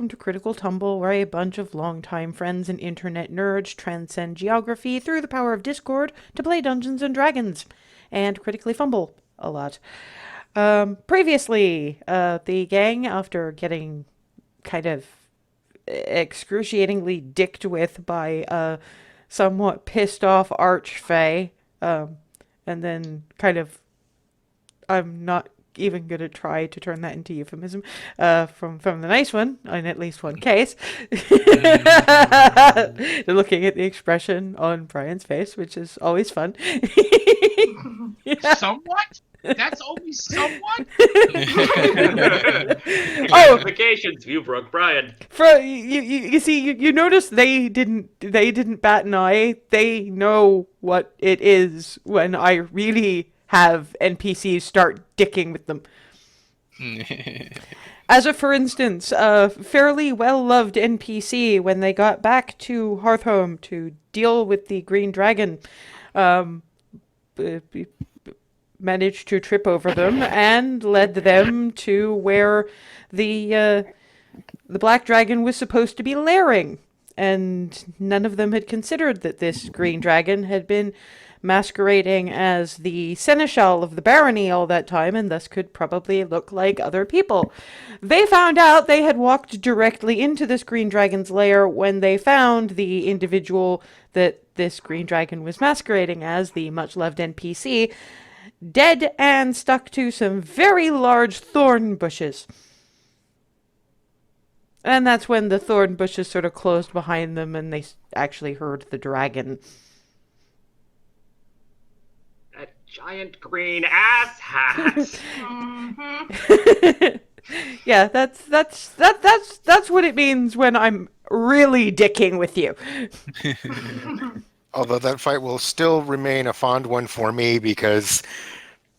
welcome to Critical Tumble, where a bunch of longtime friends and internet nerds transcend geography through the power of Discord to play Dungeons and Dragons and critically fumble a lot. Previously, the gang, after getting kind of excruciatingly dicked with by a somewhat pissed off Archfey, and then kind of, I'm not even going to try to turn that into euphemism, from the nice one, in at least one case. Looking at the expression on Brian's face, which is always fun. Yeah. Somewhat? That's only somewhat? Clarifications, Viewbrook, Brian. You see, you notice they didn't bat an eye. They know what it is when I really have NPCs start dicking with them. As a for instance, a fairly well-loved NPC, when they got back to Hearthhome to deal with the Green Dragon, managed to trip over them and led them to where the Black Dragon was supposed to be lairing. And none of them had considered that this Green Dragon had been masquerading as the seneschal of the barony all that time, and thus could probably look like other people. They found out they had walked directly into this Green Dragon's lair when they found the individual that this Green Dragon was masquerading as, the much-loved NPC, dead and stuck to some very large thorn bushes. And that's when the thorn bushes sort of closed behind them and they actually heard the dragon. That giant green ass hat. Yeah, that's what it means when I'm really dicking with you. Although that fight will still remain a fond one for me because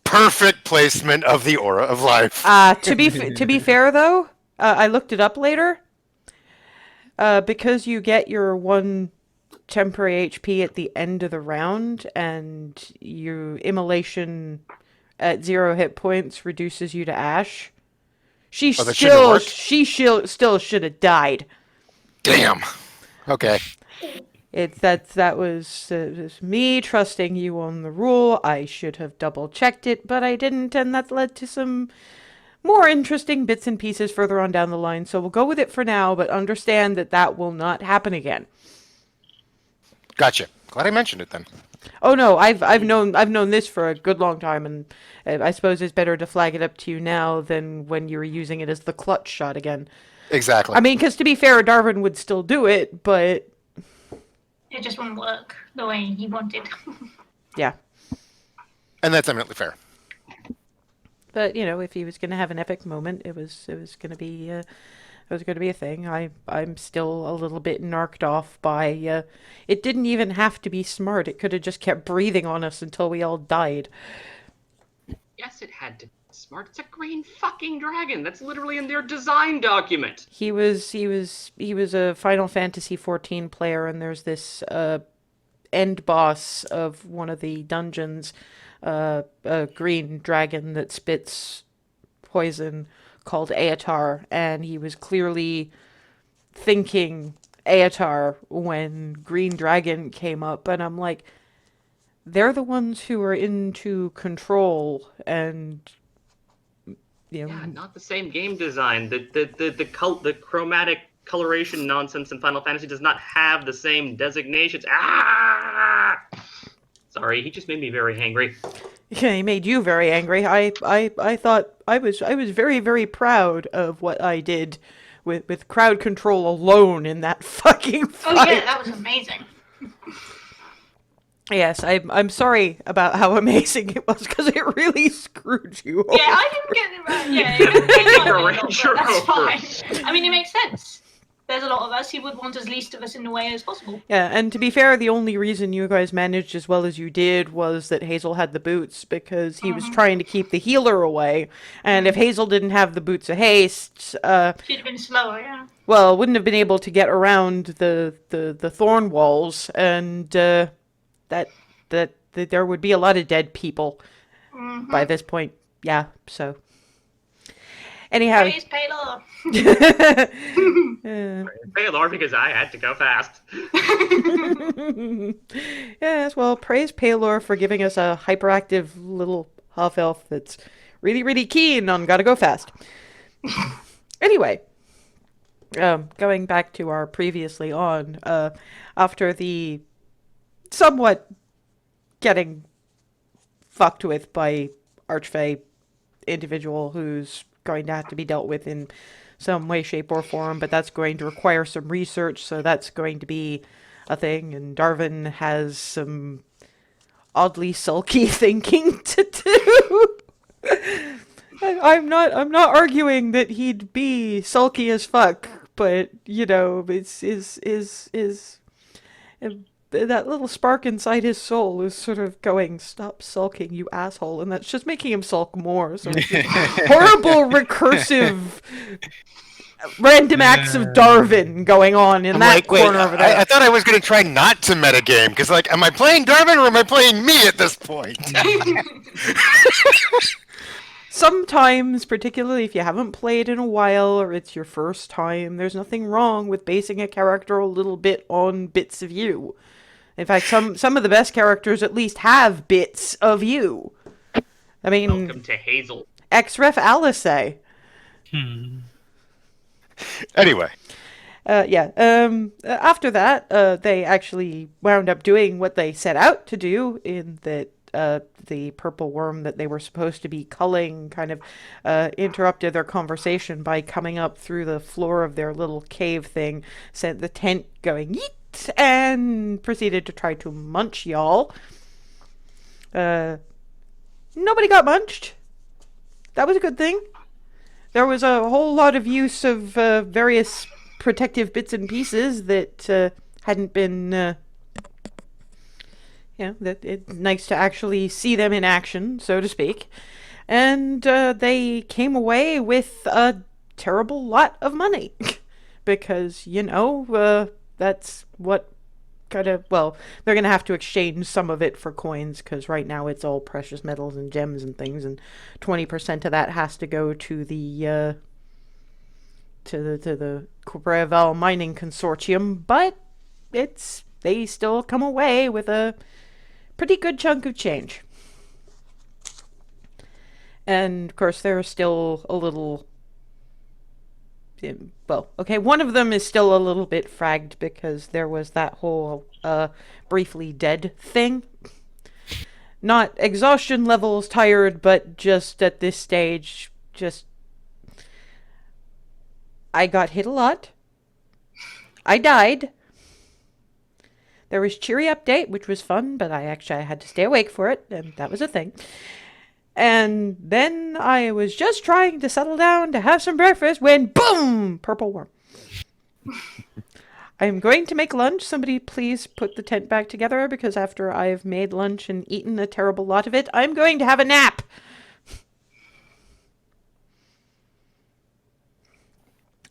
perfect placement of the Aura of Life. To be fair though, I looked it up later. Because you get your 1 temporary HP at the end of the round, and your immolation at 0 hit points reduces you to ash. She still should have died. Damn. Okay. That was me trusting you on the rule. I should have double checked it, but I didn't, and that led to some more interesting bits and pieces further on down the line. So we'll go with it for now, but understand that will not happen again. Gotcha. Glad I mentioned it then. Oh no, I've known this for a good long time, and I suppose it's better to flag it up to you now than when you were using it as the clutch shot again. Exactly. I mean, because to be fair, Darvin would still do it, but it just wouldn't work the way he wanted. Yeah. And that's eminently fair. But if he was going to have an epic moment, it was going to be a thing. I'm still a little bit narked off by it didn't even have to be smart. It could have just kept breathing on us until we all died. Yes, it had to be smart. It's a green fucking dragon. That's literally in their design document. He was a Final Fantasy XIV player, and there's this end boss of one of the dungeons, a green dragon that spits poison called Aetar, and he was clearly thinking Aetar when Green Dragon came up, and I'm like, they're the ones who are into control, and yeah, not the same game design. The chromatic coloration nonsense in Final Fantasy does not have the same designations. Sorry, he just made me very angry. Yeah, he made you very angry. I thought I was very, very proud of what I did with crowd control alone in that fucking fight. Oh yeah, that was amazing. Yes, I'm sorry about how amazing it was, because it really screwed you over. Yeah, I didn't get it right. Yeah, that's fine. I mean, it makes sense. There's a lot of us. He would want as least of us in the way as possible. Yeah, and to be fair, the only reason you guys managed as well as you did was that Hazel had the boots, because he was trying to keep the healer away. And if Hazel didn't have the boots of haste, she'd have been slower. Yeah. Well, wouldn't have been able to get around the thorn walls, and that there would be a lot of dead people by this point. Yeah, so Anyhow. Praise Paylor. Paylor, because I had to go fast. Yes, well, praise Paylor for giving us a hyperactive little half elf that's really, really keen on gotta go fast. Anyway, going back to our previously on, after the somewhat getting fucked with by Archfey individual who's going to have to be dealt with in some way, shape, or form, but that's going to require some research, so that's going to be a thing, and Darvin has some oddly sulky thinking to do. I'm not arguing that he'd be sulky as fuck, but you know, that little spark inside his soul is sort of going, "Stop sulking, you asshole," and that's just making him sulk more. So it's this horrible, recursive, random acts of Darvin going on in that corner over there. I thought I was going to try not to metagame, because, like, am I playing Darvin or am I playing me at this point? Sometimes, particularly if you haven't played in a while or it's your first time, there's nothing wrong with basing a character a little bit on bits of you. In fact, some of the best characters at least have bits of you. I mean, welcome to Hazel. Ex-Ref Alisaie. Anyway. After that, they actually wound up doing what they set out to do, in that the purple worm that they were supposed to be culling kind of interrupted their conversation by coming up through the floor of their little cave thing, sent the tent going yeet, and proceeded to try to munch y'all. Nobody got munched. That was a good thing. There was a whole lot of use of various protective bits and pieces that hadn't been... that it's nice to actually see them in action, so to speak. And they came away with a terrible lot of money. Because, that's what kind of... Well, they're going to have to exchange some of it for coins, because right now it's all precious metals and gems and things, and 20% of that has to go to the... to the Quebraval Mining Consortium, but they still come away with a pretty good chunk of change. And, of course, there's still a little... one of them is still a little bit fragged because there was that whole briefly dead thing. Not exhaustion levels tired, but just at this stage, I got hit a lot. I died. There was cheery update, which was fun, but I had to stay awake for it, and that was a thing. And then I was just trying to settle down to have some breakfast when, boom, purple worm. I'm going to make lunch. Somebody please put the tent back together, because after I've made lunch and eaten a terrible lot of it, I'm going to have a nap.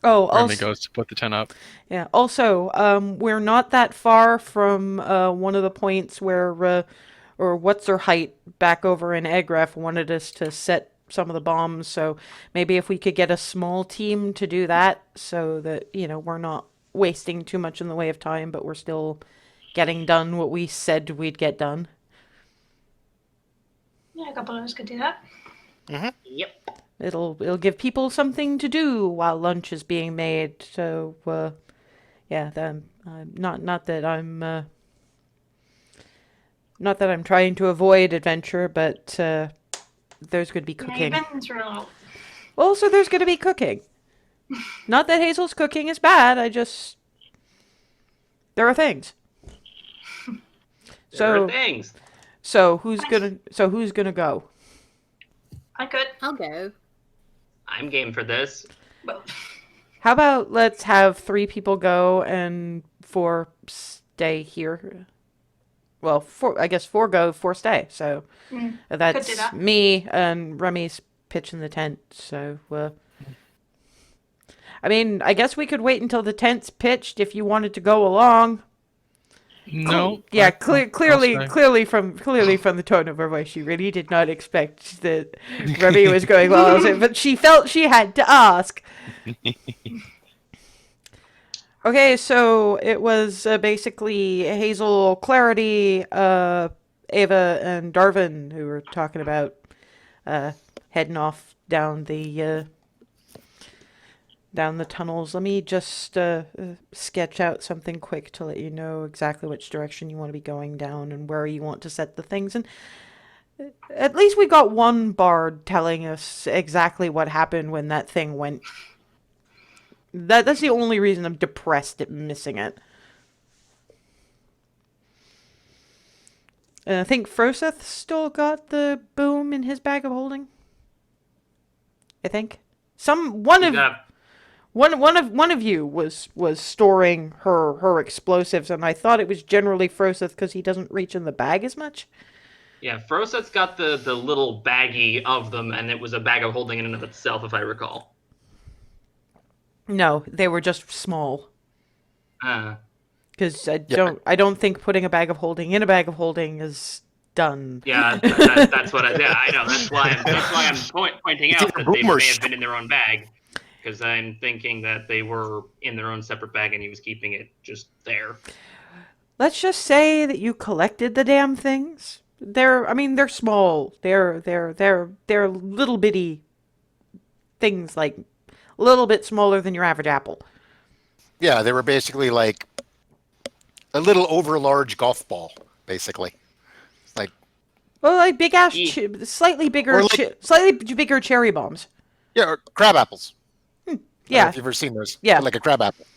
Oh, also, Remy goes to put the tent up. Yeah. Also, we're not that far from one of the points where, or what's her height back over in Egref wanted us to set some of the bombs. So maybe if we could get a small team to do that, so that we're not wasting too much in the way of time, but we're still getting done what we said we'd get done. Yeah, a couple of us could do that. Mm-hmm. Yep. It'll give people something to do while lunch is being made. So, not that I'm trying to avoid adventure, but there's going to be cooking. Yeah, you've been through a lot. Also, there's going to be cooking. Not that Hazel's cooking is bad. There are things. There are things. So who's gonna go? I could. I'll go. I'm game for this. Well, How about let's have 3 people go and 4 stay here? Well, 4 go, 4 stay. So could do that's that. me and Remy's pitching the tent. So I guess we could wait until the tent's pitched if you wanted to go along. No. Yeah, I'll clearly from the tone of her voice, she really did not expect that Remy was going well, but she felt she had to ask. Okay, so it was basically Hazel, Clarity, Ava, and Darvin who were talking about heading off down the tunnels. Let me just sketch out something quick to let you know exactly which direction you want to be going down and where you want to set the things. And at least we got one bard telling us exactly what happened when that thing went. That's the only reason I'm depressed at missing it. I think Froseth still got the boom in his bag of holding. I think one of you was storing her explosives, and I thought it was generally Froseth because he doesn't reach in the bag as much. Yeah, Froseth's got the little baggie of them, and it was a bag of holding in and of itself, if I recall. No, they were just small. Because I don't think putting a bag of holding in a bag of holding is done. Yeah, that's what I know. That's why I'm pointing out that they may have been in their own bag, because I'm thinking that they were in their own separate bag and he was keeping it just there. Let's just say that you collected the damn things. They're small. They're little bitty things, like a little bit smaller than your average apple. Yeah, they were basically like a little over large golf ball, basically. Like big ass, slightly bigger cherry bombs. Yeah, or crab apples. Yeah. I don't know if you've ever seen those. Yeah. Like a crab apple.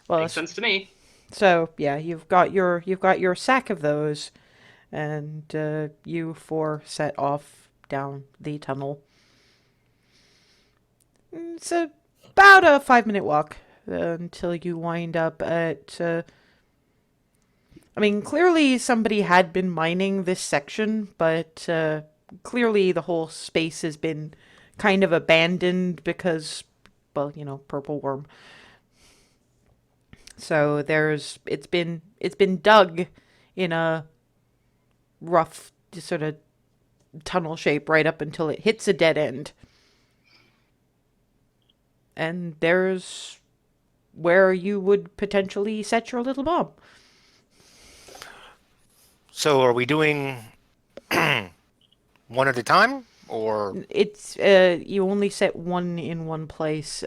Well, makes sense to me. So yeah, you've got your sack of those, and you four set off down the tunnel. It's about a 5-minute walk until you wind up at. Clearly somebody had been mining this section, but clearly the whole space has been kind of abandoned because, well, purple worm. So it's been dug in a rough sort of tunnel shape right up until it hits a dead end. And there's where you would potentially set your little bomb. So are we doing one at a time, or it's you only set one in one place?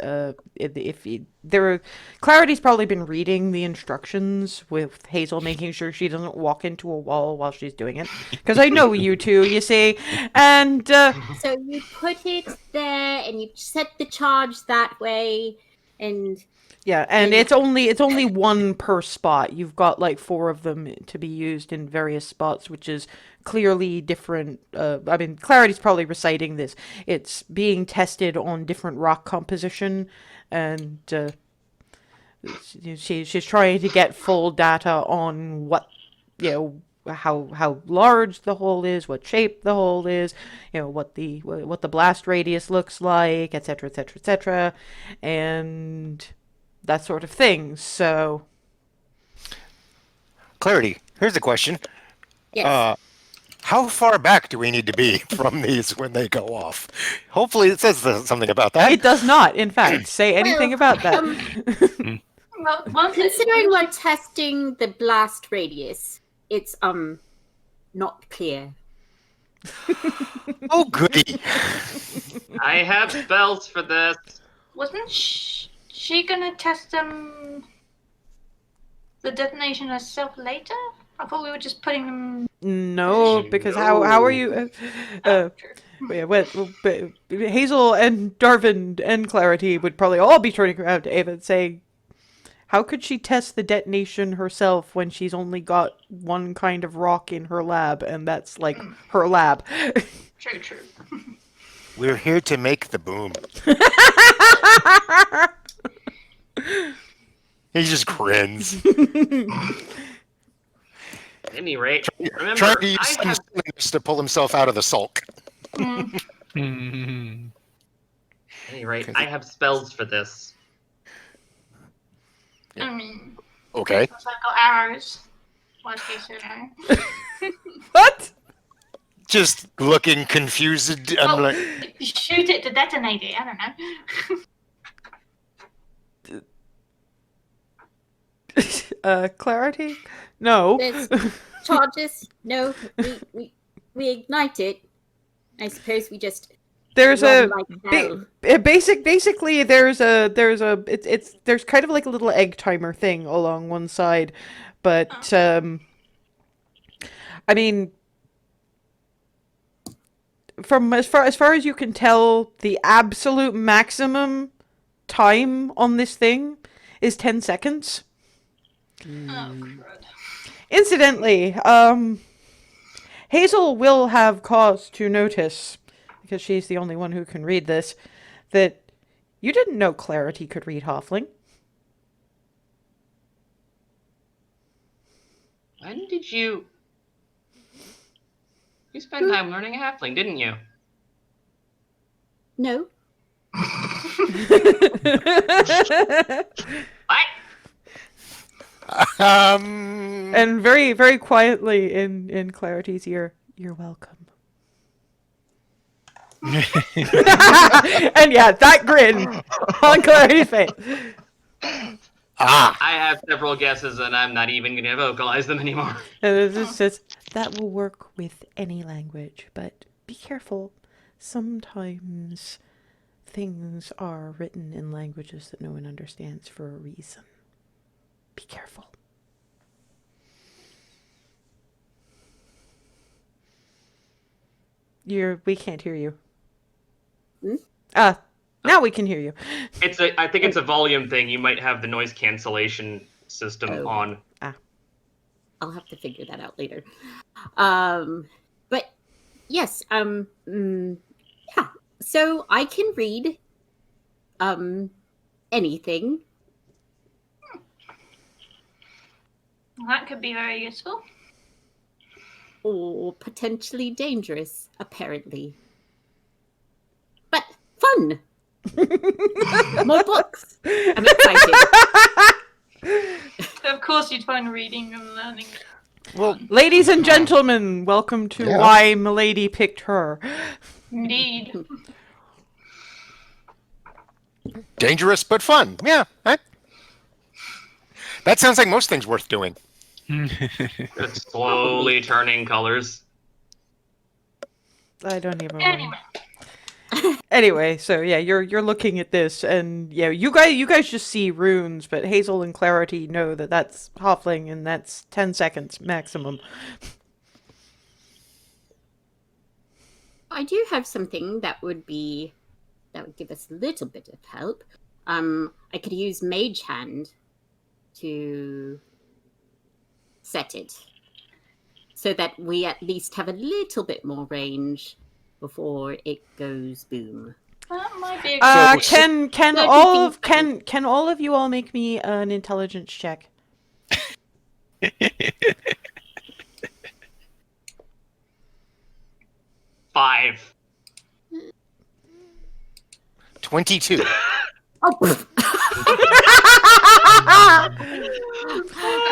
Clarity's probably been reading the instructions with Hazel, making sure she doesn't walk into a wall while she's doing it. Because I know you two, you see, and so you put it there, and you set the charge that way, and. Yeah, and it's only one per spot. You've got like 4 of them to be used in various spots, which is clearly different. Clarity's probably reciting this. It's being tested on different rock composition, and she's trying to get full data on what, how large the hole is, what shape the hole is, what the blast radius looks like, etc., etc., etc., and that sort of thing. So, Clarity, here's a question. Yes. How far back do we need to be from these when they go off? Hopefully it says something about that. It does not, in fact, say anything about that. Well, considering we're testing the blast radius, it's not clear. Oh, goody. I have spells for this. Wasn't she gonna test the detonation herself later? I thought we were just putting them. No, because how are you? Hazel and Darvin and Clarity would probably all be turning around to Ava and saying, "How could she test the detonation herself when she's only got one kind of rock in her lab, and that's like her lab?" True. We're here to make the boom. He just grins. At any rate, remember, Trying to use some silliness to pull himself out of the sulk. At any rate, I have spells for this. I mean, Okay. I've got arrows. Worst case scenario. What? Just looking confused. I'm like, Shoot it to detonate it. I don't know. Clarity? No. There's charges. No, we ignite it. I suppose we just There's run a like hell. basically there's kind of like a little egg timer thing along one side, but I mean, from as far as you can tell, the absolute maximum time on this thing is 10 seconds. Oh, crud. Incidentally, Hazel will have cause to notice, because she's the only one who can read this, that you didn't know Clarity could read Hoffling. When did you... You spent time learning Halfling, didn't you? No. What? And very, very quietly in Clarity's ear, "You're welcome." And yeah, that grin on Clarity's face. I have several guesses, and I'm not even going to vocalize them anymore. And it just says, "That will work with any language, but be careful. Sometimes things are written in languages that no one understands for a reason. Be careful." We can't hear you. Hmm? Now we can hear you. I think it's a volume thing. You might have the noise cancellation system on. I'll have to figure that out later. But yes, yeah. So I can read anything. That could be very useful. Or potentially dangerous, apparently. But fun! More books! I'm excited. Of course you'd find reading and learning. well, Ladies and gentlemen, welcome to Yeah. Why Milady Picked Her. Indeed. dangerous but fun. Yeah. That sounds like most things worth doing. It's slowly turning colors. I don't even Anyway. Anyway, so yeah, you're looking at this, and yeah, you guys just see runes, but Hazel and Clarity know that that's Hoffling, and that's 10 seconds maximum. I do have something that would give us a little bit of help. I could use Mage Hand to set it, so that we at least have a little bit more range before it goes boom. That might be a good Can all of you all make me an intelligence check? 5. 22. Oh,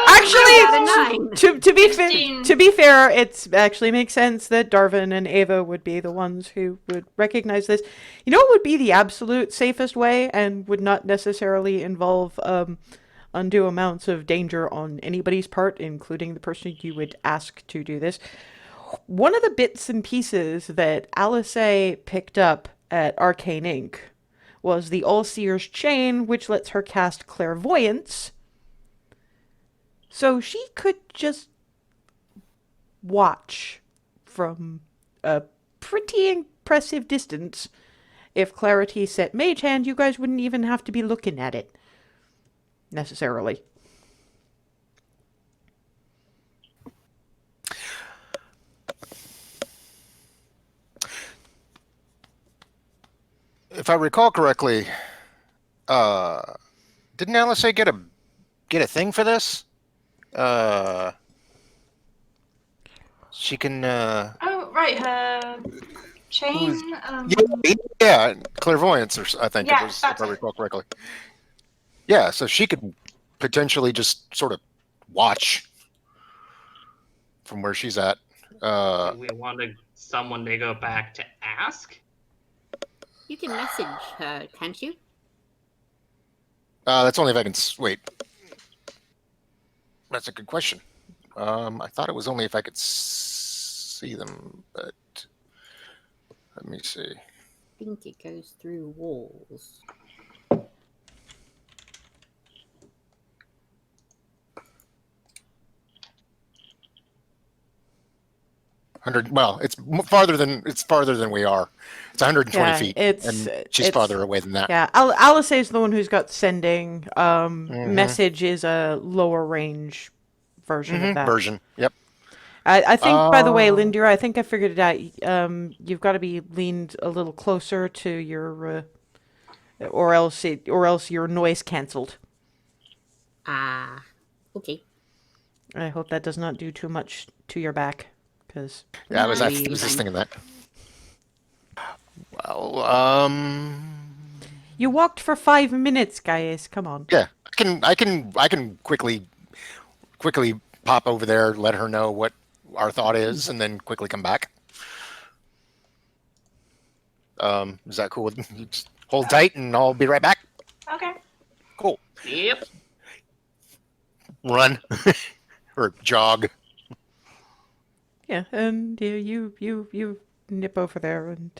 Actually, to be fair, 16. it actually makes sense that Darvin and Ava would be the ones who would recognize this. You know what would be the absolute safest way and would not necessarily involve undue amounts of danger on anybody's part, including the person you would ask to do this? One of the bits and pieces that Alisaie picked up at Arcane Inc. was the All-Seer's Chain, which lets her cast Clairvoyance. So she could just watch from a pretty impressive distance. If Clarity set Mage Hand, you guys wouldn't even have to be looking at it. Necessarily. If I recall correctly, didn't Alisaie get a thing for this? She can. Oh, right, her chain. Yeah, clairvoyance, or I think Yeah, it was, if that's I it. recall correctly. Yeah, so she could potentially just sort of watch. from where she's at. Do we want someone to go back to ask? You can message her, can't you? That's only if I can wait. That's a good question. I thought it was only if I could see them, but let me see. I think it goes through walls. 100. Well, it's farther than we are. It's 120 feet, and she's farther away than that. Yeah, Alisaie is the one who's got sending. Message is a lower range version of that. Version. Yep. I think, by the way, Lindira, I think I figured it out. You've got to be leaned a little closer to your, or else your noise cancelled. Ah, okay. I hope that does not do too much to your back, because I was just thinking that. Well, you walked for 5 minutes, guys. Come on. Yeah, I can quickly pop over there, let her know what our thought is, and then quickly come back. Is that cool? You just hold tight, and I'll be right back. Okay. Cool. Yep. Run or jog. Yeah, and you nip over there, and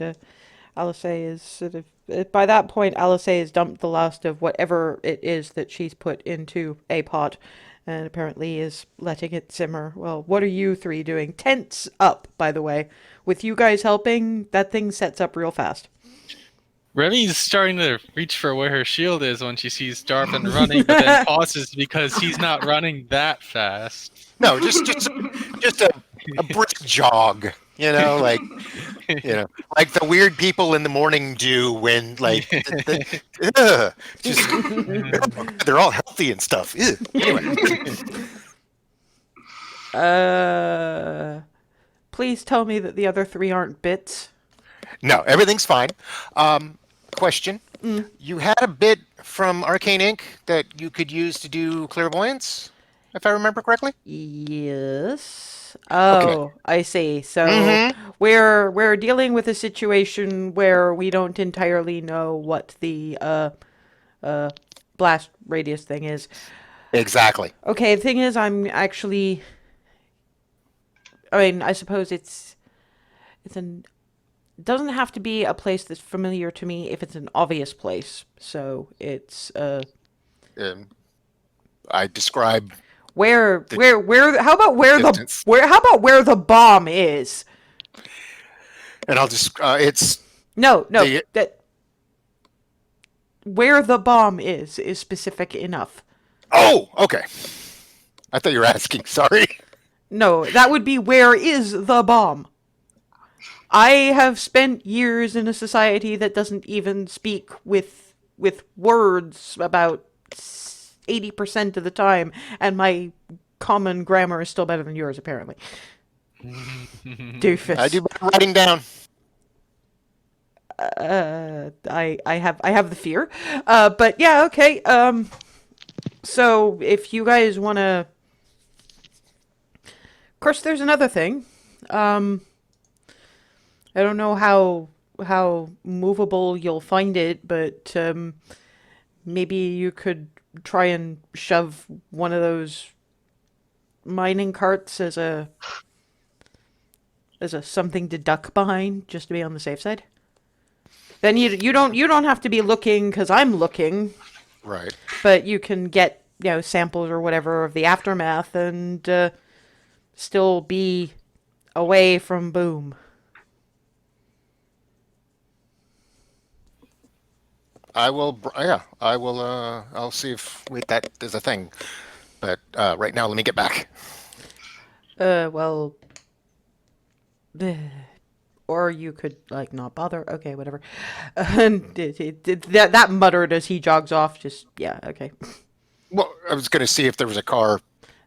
Alisaie is sort of by that point. Alisaie has dumped the last of whatever it is that she's put into a pot, and apparently is letting it simmer. Well, what are you three doing? Tents up, by the way. With you guys helping, that thing sets up real fast. Remy's starting to reach for where her shield is when she sees Darvin running, but then pauses because he's not running that fast. No, just a brisk jog. Like like the weird people in the morning do when they're all healthy and stuff. Anyway. Please tell me that the other three aren't bits. No, everything's fine. Question. You had a bit from Arcane Inc. that you could use to do clairvoyance, if I remember correctly? Yes. Oh, okay. I see. So we're dealing with a situation where we don't entirely know what the blast radius thing is. Exactly. Okay, the thing is, I suppose it doesn't have to be a place that's familiar to me if it's an obvious place. So it's I describe how about where the bomb is? And I'll just it's where the bomb is specific enough. Oh, okay. I thought you were asking. Sorry. No, that would be where is the bomb. I have spent years in a society that doesn't even speak with words about 80% of the time, and my common grammar is still better than yours, apparently. Doofus. I do better writing down. I have the fear. But yeah, okay. So if you guys want to, of course, there's another thing. I don't know how movable you'll find it, but maybe you could try and shove one of those mining carts as a something to duck behind, just to be on the safe side. Then you don't have to be looking because I'm looking, right? But you can get samples or whatever of the aftermath and still be away from boom. I will. Yeah, I will. I'll see if that is a thing. But right now, let me get back. Well, or you could not bother. Okay, whatever. And that muttered as he jogs off. Just yeah, okay. Well, I was going to see if there was a car.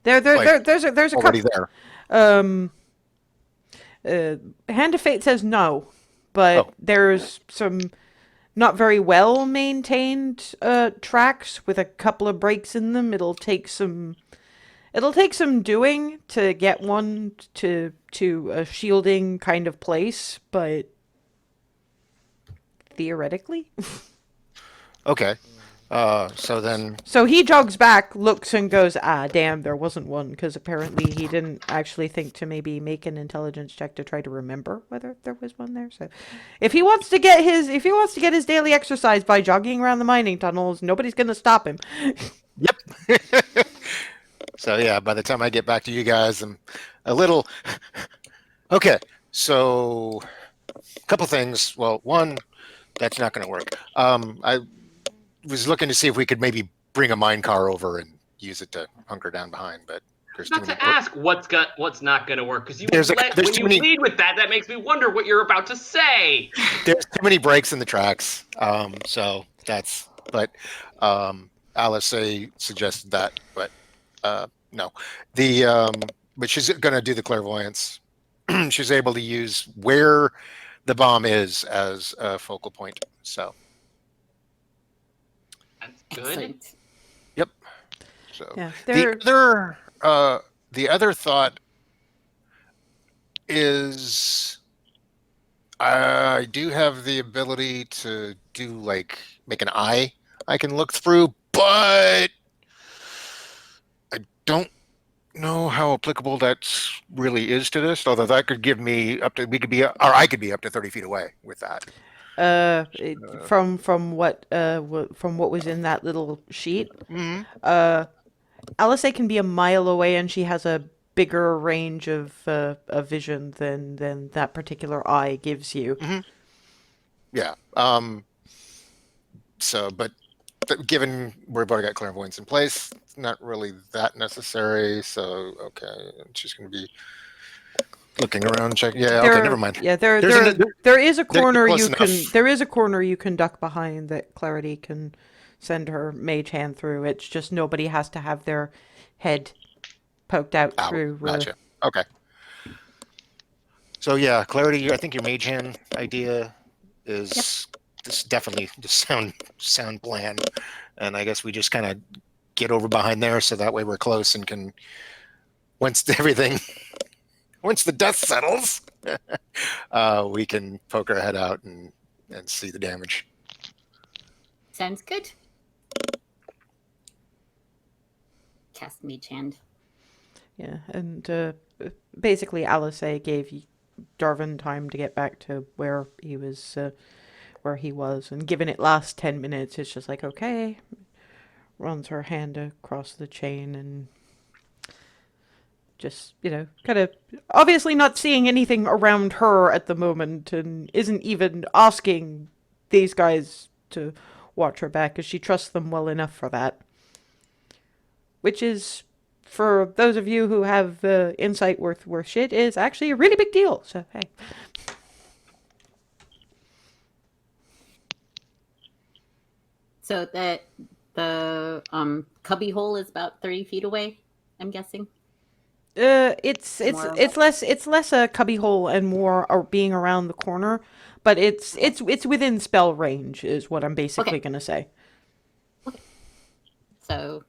There's a already car. There. Hand of Fate says no, but there's some not very well maintained tracks with a couple of breaks in them. It'll take some It'll take some doing to get one to a shielding kind of place, but theoretically. Okay. So then, So he jogs back, looks, and goes, "Ah, damn, there wasn't one," because apparently he didn't actually think to maybe make an intelligence check to try to remember whether there was one there. So, if he wants to get his daily exercise by jogging around the mining tunnels, nobody's gonna stop him. yep. So yeah, by the time I get back to you guys, I'm a little. Okay, so a couple things. Well, one, that's not going to work. I was looking to see if we could maybe bring a mine car over and use it to hunker down behind, but there's Not too to many. ask what's not going to work, because There's when too you many- lead with that makes me wonder what you're about to say. There's too many breaks in the tracks. So that's. But Alisaie suggested that, but no. But she's going to do the clairvoyance. She's able to use where the bomb is as a focal point. So. That's good. Excellent. So Yeah, the other thought is I do have the ability to do like make an eye I can look through, but I don't know how applicable that really is to this. Although that could give me I could be up to 30 feet away with that. From what was in that little sheet, Mm-hmm. Alisaie can be a mile away, and she has a bigger range of vision than that particular eye gives you. Yeah. So, but given we've already got clairvoyance in place, it's not really that necessary. So, okay, she's going to be looking around, checking. Yeah, okay, never mind. Yeah, there is a corner you can duck behind that Clarity can send her mage hand through. It's just nobody has to have their head poked out through. Gotcha. Okay. So yeah, Clarity, I think your mage hand idea is this definitely just sound plan, and I guess we just kind of get over behind there so that way we're close and can once the dust settles, we can poke our head out and see the damage. Sounds good. Cast Mage Hand. Yeah, and basically Alisaie gave Darvin time to get back to where he was, and given it last 10 minutes, it's just like, okay, runs her hand across the chain and just, kind of obviously not seeing anything around her at the moment, and isn't even asking these guys to watch her back, because she trusts them well enough for that. Which is, for those of you who have insight worth shit, is actually a really big deal. So, hey. So the cubby hole is about 30 feet away, I'm guessing. It's less a cubby hole and more being around the corner, but it's within spell range is what I'm basically gonna say. Okay. So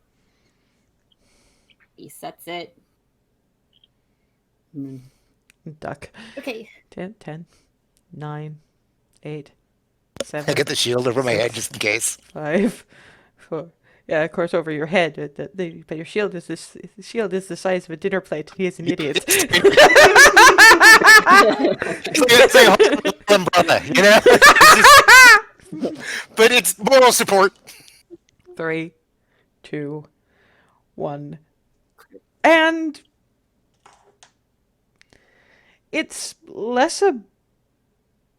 he sets it. Duck. Okay. 10, 9, 8, 7. I get the shield over my head just in case. 5, 4. Yeah, of course, over your head. But your shield is the size of a dinner plate. He is an idiot. It's like a umbrella, but it's moral support. 3, 2, 1, and it's less a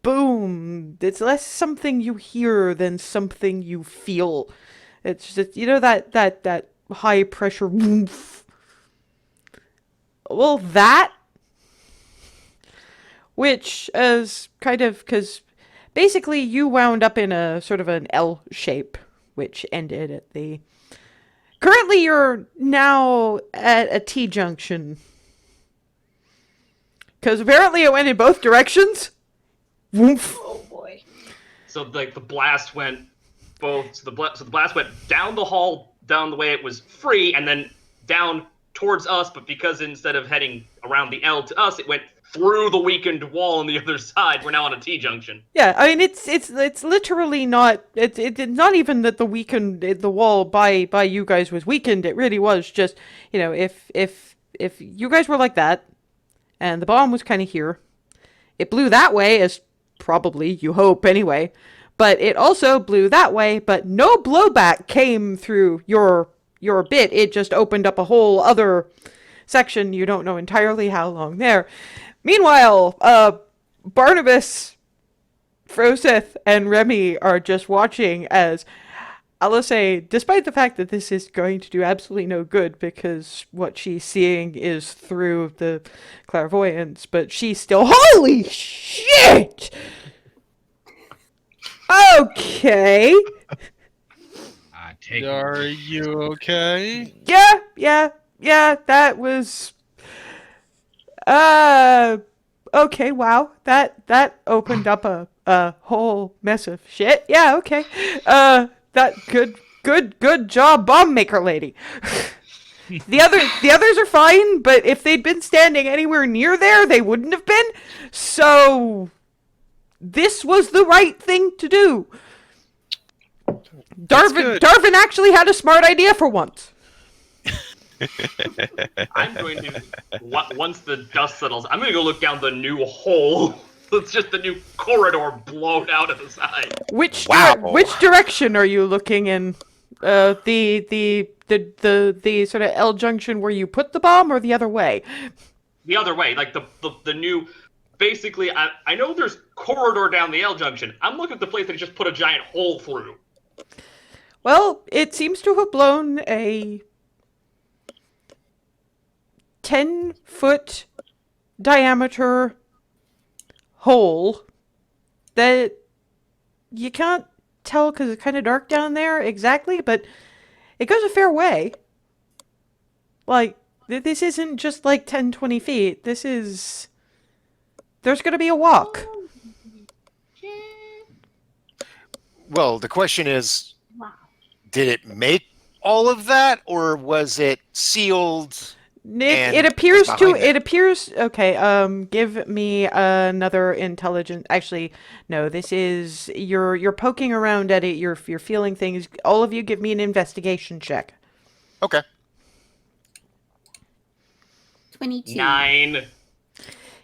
boom. It's less something you hear than something you feel. It's just, that high pressure woof. Well, that, which is kind of, because basically you wound up in a sort of an L shape, which ended at the... Currently you're now at a T-junction. Because apparently it went in both directions. Woof. Oh boy. So like the blast went both. So the blast went down the hall, down the way it was free, and then down towards us, but because instead of heading around the L to us, it went through the weakened wall on the other side. We're now on a T-junction. Yeah, I mean it's literally not it's not even that the wall by you guys was weakened. It really was just, you know, if you guys were like that, and the bomb was kind of here, it blew that way, as probably you hope anyway, but it also blew that way, but no blowback came through your bit. It just opened up a whole other section. You don't know entirely how long there. Meanwhile, Barnabas, Froseth, and Remy are just watching as Alisaie, despite the fact that this is going to do absolutely no good because what she's seeing is through the clairvoyance, but she's still, holy shit! Okay. Take Are you okay? Yeah, that was... okay, wow. That opened up a whole mess of shit. Yeah, okay. That good job, bomb maker lady. The others are fine, but if they'd been standing anywhere near there, they wouldn't have been. So this was the right thing to do. Darvin actually had a smart idea for once. I'm going to, once the dust settles, I'm going to go look down the new hole. It's just the new corridor blown out of the side. Which direction are you looking in? The sort of L junction where you put the bomb, or the other way? The other way, like the new. Basically, I know there's corridor down the L junction. I'm looking at the place that just put a giant hole through. Well, it seems to have blown a 10-foot diameter hole that you can't tell because it's kind of dark down there exactly, but it goes a fair way. Like, this isn't just like 10, 20 feet. This is... There's going to be a walk. Well, the question is, did it make all of that, or was it sealed? It appears to. It appears. Okay. Give me another intelligence. Actually, no. This is you're poking around at it. You're feeling things. All of you, give me an investigation check. Okay. 22. 9.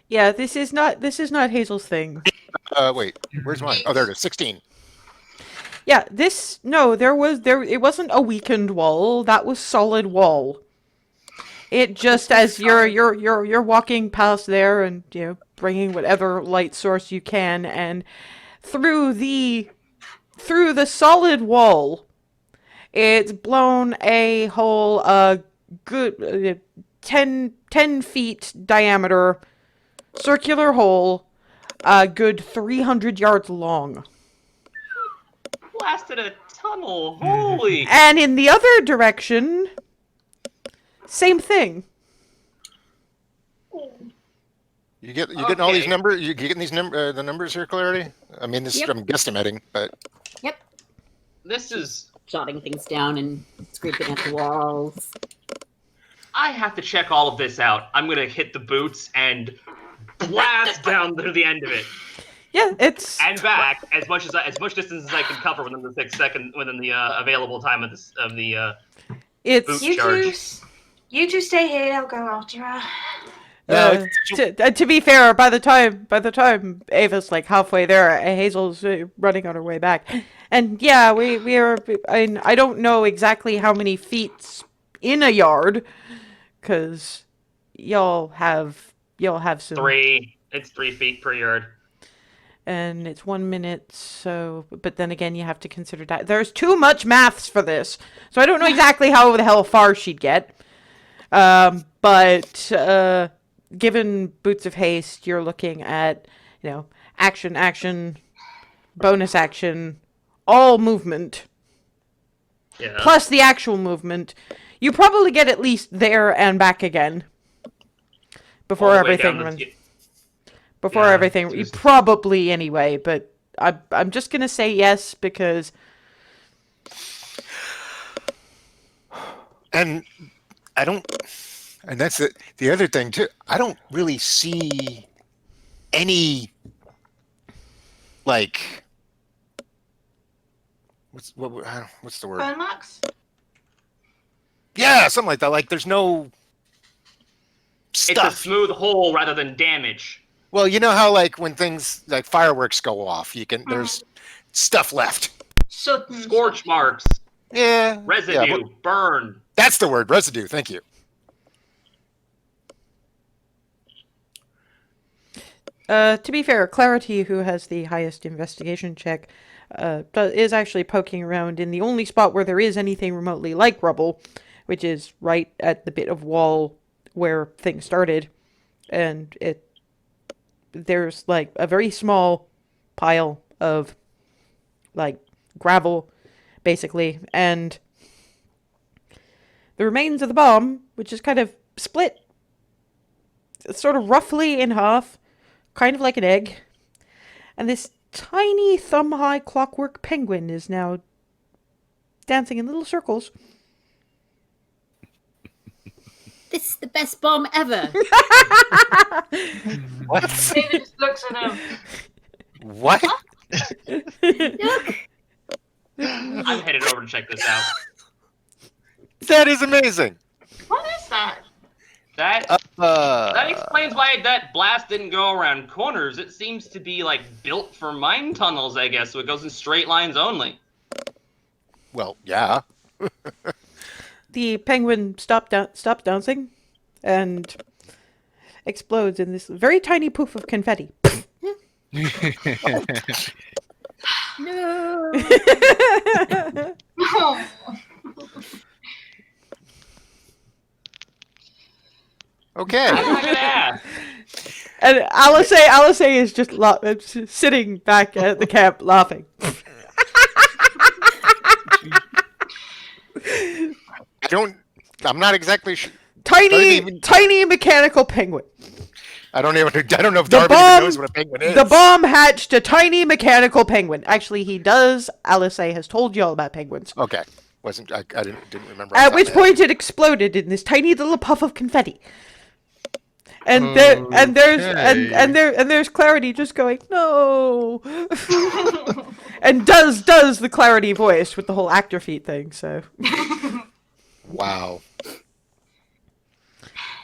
Yeah. This is not Hazel's thing. Wait. Where's mine? Oh, there it is. 16. Yeah. It wasn't a weakened wall. That was solid wall. It just, as you're walking past there and, you know, bringing whatever light source you can, and through the solid wall, it's blown a whole good 10 feet diameter circular hole, good 300 yards long. Blasted a tunnel. Holy. And in the other direction, same thing. You getting all these numbers? You getting these the numbers here, Clarity? I mean, this Yep. I'm guesstimating, but Yep. This is... Jotting things down and scraping at the walls. I have to check all of this out. I'm going to hit the boots and blast down to the end of it. Yeah, it's... And back as much distance as I can cover within the available time of the It's... boot You charge. you two stay here. I'll go after her. To be fair, by the time Ava's like halfway there, Hazel's running on her way back, and yeah, we are. I don't know exactly how many feet's in a yard, because y'all have some 3. It's 3 feet per yard. and it's 1 minute. So, but then again, you have to consider that there's too much maths for this, so I don't know exactly how the hell far she'd get. But given Boots of Haste, you're looking at, you know, action, bonus action, all movement, Yeah. plus the actual movement. You probably get at least there and back again before All the way everything down runs. the- Before Yeah, everything, just- probably anyway. But I'm just gonna say yes because and I don't. And that's it. The other thing too. I don't really see any like what's the word? Burn marks? Yeah, something like that. Like there's no It's a stuff. smooth hole rather than damage. Well, you know how like when things like fireworks go off, you can there's stuff left. Soot and Scorch stuff. marks, Yeah. residue, Yeah, burn. that's the word, residue. Thank you. To be fair, Clarity, who has the highest investigation check, is actually poking around in the only spot where there is anything remotely like rubble, which is right at the bit of wall where things started. And there's like a very small pile of like gravel, basically, and the remains of the bomb, which is kind of split sort of roughly in half, kind of like an egg. And this tiny thumb-high clockwork penguin is now dancing in little circles. This is the best bomb ever. What? David just looks at him. What? Look. I'm headed over to check this out. That is amazing. What is that? That explains why that blast didn't go around corners. It seems to be like built for mine tunnels, I guess, so it goes in straight lines only. Well, yeah. The penguin stops dancing and explodes in this very tiny poof of confetti. No. Oh. Okay. I'm not gonna ask. And Alisaie is just sitting back at the camp laughing. I'm not exactly sure. Tiny mechanical penguin. I don't know if The Darvin bomb- even knows what a penguin is. The bomb hatched a tiny mechanical penguin. Actually, he does. Alisaie has told you all about penguins. Okay. I didn't remember. At which point it exploded in this tiny little puff of confetti. And there's Clarity just going, no. And does the Clarity voice with the whole actor feat thing, so. Wow.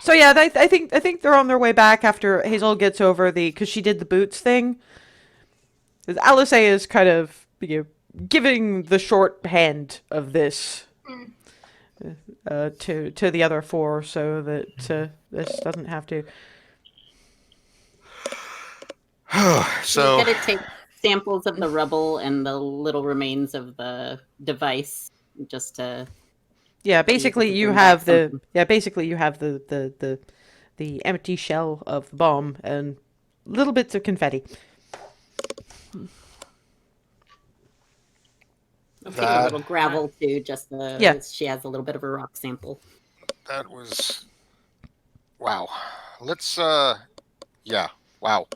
So yeah, I think they're on their way back after Hazel gets over because she did the boots thing. Alisaie is kind of giving the shorthand of this to the other four, so that this doesn't have to. So We're gonna take samples of the rubble and the little remains of the device just to. Yeah, basically to you bring have back the empty shell of the bomb and little bits of confetti. I'll take a little gravel too, just Yeah. she has a little bit of a rock sample. that was wow. Let's yeah. Wow.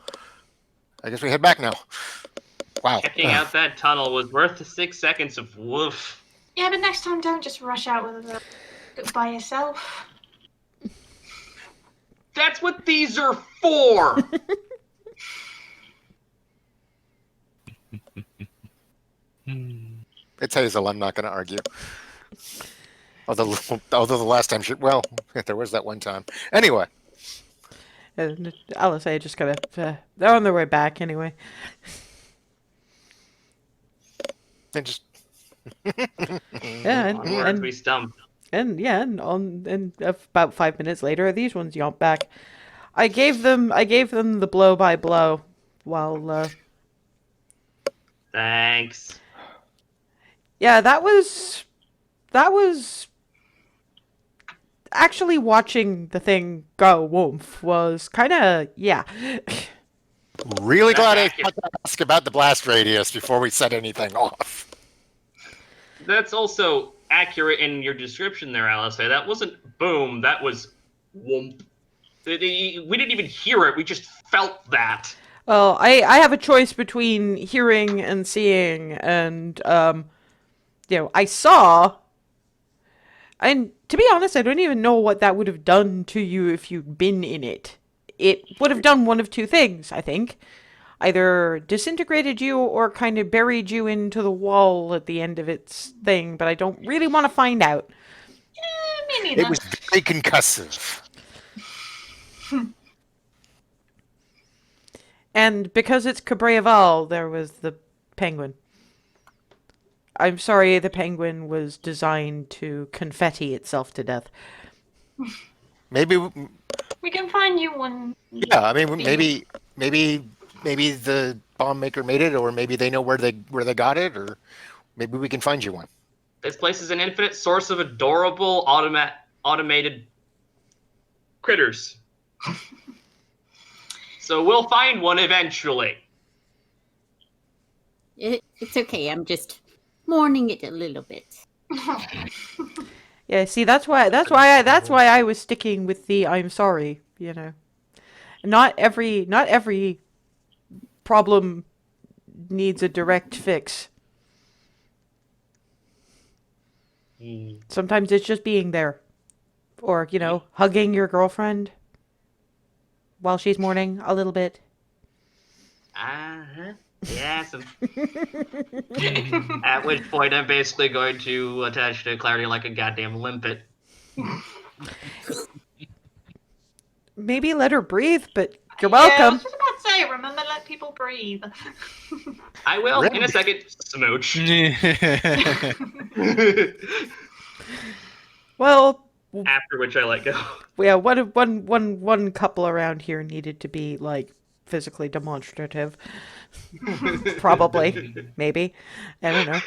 I guess we head back now. Wow. Checking out that tunnel was worth the 6 seconds of woof. Yeah, but next time don't just rush out with it by yourself. That's what these are for! It's Hazel. I'm not going to argue. Although the last time there was that one time. Anyway. And Alisaie just kind of they're on their way back anyway. And just Yeah, Onward we stump. and about 5 minutes later, these ones yomp back. I gave them the blow by blow, while Thanks. yeah, that was actually watching the thing go woof was kind of yeah. really glad I That's had to ask about the blast radius before we set anything off. That's also accurate in your description there, Alisaie. That wasn't boom, that was whoomp. We didn't even hear it, we just felt that. Well, I have a choice between hearing and seeing, and I saw And to be honest, I don't even know what that would have done to you if you'd been in it. It would have done one of two things, I think. Either disintegrated you or kind of buried you into the wall at the end of its thing, but I don't really want to find out. Me neither. It was very concussive. And because it's Cabreraval, there was the penguin. I'm sorry, the penguin was designed to confetti itself to death. Maybe, We can find you one. yeah. I mean, maybe the bomb maker made it, or maybe they know where they got it, or maybe we can find you one. This place is an infinite source of adorable automated critters. So we'll find one eventually. It's okay. I'm just mourning it a little bit. Yeah, see, that's why I was sticking with the I'm sorry, you know. Not every problem needs a direct fix. Sometimes it's just being there. Or, you know, hugging your girlfriend while she's mourning a little bit. Uh-huh. Yeah, at which point I'm basically going to attach to Clarity like a goddamn limpet. Maybe let her breathe, but you're Yeah, I welcome. was just about to say, remember, let people breathe. I will, in a second. Smooch. Well, After which I let go. yeah, one couple around here needed to be, like, physically demonstrative. Probably. Maybe. I don't know.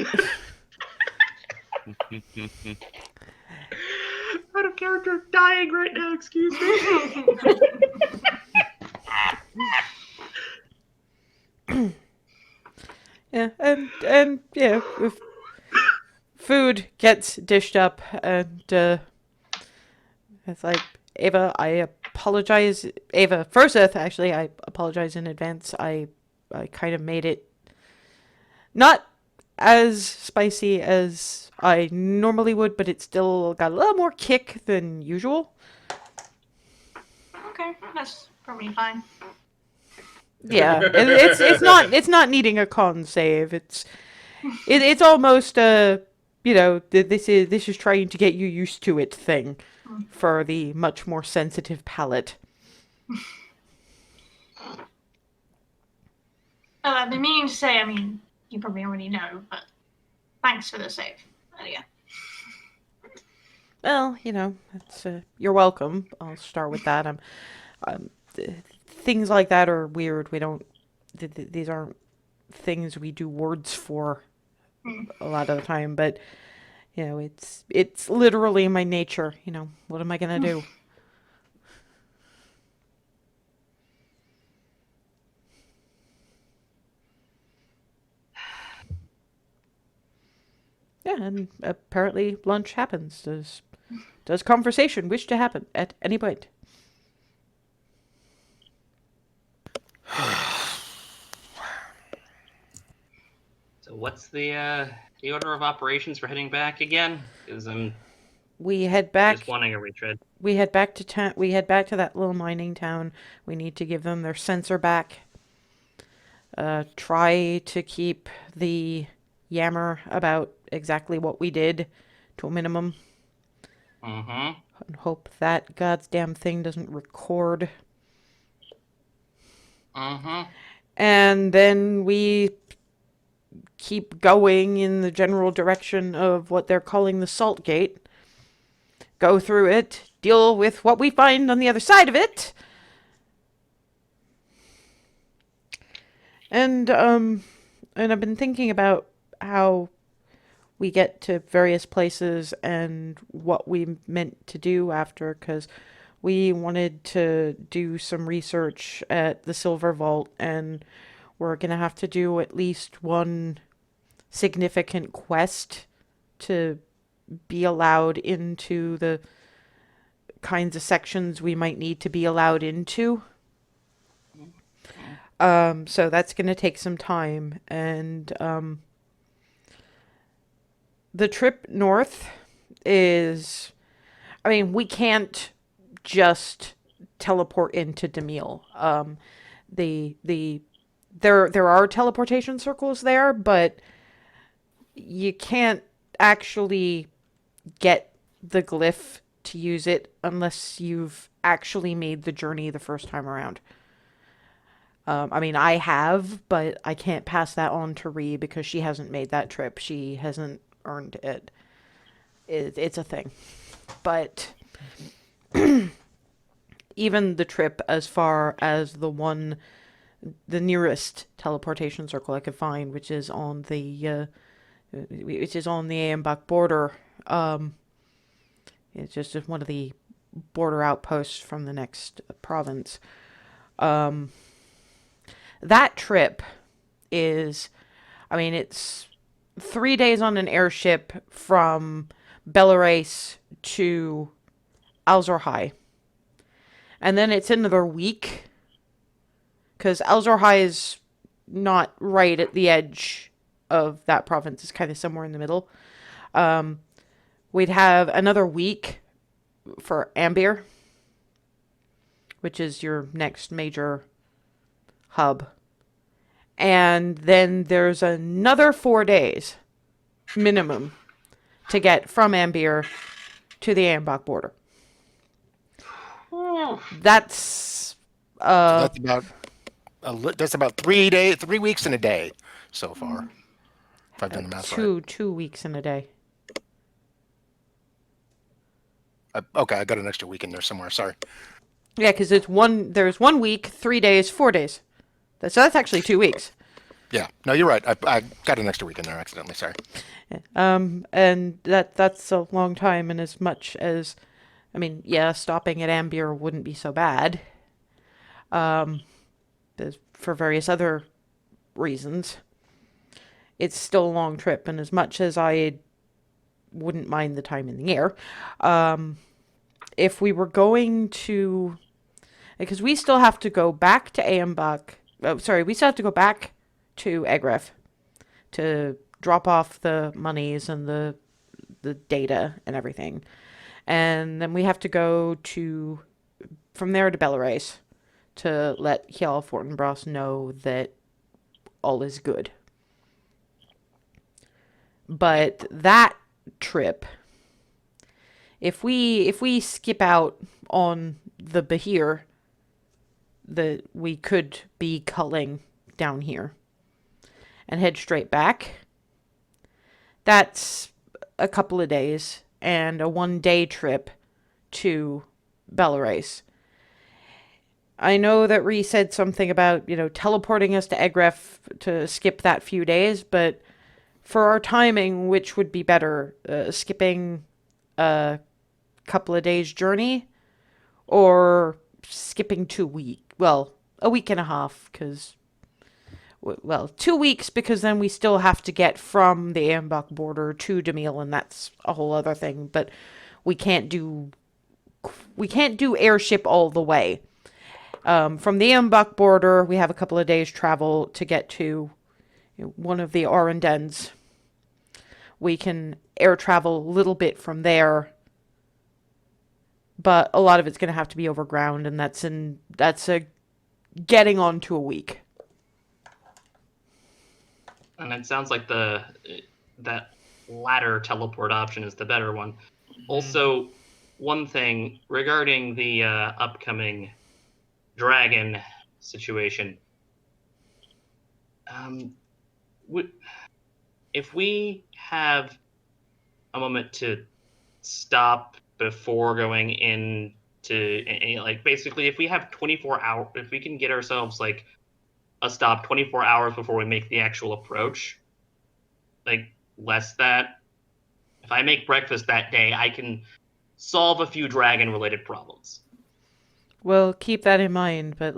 Out of character dying right now, excuse me. Yeah, and yeah, if food gets dished up, and it's like, Ava, I apologize. Ava Furseth, actually, I apologize in advance. I kind of made it not as spicy as I normally would, but it still got a little more kick than usual. Okay, that's probably fine. Yeah, it's not needing a con save. It's almost you know, this is trying to get you used to it thing for the much more sensitive palate. Oh, I've been meaning to say, I mean, you probably already know, but thanks for the save earlier. Well, you know, that's you're welcome. I'll start with that. Things like that are weird. We don't. These aren't things we do words for a lot of the time, but you know, it's literally my nature. You know, what am I gonna do? Yeah, and apparently lunch happens. Does conversation wish to happen at any point? So what's the order of operations for heading back again? Because I'm We head back. just wanting a retread. We head back to town. We head back to that little mining town. We need to give them their sensor back. Try to keep the yammer about exactly what we did to a minimum. Mm-hmm. And hope that goddamn thing doesn't record. Mm-hmm. And then we keep going in the general direction of what they're calling the Salt Gate. Go through it, deal with what we find on the other side of it. And I've been thinking about how we get to various places and what we meant to do after, because we wanted to do some research at the Silver Vault, and we're going to have to do at least one significant quest to be allowed into the kinds of sections we might need to be allowed into. So that's going to take some time, and the trip north is, I mean, we can't just teleport into Demille. There are teleportation circles there, but you can't actually get the glyph to use it unless you've actually made the journey the first time around. I mean, I have, but I can't pass that on to Ree because she hasn't made that trip. She hasn't earned it. It's a thing. But even the trip as far as the nearest teleportation circle I could find, which is on the Ambach border. It's just one of the border outposts from the next province. That trip is, I mean, it's 3 days on an airship from Belarus to Alzorhai. And then it's another week, because Alzorhai is not right at the edge of that province. It's kind of somewhere in the middle. We'd have another week for Ambir, which is your next major hub. And then there's another 4 days minimum to get from Ambir to the Ambach border. That's So that's about 3 weeks and a day so far. If I've done the math right. 2 weeks in a day. Okay, I got an extra week in there somewhere. Sorry. Yeah, because there's 1 week, 3 days, 4 days. So that's actually 2 weeks. Yeah, no, you're right. I got an extra week in there accidentally. Sorry. And that's a long time. And as much as, I mean, yeah, stopping at Ambir wouldn't be so bad. For various other reasons, it's still a long trip. And as much as I wouldn't mind the time in the air, if we were going to, because we still have to go back to Ambach. Oh, sorry, we still have to go back to Egref to drop off the monies and the data and everything. And then we have to go from there to Belarus to let Hjal Fortinbras know that all is good. But that trip, if we skip out on the Bahir, that we could be culling down here and head straight back. That's a couple of days and a 1-day trip to Belarus. I know that Ree said something about, teleporting us to Egref to skip that few days, but for our timing, which would be better, skipping a couple of days journey or skipping a week and a half, because 2 weeks, because then we still have to get from the Ambach border to Demille, and that's a whole other thing. But we can't do airship all the way. From the Ambach border, we have a couple of days travel to get to one of the Arendens. We can air travel a little bit from there, but a lot of it's going to have to be over ground, and that's getting on to a week. And it sounds like that latter teleport option is the better one. Also, one thing regarding the upcoming dragon situation. If we have a moment to stop before going into, basically, if we have 24 hours, if we can get ourselves a stop 24 hours before we make the actual approach, less that, if I make breakfast that day, I can solve a few dragon related problems. Well, keep that in mind, but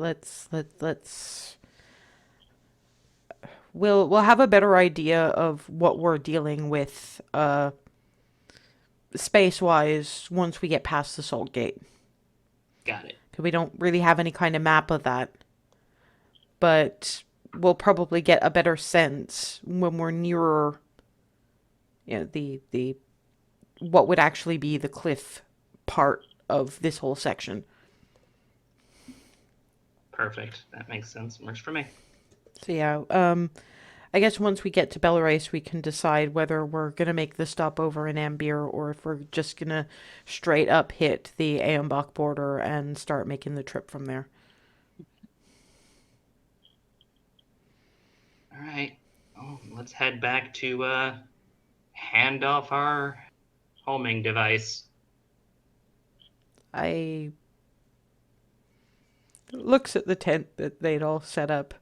we'll have a better idea of what we're dealing with space-wise once we get past the Salt Gate. Got it. Because we don't really have any kind of map of that. But we'll probably get a better sense when we're nearer, the what would actually be the cliff part of this whole section. Perfect. That makes sense. Works for me. So yeah, I guess once we get to Belerice, we can decide whether we're gonna make the stopover in Ambir or if we're just gonna straight up hit the Aambach border and start making the trip from there. All right. Well, let's head back to hand off our homing device. I looks at the tent that they'd all set up.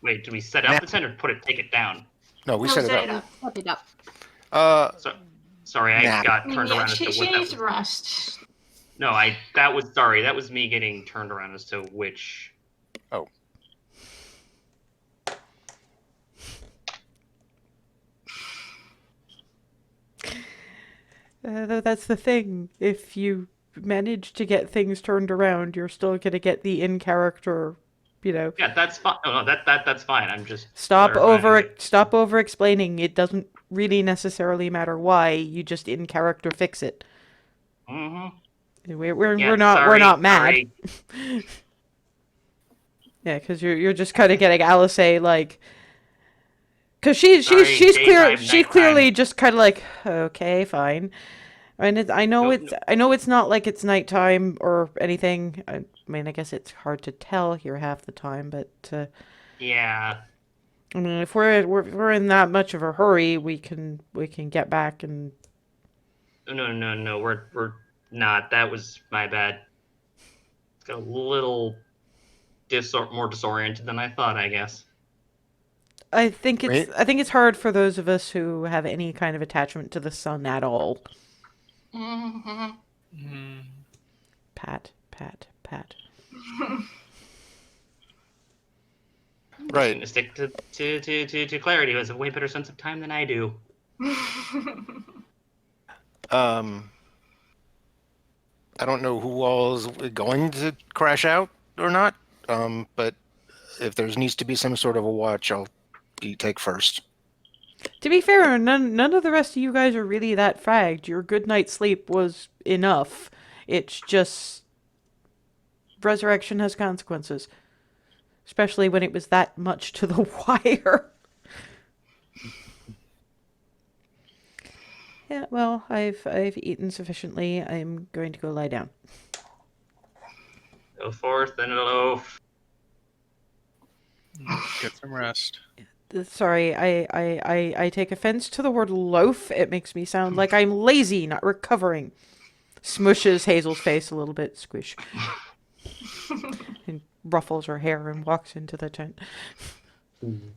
Wait, do we set up the tent or take it down? No, we No, set set it it up. up. Set it up. Sorry, I Nah. got turned Yeah, around as to she what that needs was. rest. No, that was me getting turned around as to which. Oh. That's the thing. If you manage to get things turned around, you're still gonna get the in character, Yeah, that's fine. No, that's fine. I'm just Stop clarifying. over explaining. It doesn't really necessarily matter why. You just in character fix it. Mm-hmm. We're Yeah, not mad. sorry. Yeah, because you're just kind of getting Alisaie like, because Sorry, daytime, she's nighttime. clearly just kind of like, okay, fine. And I know Nope, I know it's not like it's nighttime or anything. I mean, I guess it's hard to tell here half the time, but Yeah. I mean, if we're in that much of a hurry, we can get back and. No. We're not. That was my bad. It's got a little more disoriented than I thought, I guess. I think Wait. it's hard for those of us who have any kind of attachment to the sun at all. Mm-hmm. Mm, Pat, pat, pat. Right. To stick to clarity, who has a way better sense of time than I do. I don't know who all is going to crash out or not. But if there needs to be some sort of a watch, I'll take first. To be fair, none of the rest of you guys are really that fagged. Your good night's sleep was enough. It's just resurrection has consequences, especially when it was that much to the wire. Yeah, well, I've eaten sufficiently. I'm going to go lie down. Go forth and loaf. get some rest. Sorry, I take offense to the word loaf. It makes me sound like I'm lazy, not recovering. Smushes Hazel's face a little bit, squish. And ruffles her hair and walks into the tent. I'm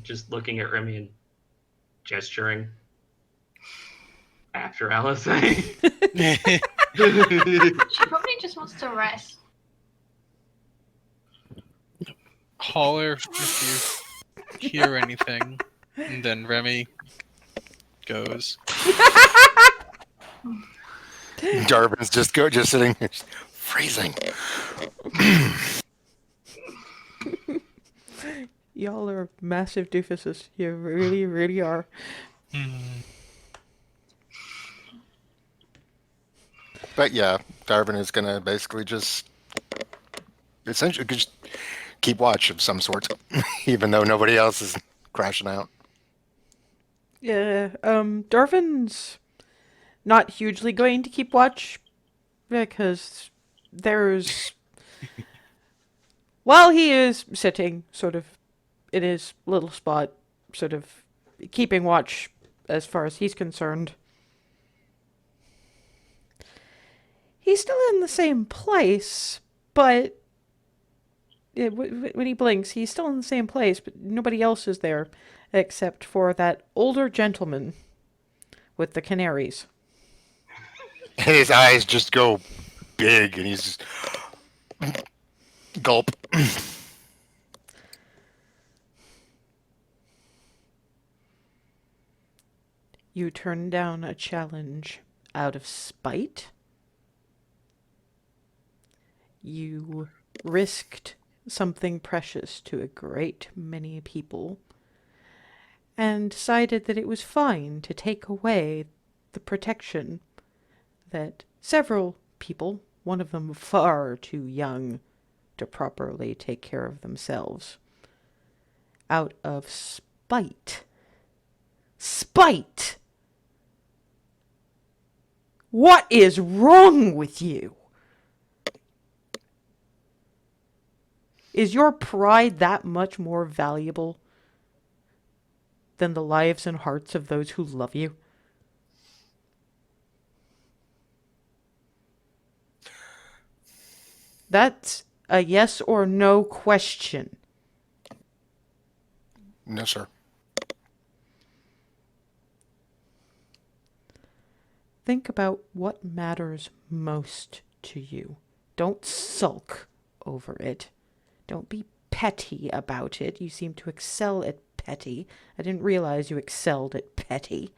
just looking at Remy and gesturing after Alisaie. She probably just wants to rest. Holler if you hear anything, and then Remy goes. Darvin's just sitting here, freezing. Y'all are massive doofuses. You really, really are. But yeah, Darvin is gonna basically just essentially just keep watch of some sort, even though nobody else is crashing out. Yeah, Darvin's not hugely going to keep watch because there's while he is sitting sort of in his little spot, sort of keeping watch as far as he's concerned, he's still in the same place, but when he blinks, he's still in the same place, but nobody else is there except for that older gentleman with the canaries. And his eyes just go big, and he's just gulp. You turned down a challenge out of spite? You risked something precious to a great many people and decided that it was fine to take away the protection that several people, one of them far too young to properly take care of themselves, out of spite. Spite! What is wrong with you? Is your pride that much more valuable than the lives and hearts of those who love you? That's a yes or no question. No, sir. Think about what matters most to you. Don't sulk over it. Don't be petty about it. You seem to excel at petty. I didn't realize you excelled at petty.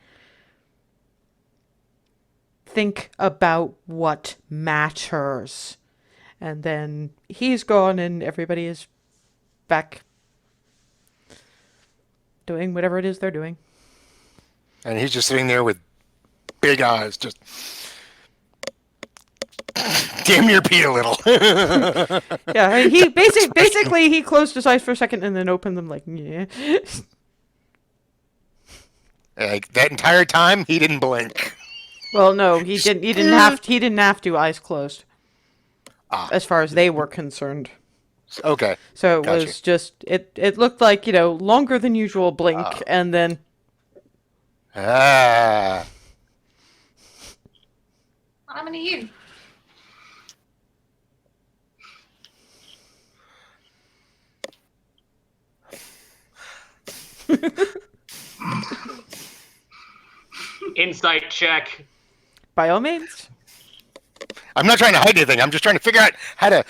Think about what matters. And then he's gone and everybody is back doing whatever it is they're doing. And he's just sitting there with big eyes, just damn near peed a little. Yeah, he basically he closed his eyes for a second and then opened them like, yeah. Like that entire time, he didn't blink. Well, no, he didn't have to eyes closed. As far as they were concerned. Okay. So it Gotcha. was just it looked like, longer than usual blink and then Ah. What happened to you? Insight check. by all means. I'm not trying to hide anything. I'm just trying to figure out how to.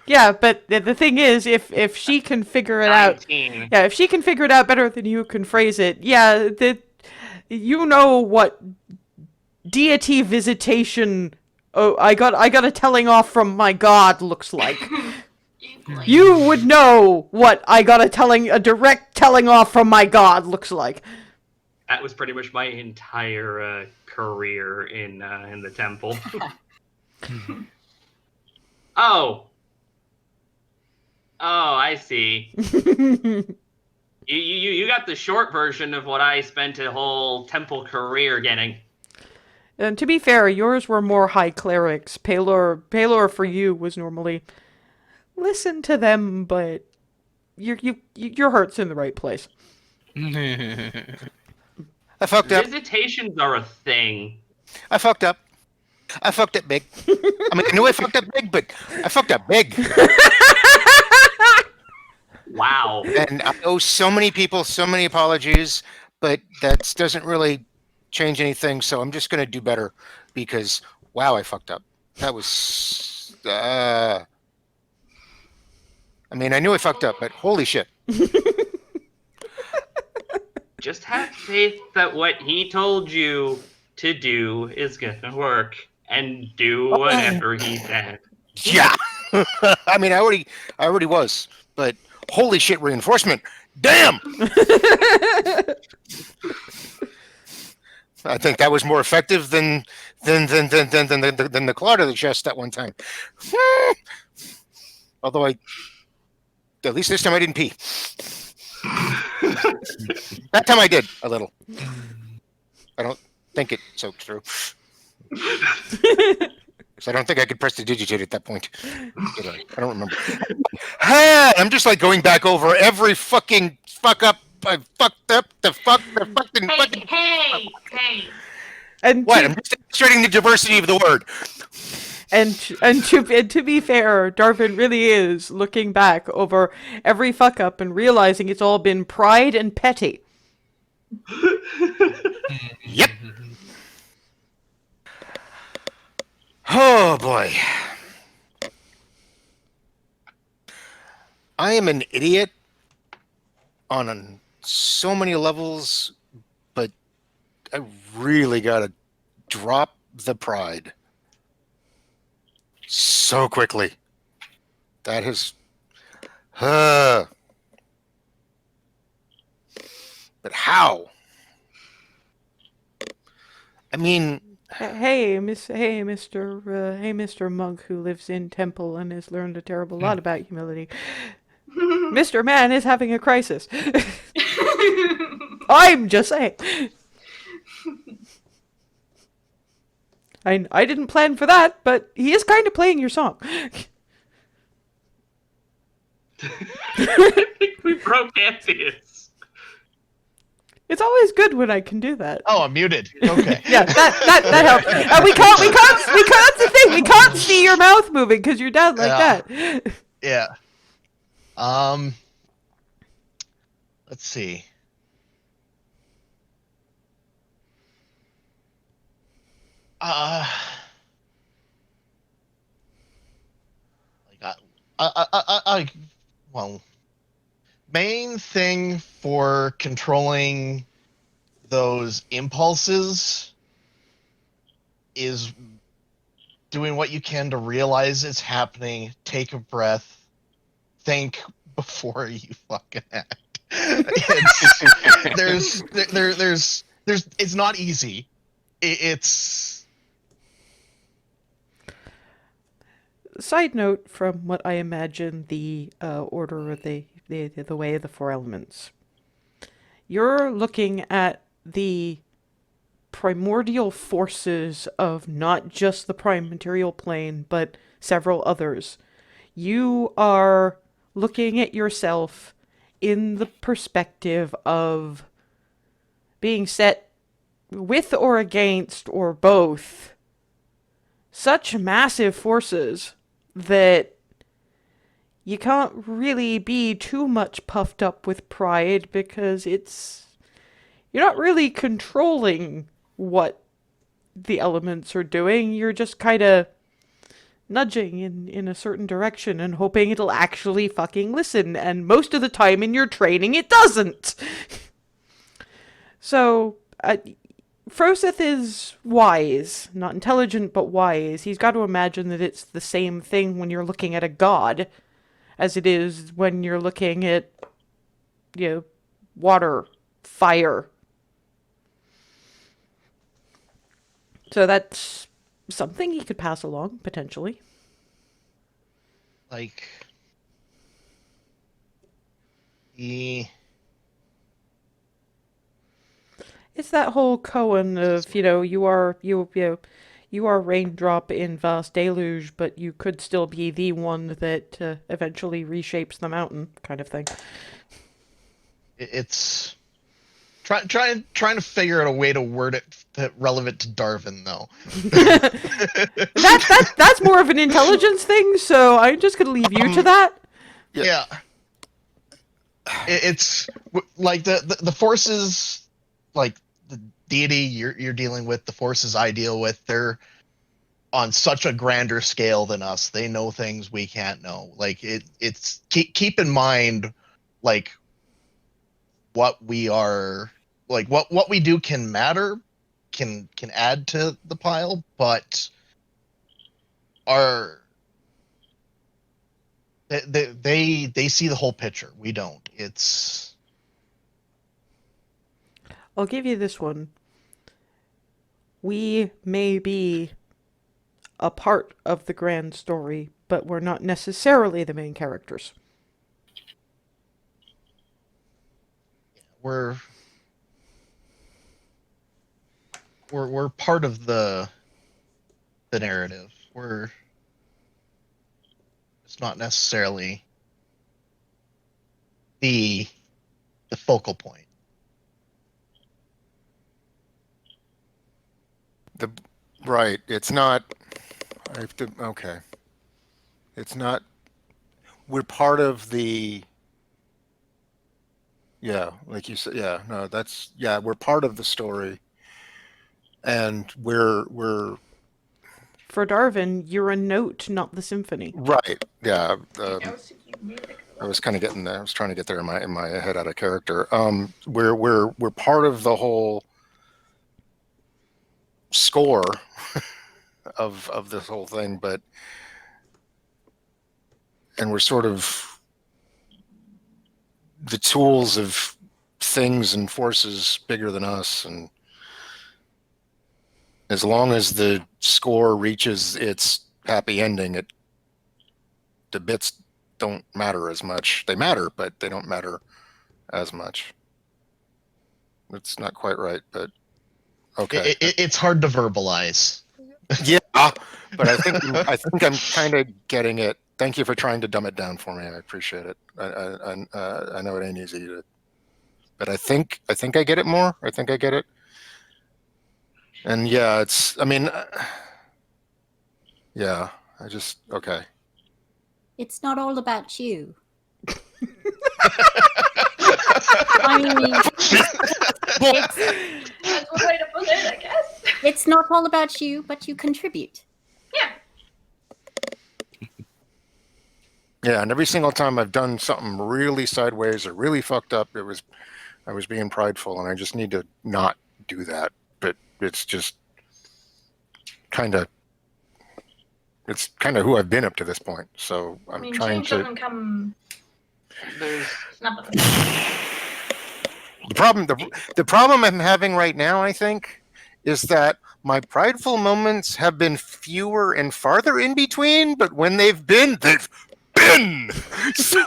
Yeah, but the thing is, if she can figure it out, 19. yeah, if she can figure it out better than you can phrase it, yeah, you know what deity visitation. Oh, I got a telling off from my god looks like. You would know what I got a direct telling off from my god looks like. That was pretty much my entire career in the temple. Oh, I see. You got the short version of what I spent a whole temple career getting. And to be fair, yours were more high clerics. Palor for you was normally listen to them, but your heart's in the right place. I fucked up. Visitations are a thing. I fucked up. I fucked up big. I mean, I knew I fucked up big, but I fucked up big. Wow. And I owe so many people so many apologies, but that doesn't really change anything. So I'm just going to do better because, wow, I fucked up. That was... I mean, I knew I fucked up, but holy shit. Just have faith that what he told you to do is gonna work, and do whatever he said. Yeah. I mean, I already was, but holy shit, reinforcement. Damn. I think that was more effective than the claw to the chest that one time. Although at least this time I didn't pee. That time I did a little. I don't think it soaked through. So I don't think I could prestidigitate at that point. Did I don't remember. I'm just like going back over every fucking fuck up. I fucked up the fucking. Hey. And What? I'm just demonstrating the diversity of the word. And to be fair, Darvin really is looking back over every fuck up and realizing it's all been pride and petty. Yep. Oh boy. I am an idiot on so many levels, but I really gotta drop the pride so quickly. That has... But But how? I mean, Hey, Mr. Monk who lives in Temple and has learned a terrible lot about humility. Mr. Man is having a crisis. I'm just saying. I didn't plan for that, but he is kind of playing your song. I think we broke Antheus. It's always good when I can do that. Oh, I'm muted. Okay. Yeah, that helps. We can't. That's the thing. We can't see your mouth moving because you're down like that. Yeah. Let's see. Well, main thing for controlling those impulses is doing what you can to realize it's happening, take a breath, think before you fucking act. There's it's not easy. It's Side note from what I imagine the order of the way of the four elements. You're looking at the primordial forces of not just the prime material plane, but several others. You are looking at yourself in the perspective of being set with or against or both such massive forces that you can't really be too much puffed up with pride because you're not really controlling what the elements are doing. You're just kind of nudging in a certain direction and hoping it'll actually fucking listen. And most of the time in your training, it doesn't. So, Froseth is wise. Not intelligent, but wise. He's got to imagine that it's the same thing when you're looking at a god as it is when you're looking at, water, fire. So that's something he could pass along, potentially. like the It's that whole koan of, you are raindrop in vast deluge, but you could still be the one that eventually reshapes the mountain, kind of thing. it's trying to figure out a way to word it relevant to Darvin though. That's more of an intelligence thing, so I'm just gonna leave you to that. Yeah. It's like the forces, like the deity you're dealing with, the forces I deal with, they're on such a grander scale than us. They know things we can't know. Like it's keep in mind, like what we are, like what we do can matter, can add to the pile, but they see the whole picture. We don't. It's I'll give you this one. We may be a part of the grand story, but we're not necessarily the main characters. we're part of the narrative. It's not necessarily the focal point. Right. It's not. I have to. Okay. It's not. We're part of the. Yeah, like you said. Yeah. No, that's. Yeah, we're part of the story, and we're For Darvin, you're a note, not the symphony. right. Yeah. I was kind of getting there. I was trying to get there in my head out of character. We're part of the whole score of this whole thing, and we're sort of the tools of things and forces bigger than us, and as long as the score reaches its happy ending, the bits don't matter as much. They matter, but they don't matter as much. It's not quite right, but okay. It's hard to verbalize. Yeah, but I think I'm kind of getting it. Thank you for trying to dumb it down for me. I appreciate it. I know it ain't easy but I think I get it more. I think I get it. And yeah, yeah, okay. It's not all about you. I mean, That's one way to put it, I guess. it's not all about you, but you contribute. Yeah. Yeah, and every single time I've done something really sideways or really fucked up, I was being prideful, and I just need to not do that. But it's just it's kind of who I've been up to this point. So I'm trying change to. doesn't come. There's Snap. The problem I'm having right now, I think, is that my prideful moments have been fewer and farther in between, but when they've been. So,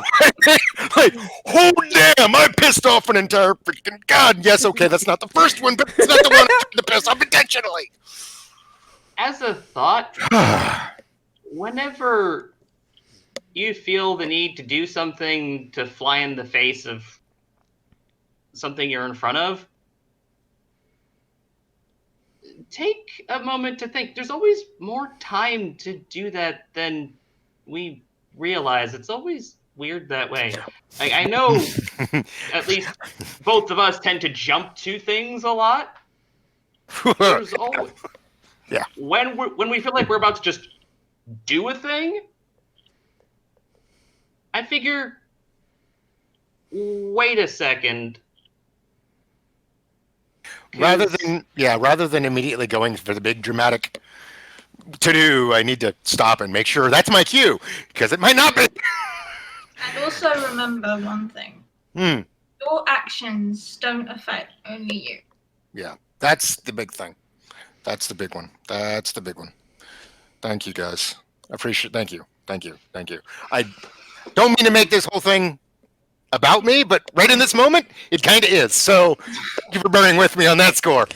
like, oh damn, I pissed off an entire freaking god. Yes, okay, that's not the first one, but it's not the one I'm trying to piss off intentionally. as a thought, whenever you feel the need to do something to fly in the face of something you're in front of, take a moment to think. There's always more time to do that than we realize. It's always weird that way. Like, I know at least both of us tend to jump to things a lot. There's always, yeah. When we feel like we're about to just do a thing, I figure, wait a second. Rather than immediately going for the big dramatic to-do, I need to stop and make sure that's my cue, because it might not be. And also remember one thing. Your actions don't affect only you. Yeah, that's the big thing. That's the big one. Thank you, guys. I appreciate. Thank you. I don't mean to make this whole thing about me, but right in this moment, it kind of is. So, thank you for bearing with me on that score.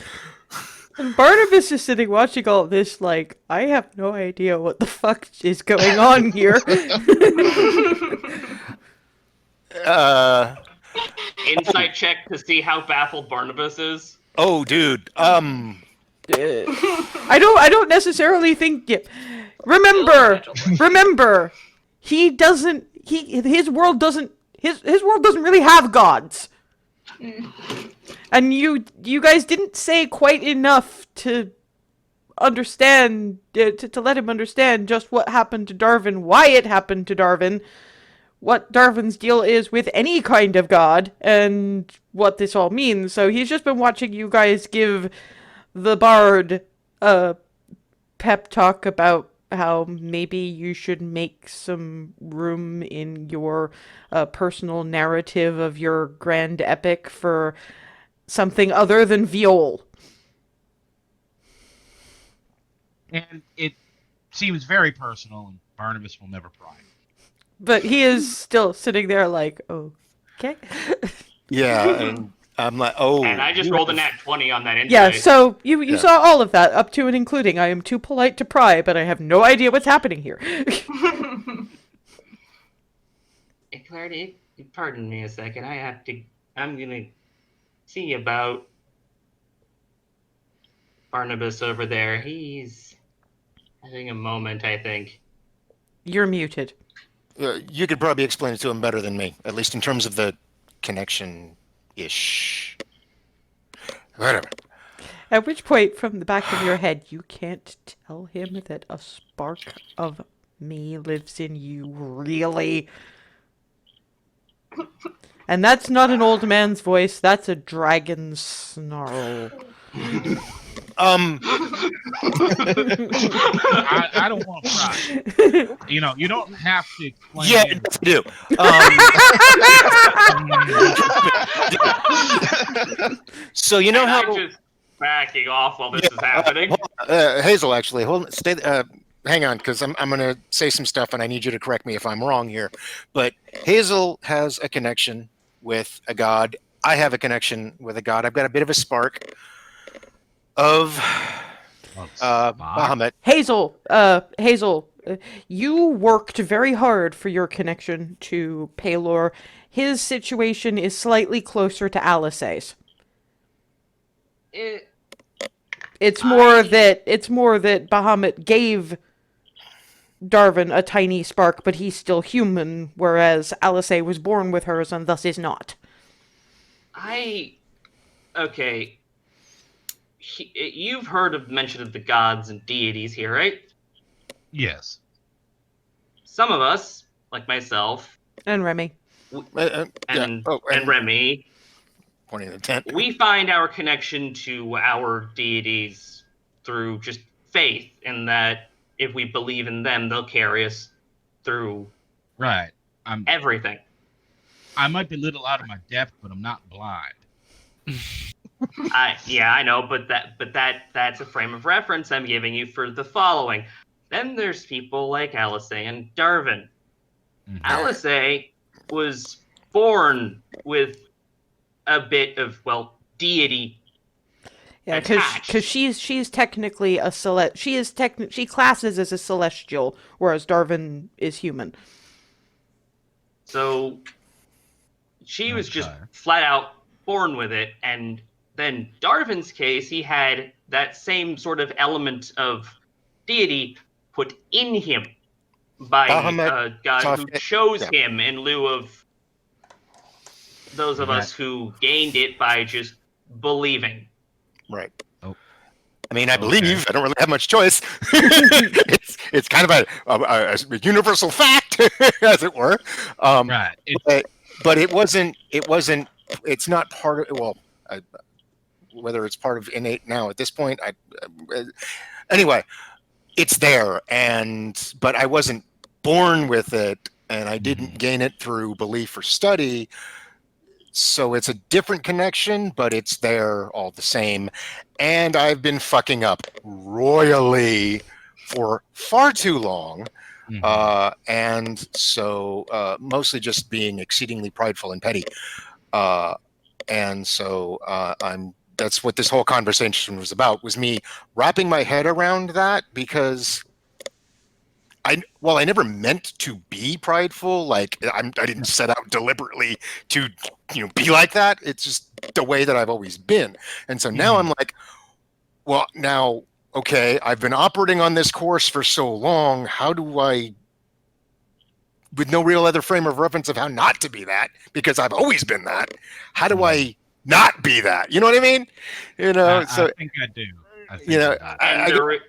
And Barnabas is sitting watching all this like, I have no idea what the fuck is going on here. Insight check to see how baffled Barnabas is. Oh, dude. I don't necessarily think. Remember, his world doesn't really have gods. And you guys didn't say quite enough to understand, to let him understand just what happened to Darvin, why it happened to Darvin, what Darvin's deal is with any kind of god, and what this all means. So he's just been watching you guys give the bard a pep talk about how maybe you should make some room in your personal narrative of your grand epic for something other than viol. And it seems very personal, and Barnabas will never pry. But he is still sitting there like, okay. Yeah, and I'm like, oh. And I just rolled a nat 20 on that insight. Yeah, so you saw all of that, up to and including. I am too polite to pry, but I have no idea what's happening here. Hey, Clarity, pardon me a second. I'm gonna see about Barnabas over there. He's having a moment, I think. You're muted. You could probably explain it to him better than me, at least in terms of the connection-ish. Whatever. At which point, from the back of your head, you can't tell him that a spark of me lives in you, really? And that's not an old man's voice, that's a dragon snarl. I don't want to pry. You know, you don't have to explain. Yeah, it. I do. So you know And I'm how just backing off while this is happening. Hazel, actually, stay. Hang on, because I'm going to say some stuff, and I need you to correct me if I'm wrong here. But Hazel has a connection with a god. I have a connection with a god. I've got a bit of a spark of Bahamut. Hazel, you worked very hard for your connection to Paylor. His situation is slightly closer to Alisaie's. It's more that Bahamut gave Darvin a tiny spark, but he's still human, whereas Alisaie was born with hers and thus is not. Okay. You've heard of mention of the gods and deities here, right? Yes. Some of us, like myself, And Remy. and Remy, Pointing the tent. we find our connection to our deities through just faith, in that if we believe in them, they'll carry us through Right. everything. I might be a little out of my depth, but I'm not blind. I know, but that's a frame of reference I'm giving you for the following. Then there's people like Alisaie and Darvin. Mhm. Alisaie was born with a bit of, well, deity. Yeah, attached. because she's technically a she classes as a celestial, whereas Darvin is human. So she was just Okay. flat out born with it, and then Darvin's case, he had that same sort of element of deity put in him by Bahamut a god who Tophet, chose yeah. him in lieu of those of us who gained it by just believing. Right. Oh. I mean, I Okay. believe I don't really have much choice. it's kind of a universal fact, as it were. Right. But it wasn't. It's not part of. Well, whether it's part of innate now at this point, anyway, it's there, but I wasn't born with it, and I didn't gain it through belief or study. So it's a different connection, but it's there all the same. And I've been fucking up royally for far too long. Mhm. And so mostly just being exceedingly prideful and petty. And so that's what this whole conversation was about, was me wrapping my head around that, because I never meant to be prideful. Like I didn't set out deliberately to, be like that. It's just the way that I've always been. And so now I'm like, well, now, okay, I've been operating on this course for so long. How do I, with no real other frame of reference of how not to be that, because I've always been that, how do I not be that? You know what I mean? I So, think I do. I think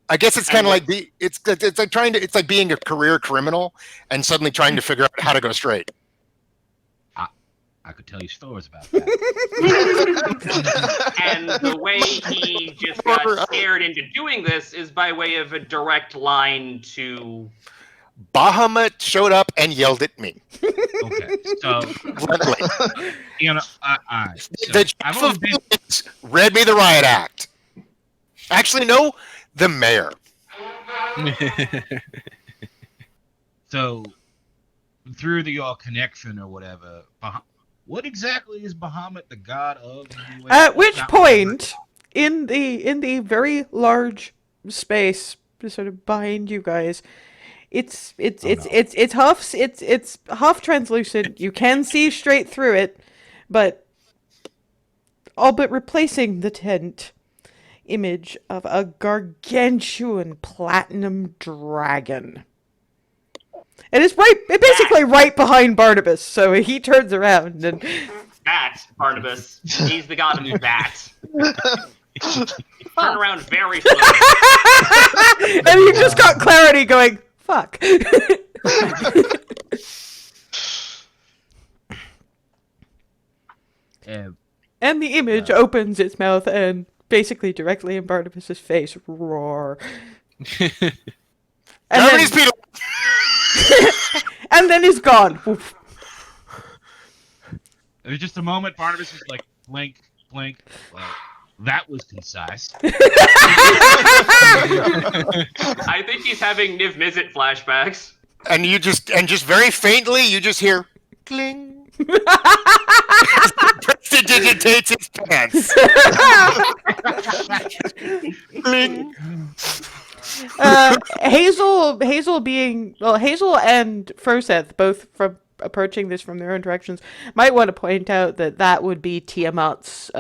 I guess it's kind of like it's like being a career criminal and suddenly trying to figure out how to go straight. I could tell you stories about that. And the way he just got scared into doing this is by way of a direct line to... Bahamut showed up and yelled at me. Okay, so Bluntly. The chief of police read me the riot act. Actually, no, the mayor. So through the connection or whatever, what exactly is Bahamut the god of? Anyway? At which point, in the very large space sort of behind you guys, it's half translucent. You can see straight through it, but all but replacing the tent image of a gargantuan platinum dragon. And it's basically right behind Barnabas, so he turns around and... That's Barnabas. He's the god of that. Turn around very slowly. And you just got clarity going, fuck. And the image opens its mouth and basically directly in Barnabas's face. Roar. And Germany's then, Peter. and then he's gone. Woof. It was just a moment. Barnabas was like, blink, blink. Well, that was concise. I think he's having Niv Mizzet flashbacks. And just very faintly, you just hear cling. Prestidigitates his pants. Cling. Hazel and Froseth, both from approaching this from their own directions, might want to point out that would be Tiamat's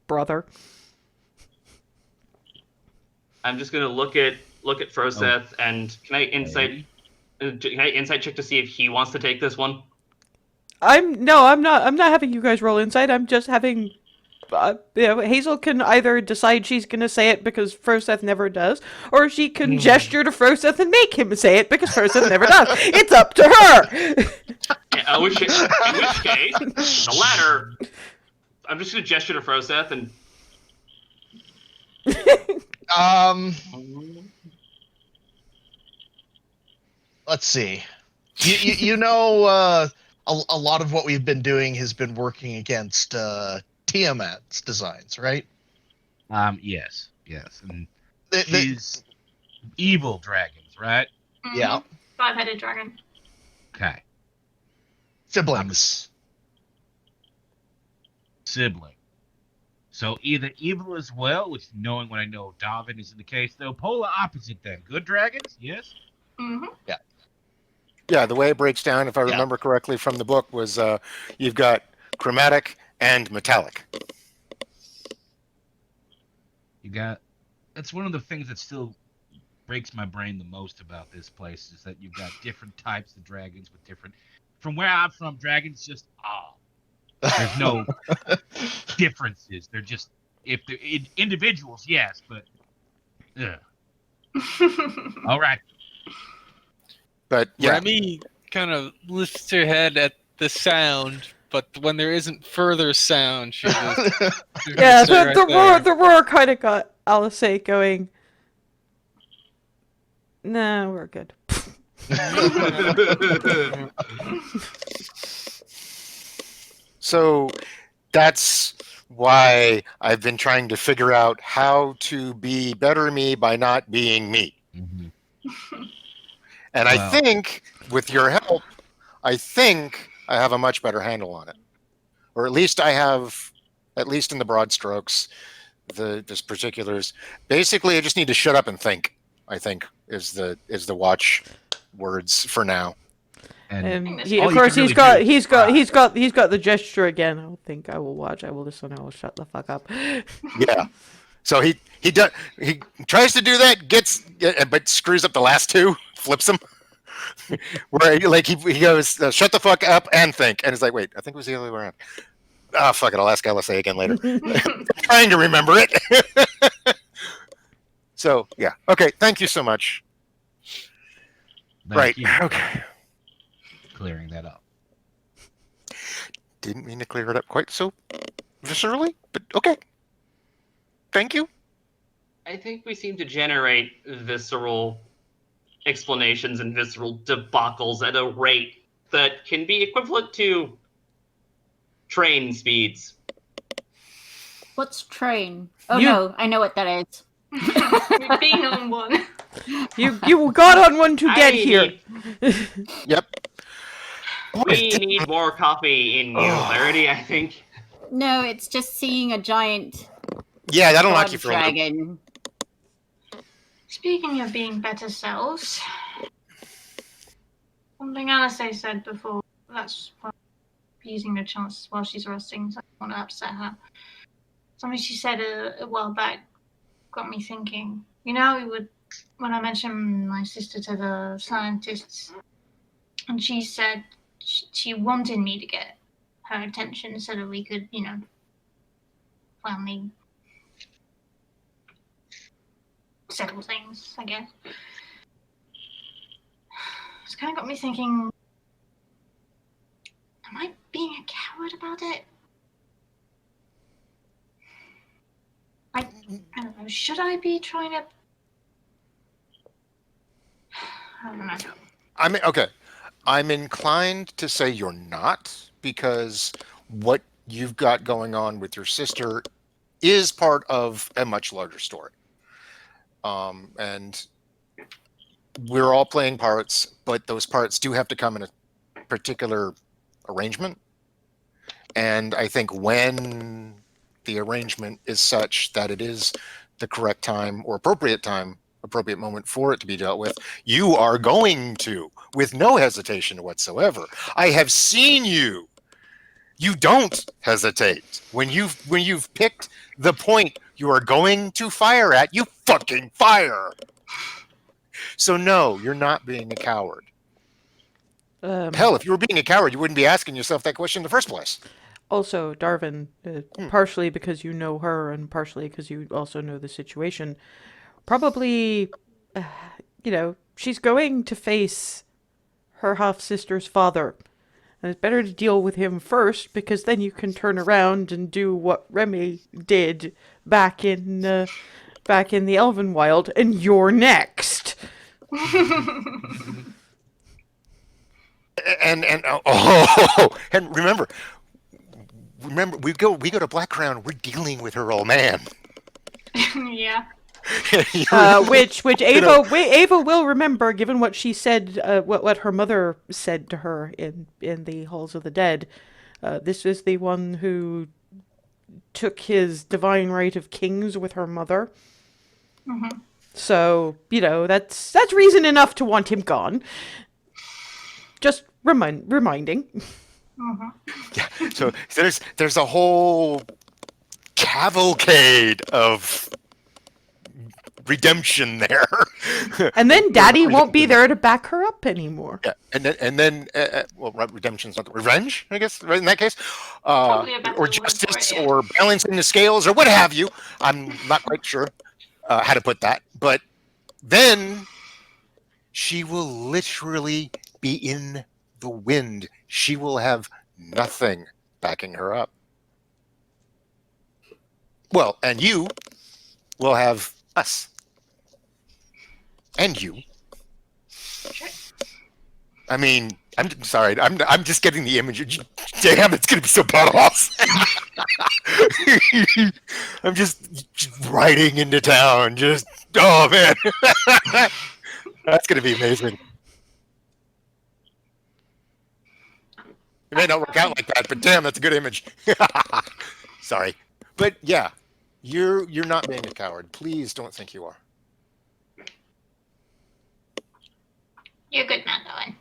brother. I'm just gonna look at Froseth and can I insight check to see if he wants to take this one? I'm not having you guys roll insight. I'm just having Hazel can either decide she's gonna say it because Froseth never does, or she can gesture to Froseth and make him say it because Froseth never does. It's up to her. Yeah, in which case, the latter. I'm just gonna gesture to Froseth and. Let's see. You know, a lot of what we've been doing has been working against Tiamat's designs, right? Yes. And The- she's evil dragons, right? Yeah. 5-headed dragon. Okay. Siblings. Sibling. So either evil as well, which knowing what I know of Darvin isn't the case, though. Polar opposite then. Good dragons? Yes? Mm-hmm. Yeah, the way it breaks down, if I remember correctly from the book, was you've got chromatic and metallic. You got... That's one of the things that still breaks my brain the most about this place, is that you've got different types of dragons with different... From where I'm from, dragons just... There's no differences. They're just... If they're individuals, yes, but... All right. But yeah, Remy kind of lifts her head at the sound, but when there isn't further sound, she's Yeah, the roar kind of got Alisaie going. No, we're good. so that's why I've been trying to figure out how to be better me by not being me. Mm-hmm. And Wow. I think, with your help, I think I have a much better handle on it. Or at least I have, at least in the broad strokes, the particulars. Basically, I just need to shut up and think, I think, is the watch words for now. And And All of you course can he's really got the gesture again. I think I will watch. I will listen. I will shut the fuck up. Yeah. So he tries to do that, but screws up the last two, flips them. Where he goes, shut the fuck up and think, and it's like, wait, I think it was the other way around. Ah, fuck it, I'll ask Alisaie again later. I'm trying to remember it. So yeah, okay, thank you so much. Thank Right, you. okay. Clearing that up. Didn't mean to clear it up quite so viscerally, but okay. Thank you. I think we seem to generate visceral explanations and visceral debacles at a rate that can be equivalent to train speeds. What's train? Oh You- no, I know what that is. We've been on one. You got on one to get here. Yep. We need more coffee in you, Clarity, I think. No, it's just seeing a giant Yeah, that'll knock god you for a loop. dragon. Speaking of being better selves, something Alisaie said before, that's why I'm using the chance while she's resting, so I don't want to upset her. Something she said a while back got me thinking. You know, when I mentioned my sister to the scientists, and she said she wanted me to get her attention so that we could, finally settle things, I guess. It's kind of got me thinking, am I being a coward about it? I don't know. Should I be trying to? I don't know. Okay. I'm inclined to say you're not, because what you've got going on with your sister is part of a much larger story. And we're all playing parts, but those parts do have to come in a particular arrangement. And I think when the arrangement is such that it is the correct time or appropriate moment for it to be dealt with, you are going to, with no hesitation whatsoever. I have seen you. You don't hesitate. When you've picked the point you are going to fire at, you fucking fire. So no, you're not being a coward. Hell, if you were being a coward, you wouldn't be asking yourself that question in the first place. Also, Darvin, partially because you know her and partially because you also know the situation, probably, she's going to face her half-sister's father. And it's better to deal with him first, because then you can turn around and do what Remy did back in the Elven Wild, and you're next. And remember, we go to Black Crown. We're dealing with her old man. Yeah. Which Ava will remember, given what she said, what her mother said to her in the Halls of the Dead. This is the one who took his divine right of kings with her mother. Mm-hmm. So that's reason enough to want him gone. Just reminding. Mm-hmm. Yeah. So there's a whole cavalcade of redemption there. And then Daddy won't be there to back her up anymore. Yeah, and then redemption's not revenge, I guess, right, in that case, Probably a better or word justice, for it, yeah. or balancing the scales, or what have you. I'm not quite sure how to put that, but then she will literally be in the wind. She will have nothing backing her up. Well, and you will have us. And you. I mean, I'm sorry. I'm just getting the image. Damn, it's gonna be so badass. I'm just riding into town. Oh man, that's gonna be amazing. It may not work out like that, but damn, that's a good image. Sorry, but yeah, you're not being a coward. Please don't think you are. You're a good man, Owen.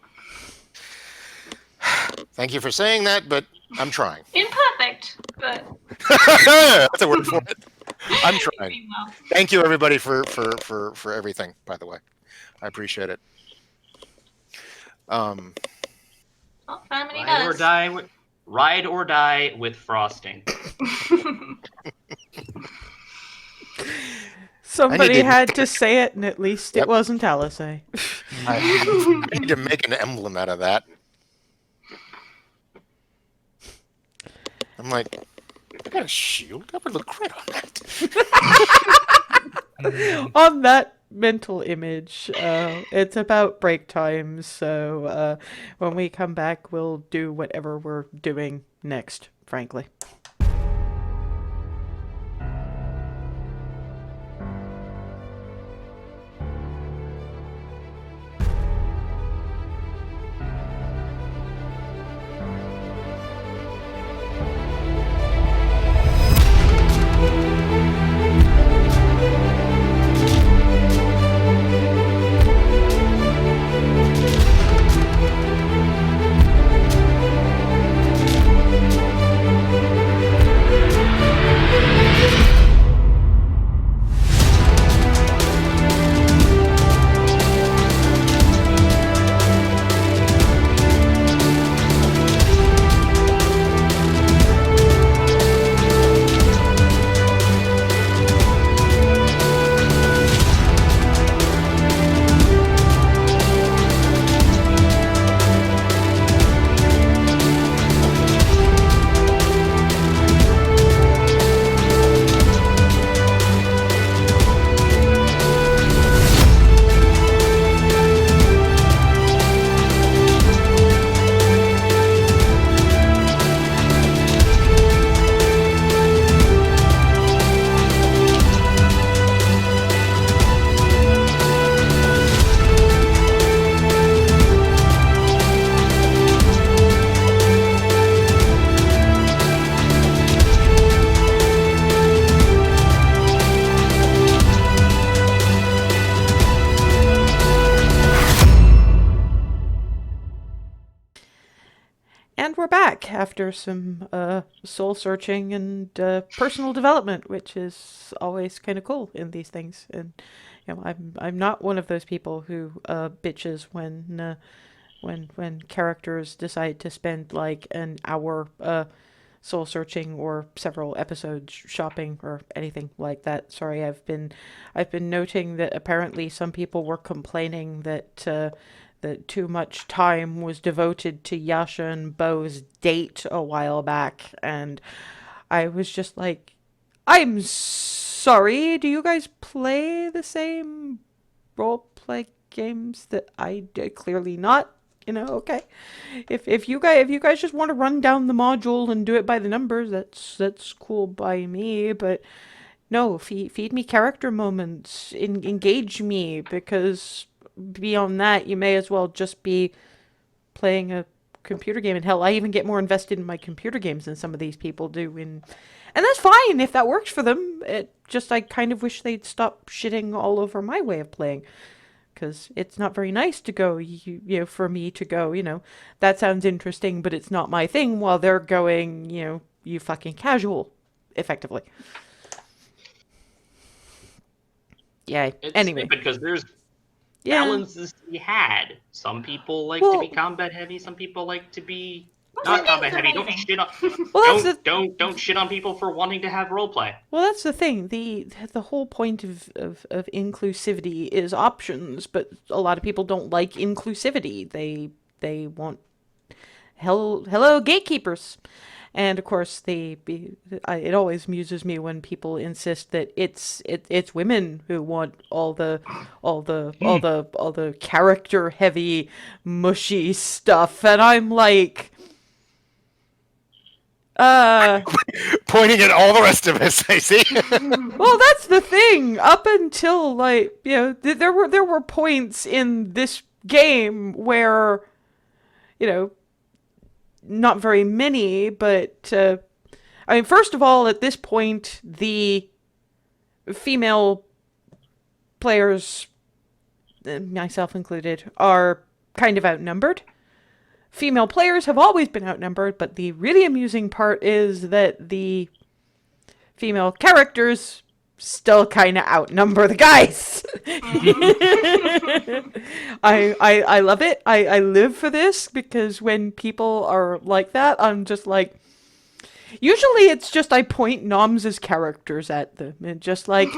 Thank you for saying that, but I'm trying. Imperfect, but That's a word for it. I'm you're trying. doing well. Thank you, everybody, for everything. By the way, I appreciate it. Well, family Ride or die with frosting. Somebody to- had to say it, and at least Yep. it wasn't Alisaie. I need to make an emblem out of that. I'm like, I got a shield. That would look great on that. On that mental image, it's about break time, so when we come back, we'll do whatever we're doing next, frankly. back after some soul searching and personal development, which is always kind of cool in these things. And I'm not one of those people who bitches when characters decide to spend like an hour soul searching or several episodes shopping or anything like that. Sorry, I've been noting that apparently some people were complaining that that too much time was devoted to Yasha and Bo's date a while back, and I was just like, I'm sorry, do you guys play the same role play games that I did? Clearly not. Okay. If you guys just want to run down the module and do it by the numbers, that's cool by me. But no, feed me character moments, engage me, because beyond that, you may as well just be playing a computer game. And hell, I even get more invested in my computer games than some of these people do. And that's fine if that works for them. I kind of wish they'd stop shitting all over my way of playing. Because it's not very nice to go, for me to go, that sounds interesting, but it's not my thing, while they're going, you fucking casual, effectively. Yeah, anyway. Because there's balances to be had. Some people like to be combat heavy, some people like to be not combat heavy. Don't shit on don't shit on people for wanting to have roleplay. Well, that's the thing. The whole point of inclusivity is options, but a lot of people don't like inclusivity. They want hello gatekeepers. And of course, it always amuses me when people insist that it's women who want all the character heavy mushy stuff, and I'm like, pointing at all the rest of us, I see. Well, that's the thing. Up until there were points in this game where, not very many, but first of all, at this point, the female players, myself included, are kind of outnumbered. Female players have always been outnumbered, but the really amusing part is that the female characters still kind of outnumber the guys. I love it. I live for this, because when people are like that, I'm just like, usually it's just I point Noms' characters at them and just like,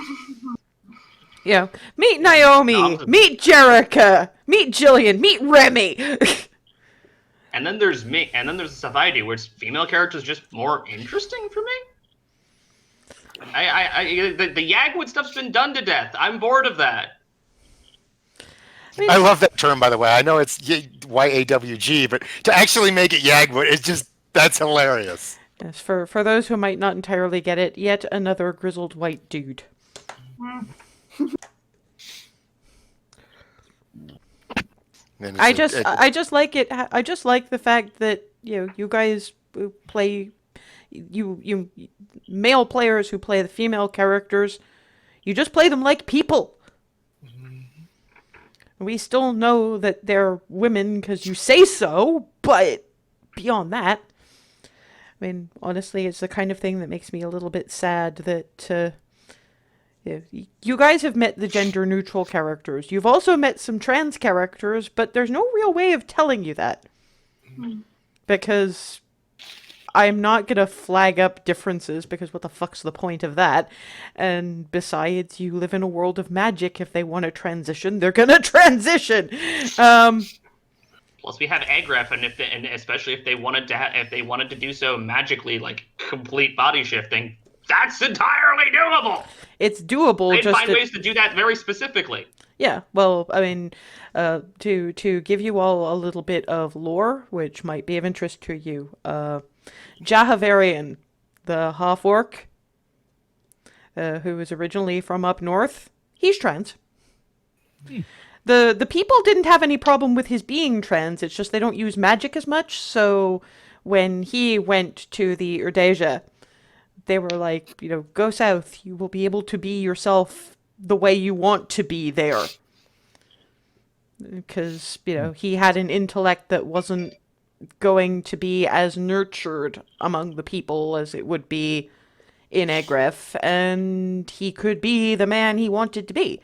meet Naomi, meet Jerica, meet Jillian, meet Remy. And then there's me, and then there's the stuff I do, where it's female characters just more interesting for me. The Yagwood stuff's been done to death. I'm bored of that. I love that term, by the way. I know it's YAWG, but to actually make it Yagwood, that's hilarious. Yes, for those who might not entirely get it, yet another grizzled white dude. I just like it. I just like the fact that you guys play, you male players who play the female characters, you just play them like people. We still know that they're women because you say so, but beyond that, honestly, it's the kind of thing that makes me a little bit sad that you guys have met the gender-neutral characters. You've also met some trans characters, but there's no real way of telling you that. Because I'm not going to flag up differences, because what the fuck's the point of that? And besides, you live in a world of magic. If they want to transition, they're going to transition. Plus, we have Agref, and especially if they wanted to do so magically, like complete body shifting, that's entirely doable. It's doable. They'd find ways to do that very specifically. Yeah, well, to give you all a little bit of lore, which might be of interest to you, Jahavarian, the half-orc, who was originally from up north, he's trans. The people didn't have any problem with his being trans, it's just they don't use magic as much, so when he went to the Urdeja, they were like, go south, you will be able to be yourself the way you want to be there. Because, he had an intellect that wasn't going to be as nurtured among the people as it would be in Egref, and he could be the man he wanted to be.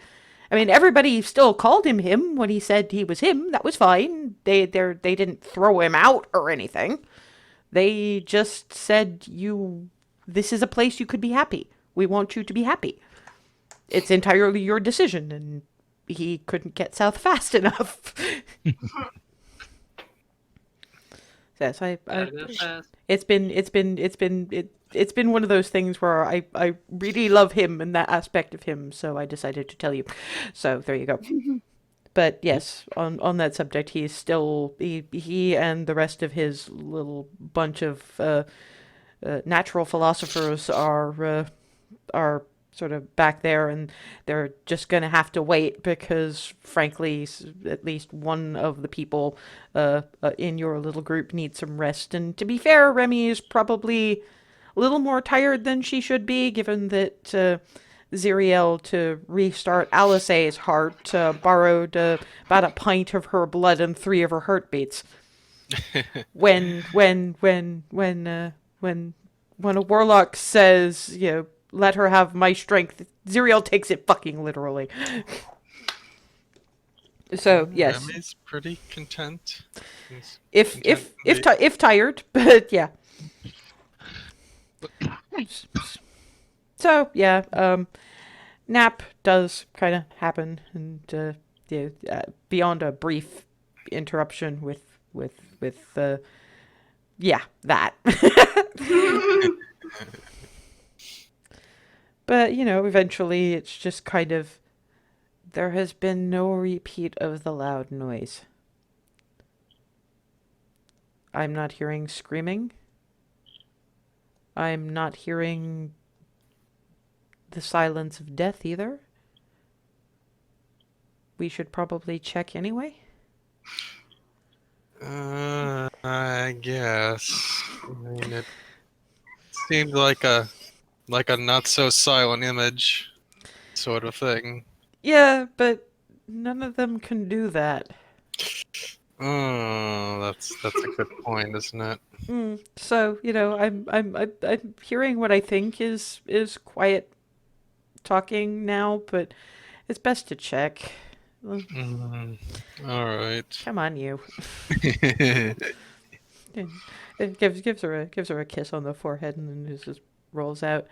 I mean, everybody still called him when he said he was him. That was fine. They didn't throw him out or anything. They just said, this is a place you could be happy. We want you to be happy. It's entirely your decision, and he couldn't get south fast enough. Yes, Gotta go fast. it's been one of those things where I really love him and that aspect of him, so I decided to tell you. So there you go. But yes, on that subject, he's still he and the rest of his little bunch of natural philosophers are sort of back there, and they're just gonna have to wait because, frankly, at least one of the people in your little group needs some rest. And to be fair, Remy is probably a little more tired than she should be, given that Ziriel, to restart Alisaie's heart, borrowed about a pint of her blood and 3 of her heartbeats. When a warlock says, let her have my strength, Ziriel takes it fucking literally. So yes, Remy's pretty content. He's if tired, but yeah. So yeah, nap does kind of happen, and beyond a brief interruption with that. But eventually it's just kind of, there has been no repeat of the loud noise. I'm not hearing screaming. I'm not hearing the silence of death either. We should probably check anyway. I guess. I mean, it seemed like a not so silent image sort of thing. Yeah, but none of them can do that. Oh, that's a good point, isn't it? So I'm hearing what I think is quiet talking now, but it's best to check. All right. Come on, you. It gives her a kiss on the forehead, and then just rolls out.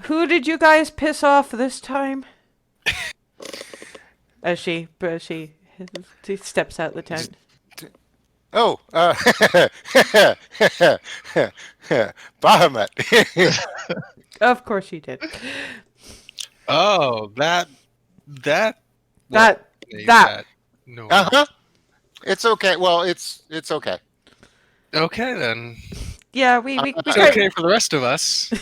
Who did you guys piss off this time? As she steps out the tent. Oh, Bahamut. Of course you did. Oh, that That. no. Uh-huh. It's okay. Well, it's okay. Okay then. Yeah, we It's okay for the rest of us.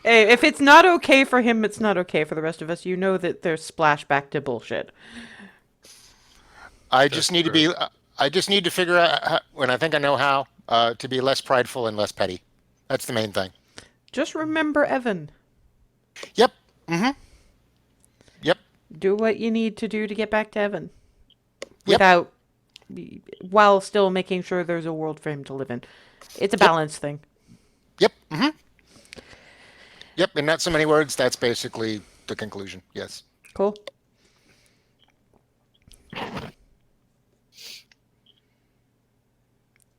Hey, if it's not okay for him, it's not okay for the rest of us. You know that there's splashback to bullshit. I just need to figure out when I think I know how to be less prideful and less petty. That's the main thing. Just remember Evan. Yep. Mm-hmm. Yep. Do what you need to do to get back to Evan. Yep. While still making sure there's a world for him to live in. It's a balance thing. Yep. Mm-hmm. Yep. In not so many words, that's basically the conclusion. Yes. Cool.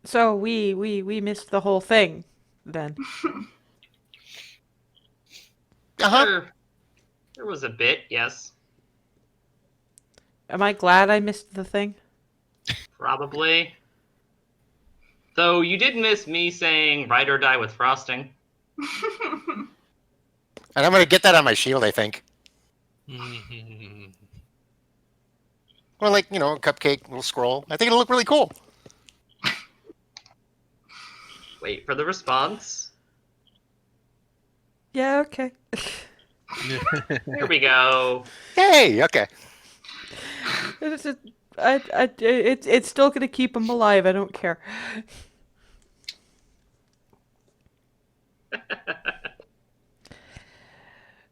So we missed the whole thing then. Uh-huh. There was a bit, yes. Am I glad I missed the thing? Probably. Though you did miss me saying ride or die with frosting. And I'm going to get that on my shield, I think. Or like, a cupcake, little scroll. I think it'll look really cool. Wait for the response. Yeah, okay. Here we go. Hey, okay. It's still gonna keep him alive. I don't care.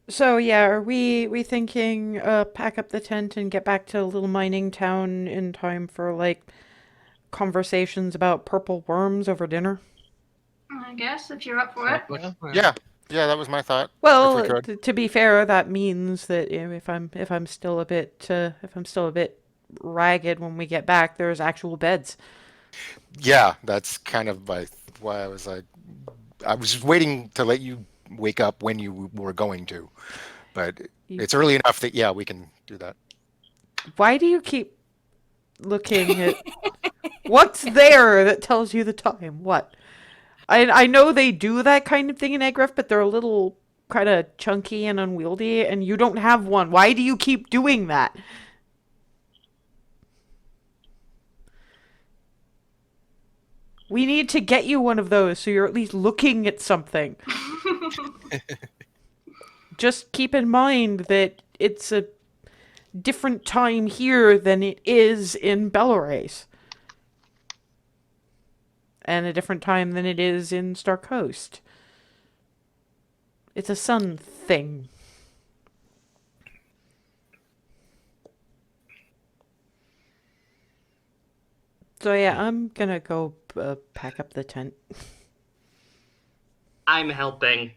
So yeah, are we thinking pack up the tent and get back to a little mining town in time for conversations about purple worms over dinner? I guess if you're up for it. Yeah, that was my thought. If we Well, could. to be fair, that means that if I'm still a bit ragged when we get back, there's actual beds. Yeah, that's kind of why I was like, I was just waiting to let you wake up when you were going to, but it's early enough that yeah, we can do that. Why do you keep looking at what's there that tells you the time? What? I know they do that kind of thing in Agrif, but they're a little kind of chunky and unwieldy, and you don't have one. Why do you keep doing that? We need to get you one of those so you're at least looking at something. Just keep in mind that it's a different time here than it is in Belarus. And a different time than it is in Star Coast. It's a sun thing. So yeah, I'm gonna go pack up the tent. I'm helping.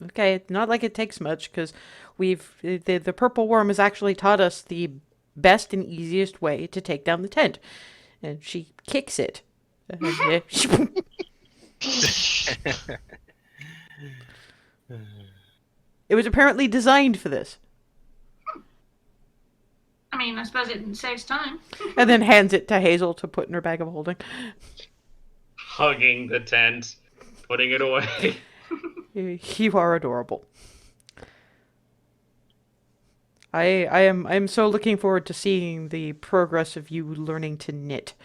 Okay, it's not like it takes much, because the purple worm has actually taught us the best and easiest way to take down the tent. And she kicks it. It was apparently designed for this. I mean, I suppose it saves time. And then hands it to Hazel to put in her bag of holding. Hugging the tent, putting it away. You are adorable. I'm so looking forward to seeing the progress of you learning to knit.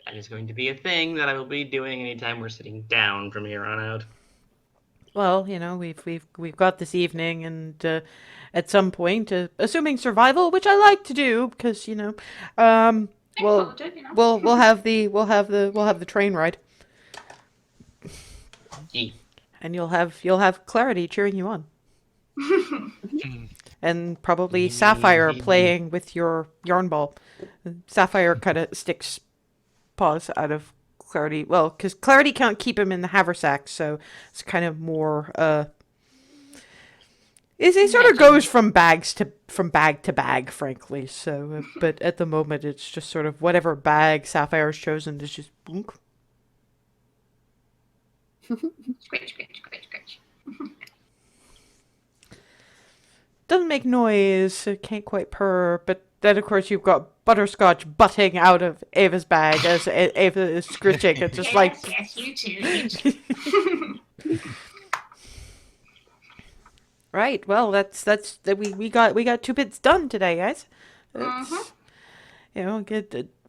That is going to be a thing that I will be doing anytime we're sitting down from here on out. Well, you know, we've got this evening, and at some point, assuming survival, which I like to do, because we'll have the train ride, and you'll have Clarity cheering you on, and probably Sapphire playing with your yarn ball. Sapphire kind of sticks paws out of Clarity. Well, because Clarity can't keep him in the haversack, so it's kind of more. It sort of goes from bag to bag, frankly. So, but at the moment, it's just sort of whatever bag Sapphire's chosen is just boonk. Scratch, scratch, scratch, scratch. Doesn't make noise. It can't quite purr. But then, of course, you've got Butterscotch butting out of Ava's bag as Ava is scritching. It's just like. Yes, you too. You too. Right. Well, that's we got 2 bits done today, guys.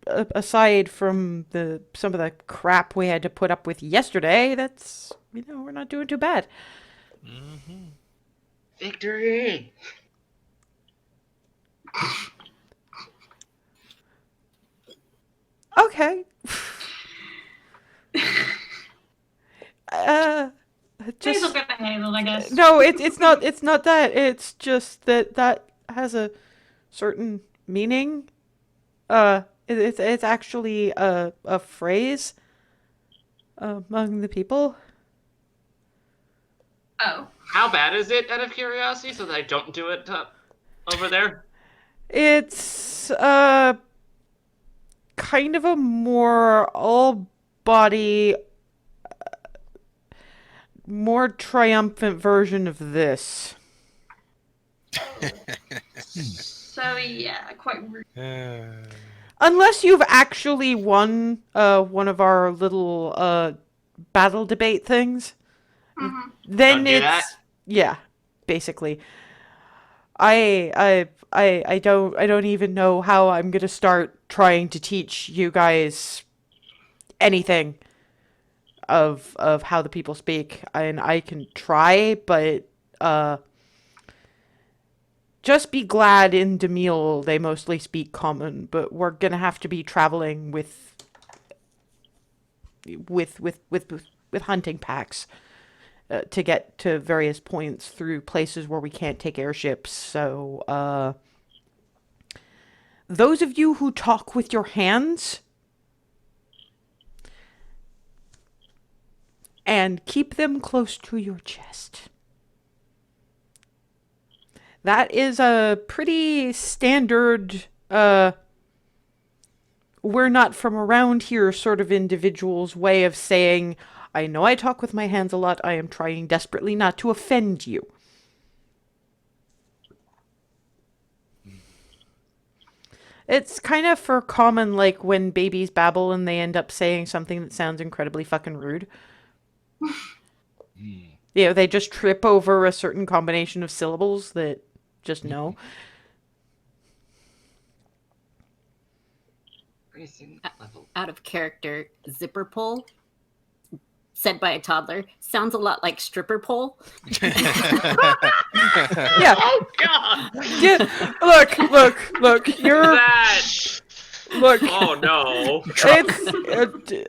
Aside from some of the crap we had to put up with yesterday, that's we're not doing too bad. Victory! Okay. Just Hazel got the Hazel, I guess. no, it's not that. It's just that has a certain meaning. It's actually a phrase among the people. Oh. How bad is it, out of curiosity, so that I don't do it over there? It's kind of a more all-body, more triumphant version of this. So, yeah, quite rude. Unless you've actually won one of our little battle debate things, then Don't do it's that. yeah, basically. I don't even know how I'm gonna start trying to teach you guys anything of how the people speak, and I can try, but just be glad in Demille they mostly speak common, but we're gonna have to be traveling with hunting packs to get to various points through places where we can't take airships. So those of you who talk with your hands, and keep them close to your chest. That is a pretty standard, we're not from around here sort of individual's way of saying, I know I talk with my hands a lot, I am trying desperately not to offend you. It's kind of for common, like when babies babble and they end up saying something that sounds incredibly fucking rude. You know, they just trip over a certain combination of syllables that just no. Racing level. Out of character, zipper pull, said by a toddler, sounds a lot like stripper pole. Yeah. Oh God! Yeah. Look. You're That. look. Oh no! It's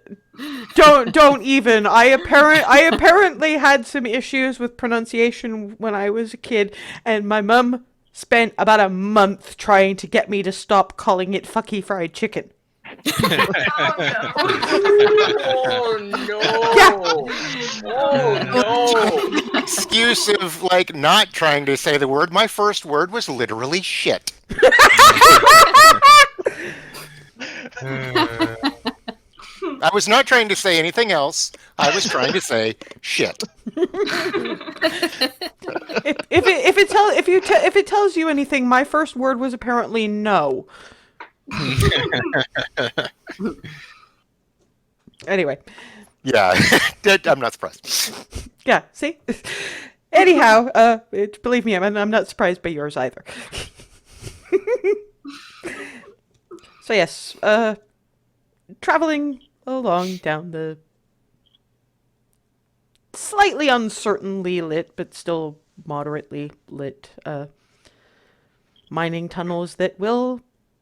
don't even. I apparently had some issues with pronunciation when I was a kid, and my mum spent about a month trying to get me to stop calling it fucky fried chicken. Oh no! Oh no! Excuse of like not trying to say the word. My first word was literally shit. I was not trying to say anything else. I was trying to say shit. If it tells you anything, my first word was apparently no. Anyway. Yeah, I'm not surprised. Yeah, see? Anyhow, believe me, I'm not surprised by yours either. So yes, traveling along down the slightly uncertainly lit, but still moderately lit, mining tunnels that will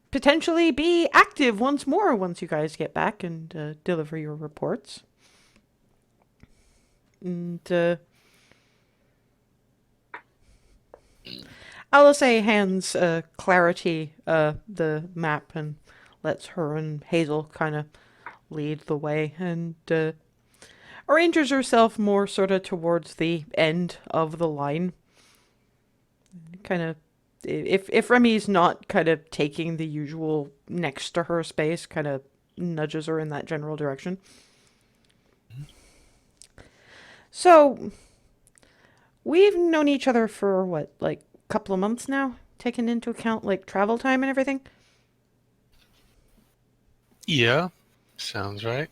potentially be active once more once you guys get back and deliver your reports. And Alisaie hands Clarity the map and lets her and Hazel kind of lead the way, and arranges herself more sort of towards the end of the line. Kind of, if Remy's not kind of taking the usual next to her space, kind of nudges her in that general direction. So, we've known each other for, what, like, a couple of months now? Taking into account, like, travel time and everything? Yeah, sounds right.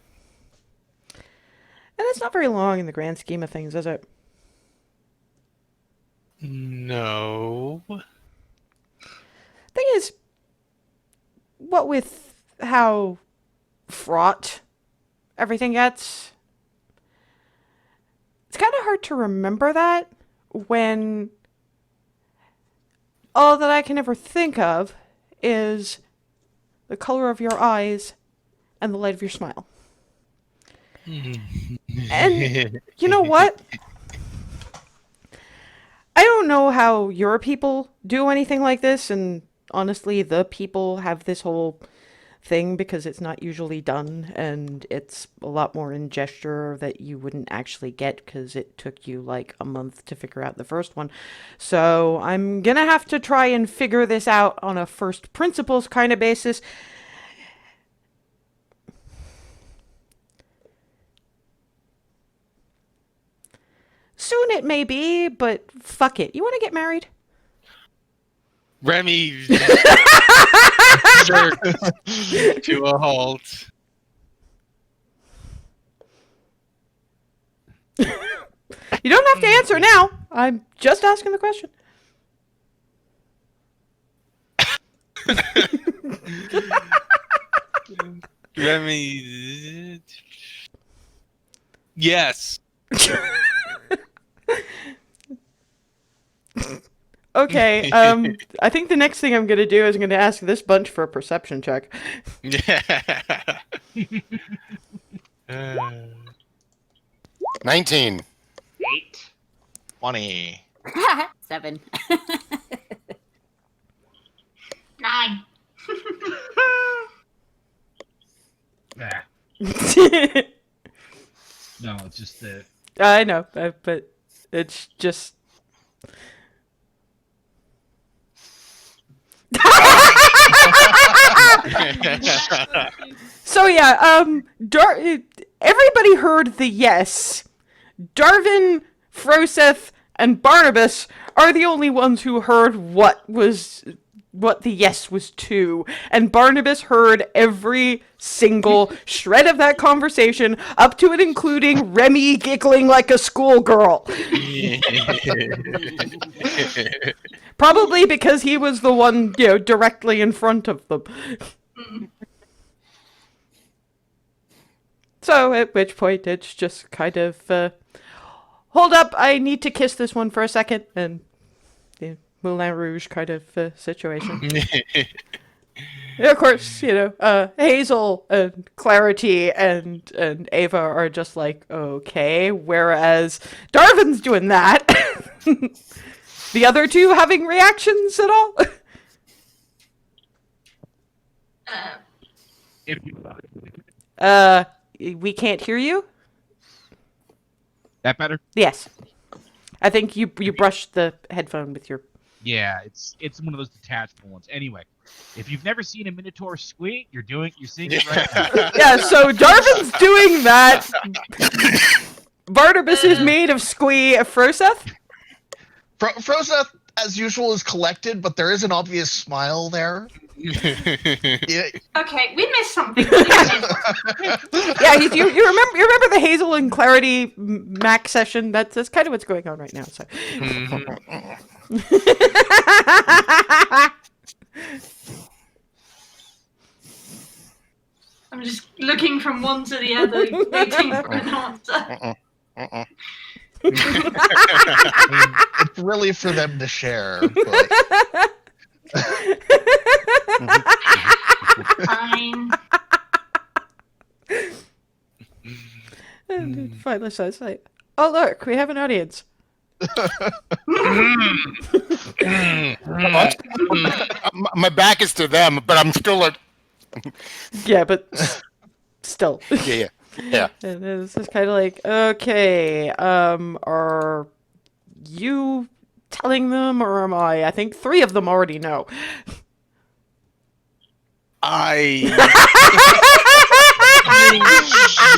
And it's not very long in the grand scheme of things, is it? No. Thing is, what with how fraught everything gets, it's kind of hard to remember that when all that I can ever think of is the color of your eyes and the light of your smile. And you know what? I don't know how your people do anything like this, and honestly, the people have this whole thing because it's not usually done, and it's a lot more in gesture that you wouldn't actually get because it took you like a month to figure out the first one. So I'm gonna have to try and figure this out on a first principles kind of basis. Soon it may be, but fuck it. You want to get married? Remy jerked to a halt. You don't have to answer now. I'm just asking the question. Remy. Yes. Okay, I think the next thing I'm going to do is I'm going to ask this bunch for a perception check. Yeah. 19. 8. 20. 7. 9. No, it's just that. I know, but it's just. So yeah, everybody heard the yes. Darvin, Froseth, and Barnabas are the only ones who heard what the yes was to. And Barnabas heard every single shred of that conversation, up to and including Remy giggling like a schoolgirl. Probably because he was the one, directly in front of them. So, at which point, it's just kind of, hold up, I need to kiss this one for a second, and Moulin Rouge kind of situation. And of course, Hazel and Clarity and Ava are just like, okay, whereas Darvin's doing that. The other two having reactions at all? If you We can't hear you? that better? Yes. I think you brushed the headphone with your... Yeah, it's one of those detachable ones. Anyway, if you've never seen a Minotaur squeak, you're seeing it right now. Yeah, so Darvin's doing that. Barnabas is made of squee. Froseth? Froseth, as usual, is collected, but there is an obvious smile there. Yeah. Okay, we missed something. Yeah, you remember the Hazel and Clarity Mac session? That's kind of what's going on right now. So. I'm just looking from one to the other, waiting for an answer. It's really for them to share. But... Fine. And finally says, like, oh look, we have an audience. My back is to them, but I'm still like, Yeah, but still. yeah. And it's just kind of like, okay, are you telling them or am I? I think 3 of them already know.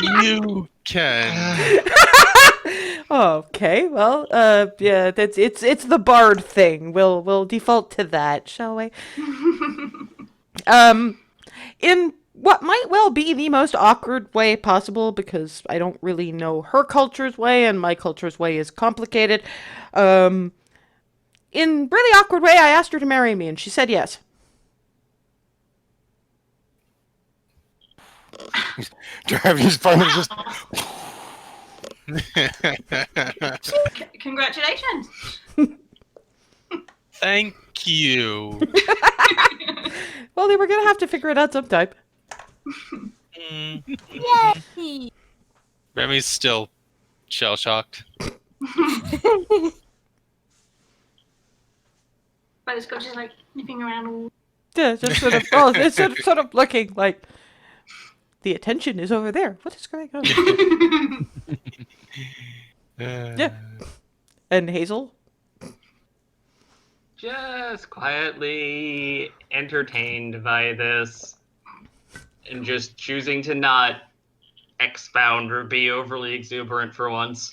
You can. Okay, well, yeah, it's the bard thing. We'll default to that, shall we? In what might well be the most awkward way possible, because I don't really know her culture's way, and my culture's way is complicated. In really awkward way, I asked her to marry me, and she said yes. Darvin's finally just. Congratulations. Thank you. Well, they were gonna have to figure it out sometime. Yay! Remy's still shell-shocked. But it's got just like nipping around all. Yeah, just sort of, it's sort of looking like the attention is over there. What is going on? Yeah. And Hazel? Just quietly entertained by this and just choosing to not expound or be overly exuberant for once.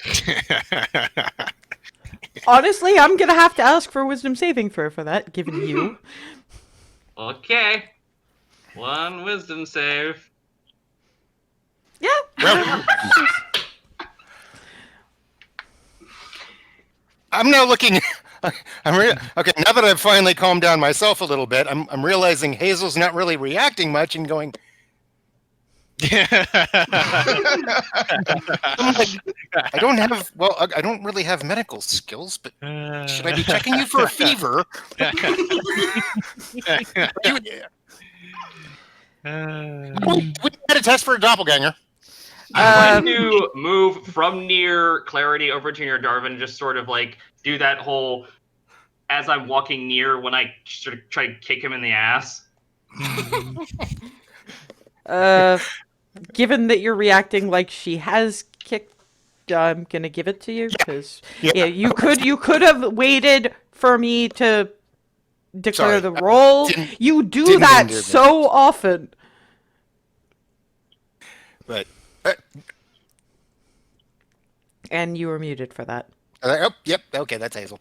Honestly, I'm gonna have to ask for a wisdom saving throw for that, given you. Okay. 1 wisdom save. Yeah. Well, I'm now looking. Okay, now that I've finally calmed down myself a little bit, I'm realizing Hazel's not really reacting much and going. I'm like, I don't really have medical skills, but should I be checking you for a fever? We had a test for a doppelganger. I'm going to move from near Clarity over to near Darvin, just sort of like do that whole, as I'm walking near, when I sort of try to kick him in the ass. given that you're reacting like she has kicked, I'm gonna give it to you because Yeah. you could have waited for me to declare Sorry, the I roll. didn't- You do didn't that mean to, so often. But And you were muted for that. oh, yep. Okay, that's Hazel.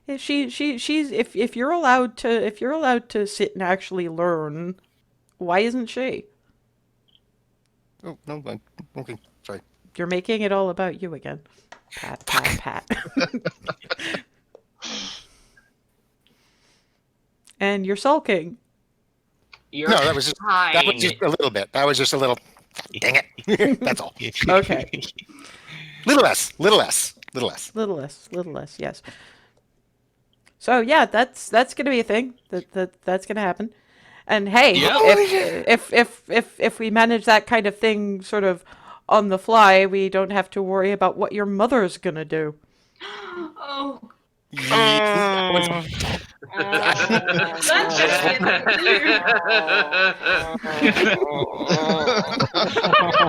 Yeah, she's if you're allowed to sit and actually learn, why isn't she? Oh no, okay, sorry. You're making it all about you again. Pat, pat, pat. And you're sulking. You're No, that was just fine. a little bit. That was just a little. Dang it. That's all. Okay. Little less. Little less. Little less. Little less, yes. So yeah, that's gonna be a thing. That's gonna happen. And hey, if we manage that kind of thing sort of on the fly, we don't have to worry about what your mother's gonna do. Oh, That's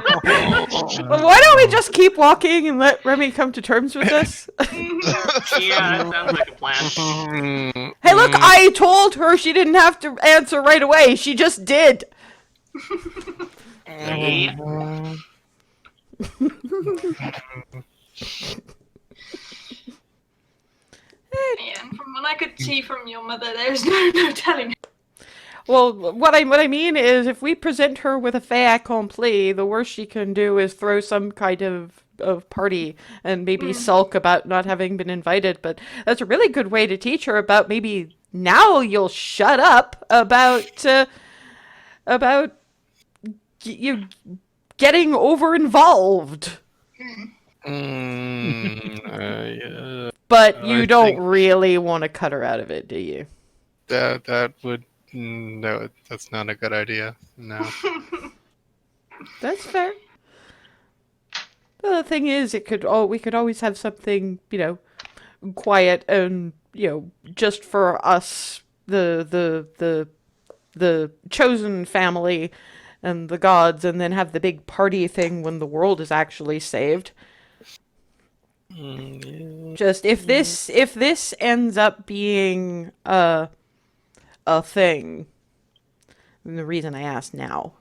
Why don't we just keep walking and let Remy come to terms with this? Yeah, that sounds like a plan. Hey, look, I told her she didn't have to answer right away. She just did. Yeah. yeah. And from what I could see from your mother, there's no telling. Well, what I mean is, if we present her with a fait accompli, the worst she can do is throw some kind of party and maybe sulk about not having been invited. But that's a really good way to teach her about maybe now you'll shut up about you getting over involved. Yeah. But you I don't think- really want to cut her out of it, do you? That would no. That's not a good idea. No. That's fair. The thing is, we could always have something, quiet and, just for us, the chosen family and the gods, and then have the big party thing when the world is actually saved. Just if this ends up being a thing, and the reason I asked now,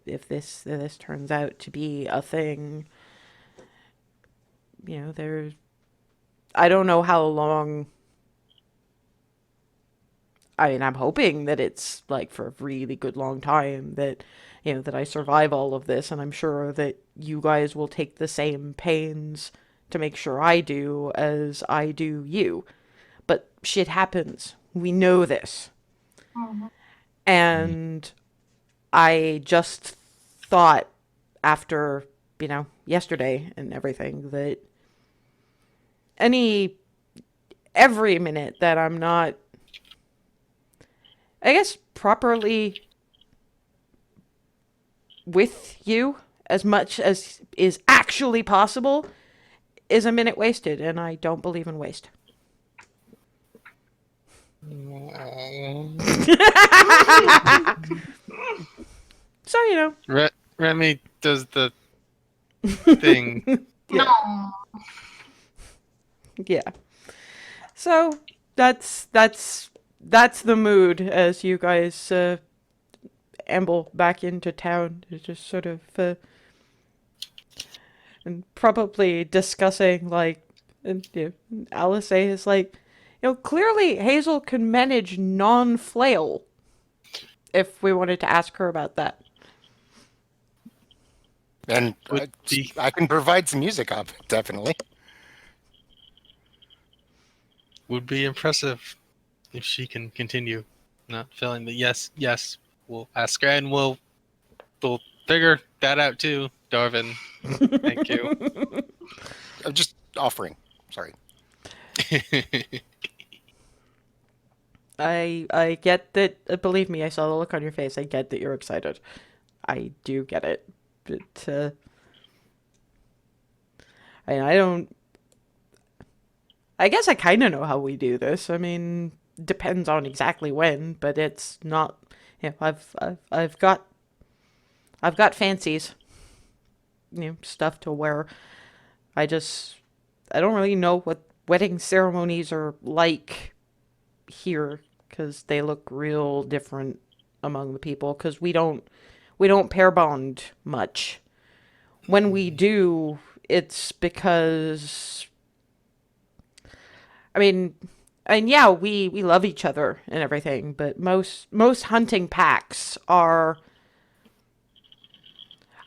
if this turns out to be a thing, there's, I don't know how long. I mean, I'm hoping that it's like for a really good long time that, that I survive all of this, and I'm sure that you guys will take the same pains to make sure I do as I do you. But shit happens. We know this. And I just thought after, yesterday and everything that every minute that I'm not, I guess, properly with you as much as is actually possible is a minute wasted, and I don't believe in waste. So, Remy does the thing. Yeah. No. Yeah. So that's the mood as you guys amble back into town. It's just sort of and probably discussing and Alisaie is like, clearly Hazel can manage non-flail. If we wanted to ask her about that. And I can provide some music of it, definitely. Would be impressive if she can continue not failing. But yes, we'll ask her and we'll figure that out too, Darvin. Thank you. I'm just offering. Sorry. I get that. Believe me, I saw the look on your face. I get that you're excited. I do get it. But I don't. I guess I kind of know how we do this. I mean, depends on exactly when, but it's not. I've got I've got fancies, stuff to wear. I don't really know what wedding ceremonies are like here because they look real different among the people because we don't pair bond much. When we do, it's because I mean, and yeah, we love each other and everything, but most hunting packs are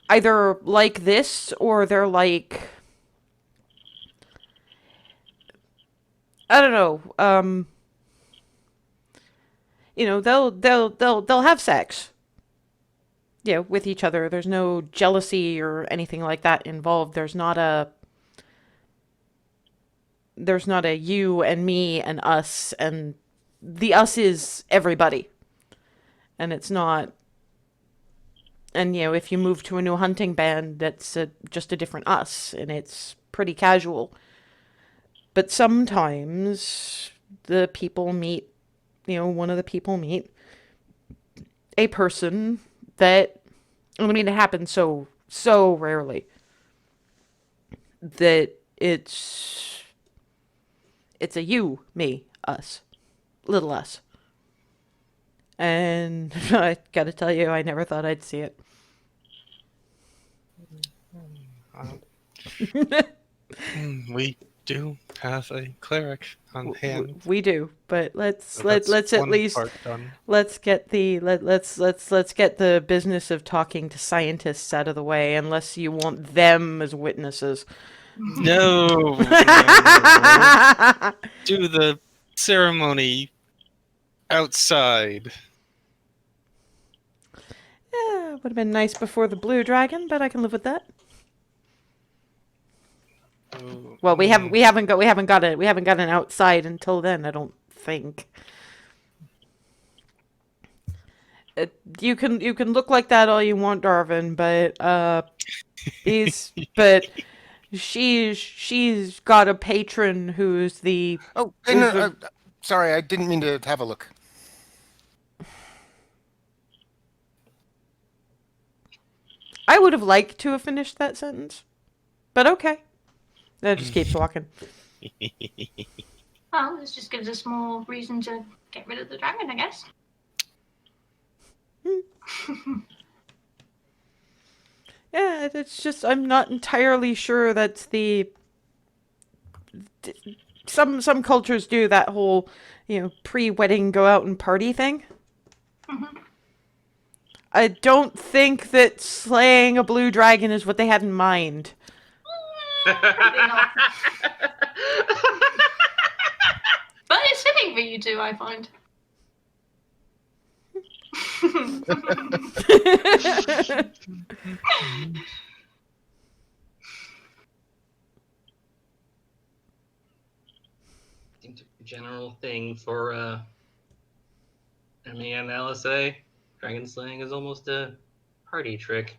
either like this or they're like I don't know. They'll have sex. With each other. There's no jealousy or anything like that involved. There's not a you and me and us, and the us is everybody. And it's not. And if you move to a new hunting band, that's just a different us, and it's pretty casual. But sometimes the people meet, one of the people meet a person that, it happens so rarely that it's a you, me, us, little us. And I gotta tell you, I never thought I'd see it. We do have a cleric on hand. We do, but let's So let's that's at one least part done. let's get let's get the business of talking to scientists out of the way, unless you want them as witnesses. No. Do the ceremony outside. Yeah, would have been nice before the blue dragon, but I can live with that. Well, we haven't got an outside until then, I don't think. You can look like that all you want, Darvin, but she's got a patron who's the Oh, who's no, the- sorry, I didn't mean to have a look. I would have liked to have finished that sentence, but okay. That just keeps walking. Well, this just gives us more reason to get rid of the dragon, I guess. Yeah, it's just I'm not entirely sure that's the. Some cultures do that whole, pre-wedding go out and party thing. Mhm. I don't think that slaying a blue dragon is what they had in mind. Probably not. But it's fitting for you two, I find. I think the general thing for me and Alisaie, dragon slaying is almost a party trick.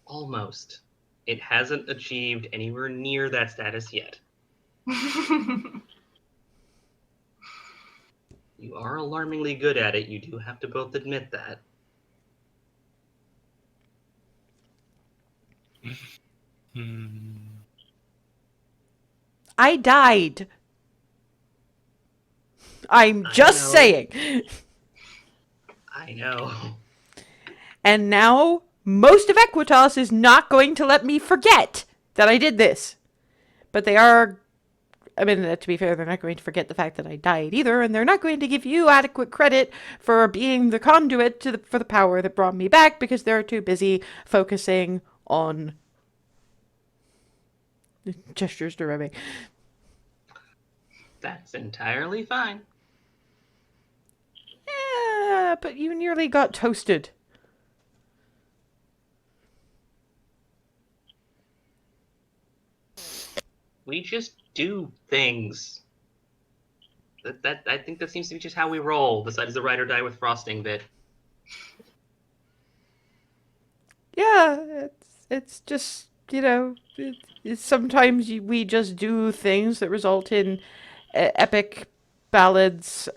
Almost. It hasn't achieved anywhere near that status yet. You are alarmingly good at it. You do have to both admit that. I died. I'm I just know. saying. I know. And now, most of Equitas is not going to let me forget that I did this. But they are, to be fair, they're not going to forget the fact that I died either, and they're not going to give you adequate credit for being the conduit for the power that brought me back, because they're too busy focusing on gestures to Remy. That's entirely fine. Yeah, but you nearly got toasted. We just do things. That I think that seems to be just how we roll, besides the ride or die with frosting bit. Yeah, it's just, sometimes we just do things that result in epic ballads,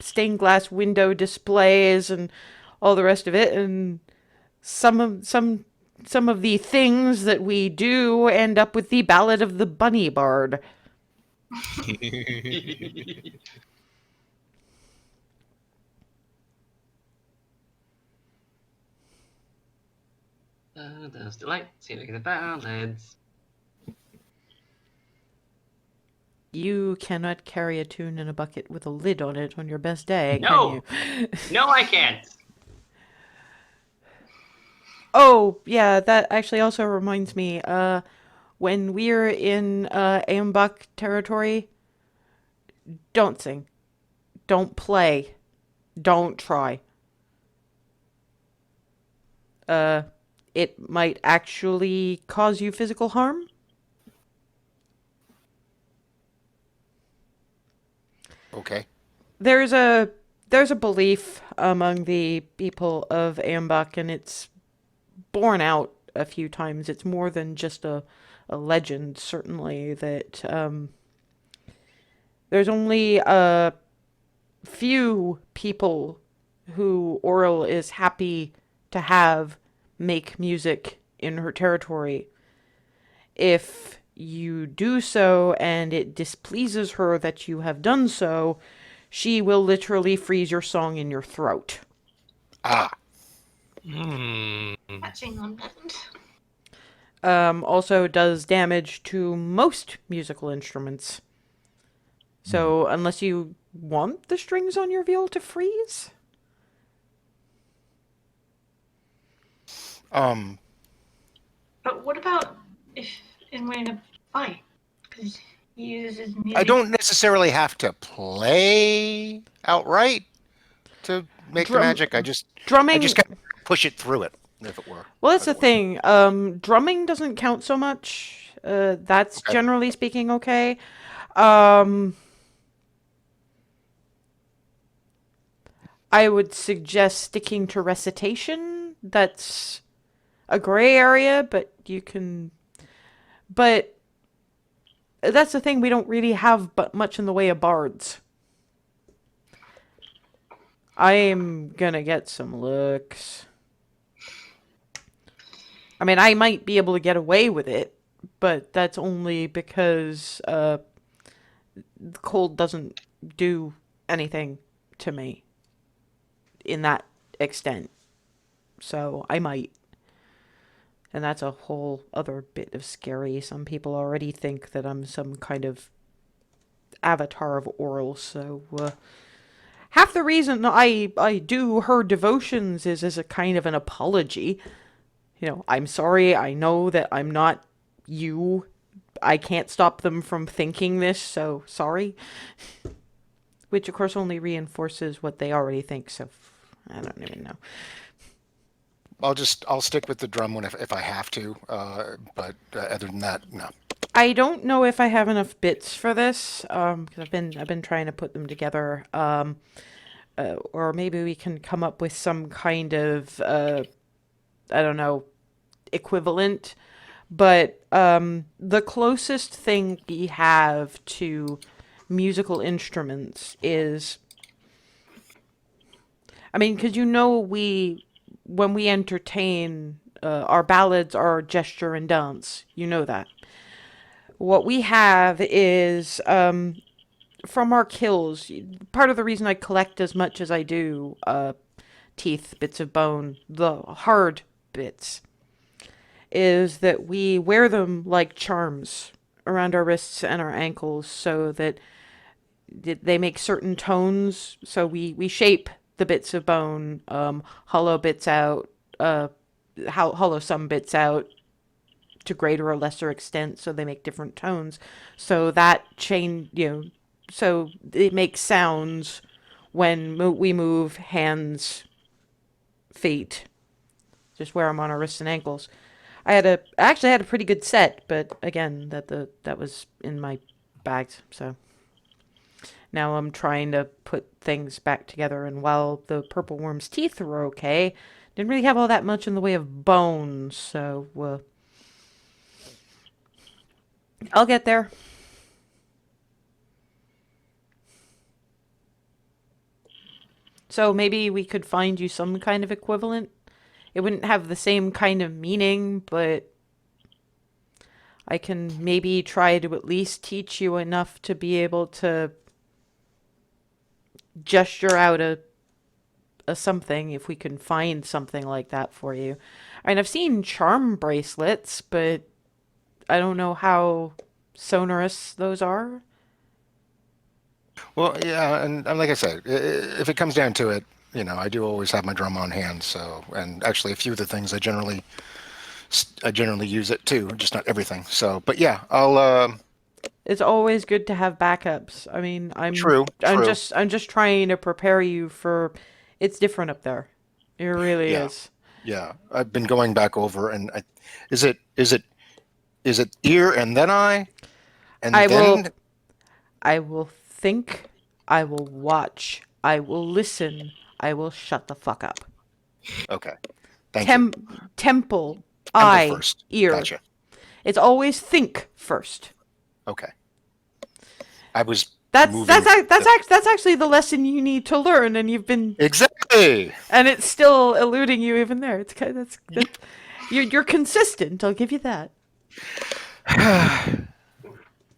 stained glass window displays and all the rest of it, and some of the things that we do end up with the Ballad of the Bunny Bard. Those delight, singing the ballads. You cannot carry a tune in a bucket with a lid on it on your best day, No! can you? No, I can't. Oh, yeah, that actually also reminds me, when we're in Ambok territory, don't sing. Don't play. Don't try. It might actually cause you physical harm. Okay. There's a belief among the people of Ambok, and it's borne out a few times. It's more than just a legend, certainly, that there's only a few people who Oral is happy to have make music in her territory. If you do so and it displeases her that you have done so, she will literally freeze your song in your throat. Ah. That seems unpleasant. Also does damage to most musical instruments. So unless you want the strings on your viol to freeze? But what about if we're in a fight? Because he uses his music. I don't necessarily have to play outright to make the magic. I just drumming. kind of push it through it, if it were. Well, that's the thing. Drumming doesn't count so much. That's Okay. generally speaking okay. I would suggest sticking to recitation. That's a gray area, but you can. But that's the thing. We don't really have but much in the way of bards. I'm gonna get some looks. I mean, I might be able to get away with it, but that's only because the cold doesn't do anything to me in that extent. So I might. And that's a whole other bit of scary. Some people already think that I'm some kind of avatar of Oral, so half the reason I do her devotions is as a kind of an apology. You know, I'm sorry, I know that I'm not you. I can't stop them from thinking this, so sorry. Which, of course, only reinforces what they already think, so I don't even know. I'll stick with the drum one if I have to, but other than that, no. I don't know if I have enough bits for this, because I've been trying to put them together, or maybe we can come up with some kind of, I don't know, equivalent, but the closest thing we have to musical instruments is, I mean, because when we entertain, our ballads are gesture and dance, you know that. What we have is, from our kills, part of the reason I collect as much as I do, teeth, bits of bone, the hard bits, is that we wear them like charms around our wrists and our ankles so that they make certain tones. So we shape the bits of bone, hollow bits out, hollow some bits out to greater or lesser extent, so they make different tones. So that so it makes sounds when we move hands, feet. Just wear them on our wrists and ankles. I actually had a pretty good set, but again, that was in my bags, so now I'm trying to put things back together, and while the purple worm's teeth were okay, didn't really have all that much in the way of bones, so I'll get there. So maybe we could find you some kind of equivalent. It wouldn't have the same kind of meaning, but I can maybe try to at least teach you enough to be able to gesture out a something if we can find something like that for you. I mean, I've seen charm bracelets, but I don't know how sonorous those are. Well, yeah, and like I said, if it comes down to it, I do always have my drum on hand. So, and actually, a few of the things I generally use it too, just not everything. So, but yeah, I'll. It's always good to have backups. I mean, True. I'm just trying to prepare you for it's different up there. It really Yeah. is. Yeah, I've been going back over, and is it ear and then eye, and I then will I will think, I will watch, I will listen, I will shut the fuck up. okay. Thank you. Temple, Temple eye, first. ear. Gotcha. It's always think first. Okay. I was That's moving. that's actually the lesson you need to learn, and you've been Exactly. and it's still eluding you even there. It's kind of, that's you're consistent. I'll give you that.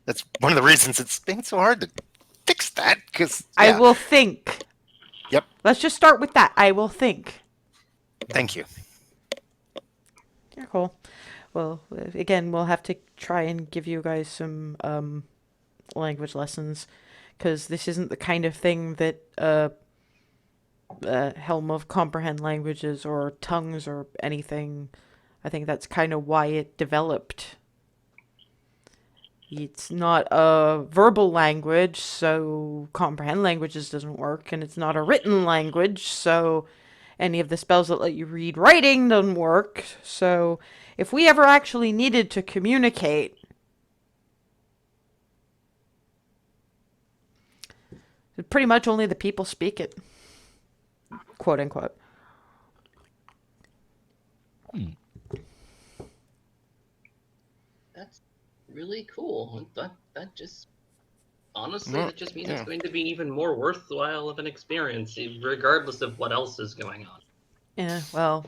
That's one of the reasons it's been so hard to fix that, because I will think. Yep. Let's just start with that. I will think. Thank you. Yeah, cool. Well, again, we'll have to try and give you guys some language lessons, because this isn't the kind of thing that Helm of Comprehend Languages or tongues or anything. I think that's kind of why it developed. It's not a verbal language, so comprehend languages doesn't work, and it's not a written language, so any of the spells that let you read writing don't work. So if we ever actually needed to communicate, pretty much only the people speak it, quote unquote. That's really cool. That just honestly, Well, that just means yeah. it's going to be even more worthwhile of an experience, regardless of what else is going on. Yeah, well,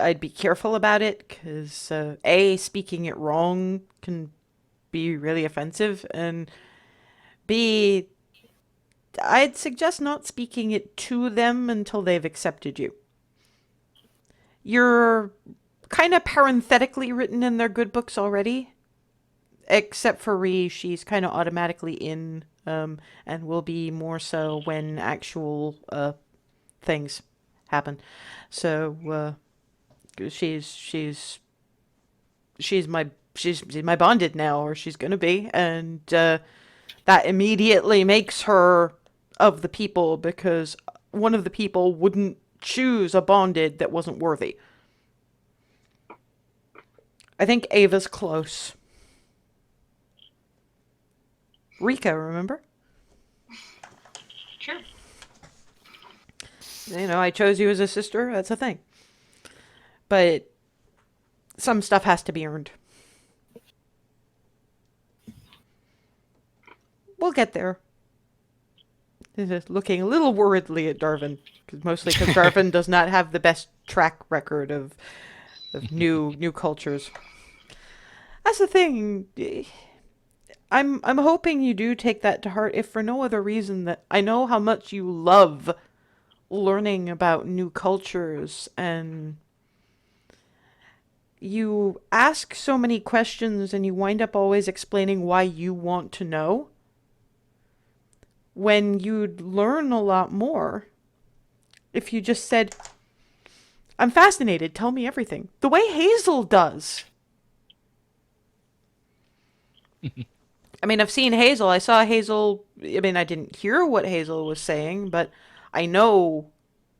I'd be careful about it, because A, speaking it wrong can be really offensive, and B, I'd suggest not speaking it to them until they've accepted you. You're kind of parenthetically written in their good books already, except for Ree. She's kind of automatically in, and will be more so when actual things happen. So she's my bonded now, or she's gonna be, and that immediately makes her of the people, because one of the people wouldn't choose a bonded that wasn't worthy. I think Ava's close. Rika, remember? Sure. I chose you as a sister. That's a thing. But some stuff has to be earned. We'll get there. Looking a little worriedly at Darvin, mostly because Darvin does not have the best track record of new cultures. That's the thing. I'm hoping you do take that to heart, if for no other reason that I know how much you love learning about new cultures, and you ask so many questions and you wind up always explaining why you want to know, when you'd learn a lot more if you just said, I'm fascinated, tell me everything. The way Hazel does. I mean, I've seen Hazel. I saw Hazel. I mean, I didn't hear what Hazel was saying, but I know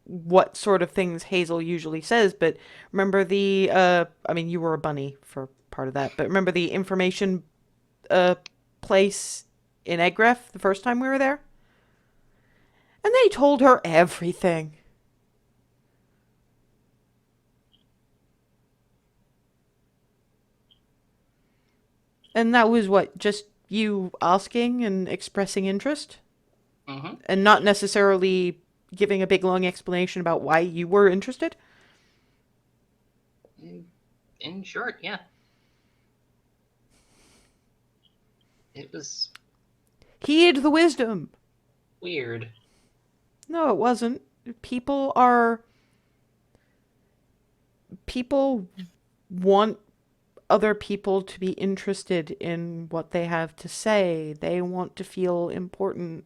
what sort of things Hazel usually says. But remember I mean, you were a bunny for part of that, but remember the information place in Egref the first time we were there? And they told her everything. And that was what, just you asking and expressing interest? and not necessarily giving a big long explanation about why you were interested? In short, yeah. It was Heed the wisdom. weird. No, it wasn't. People want other people to be interested in what they have to say. They want to feel important.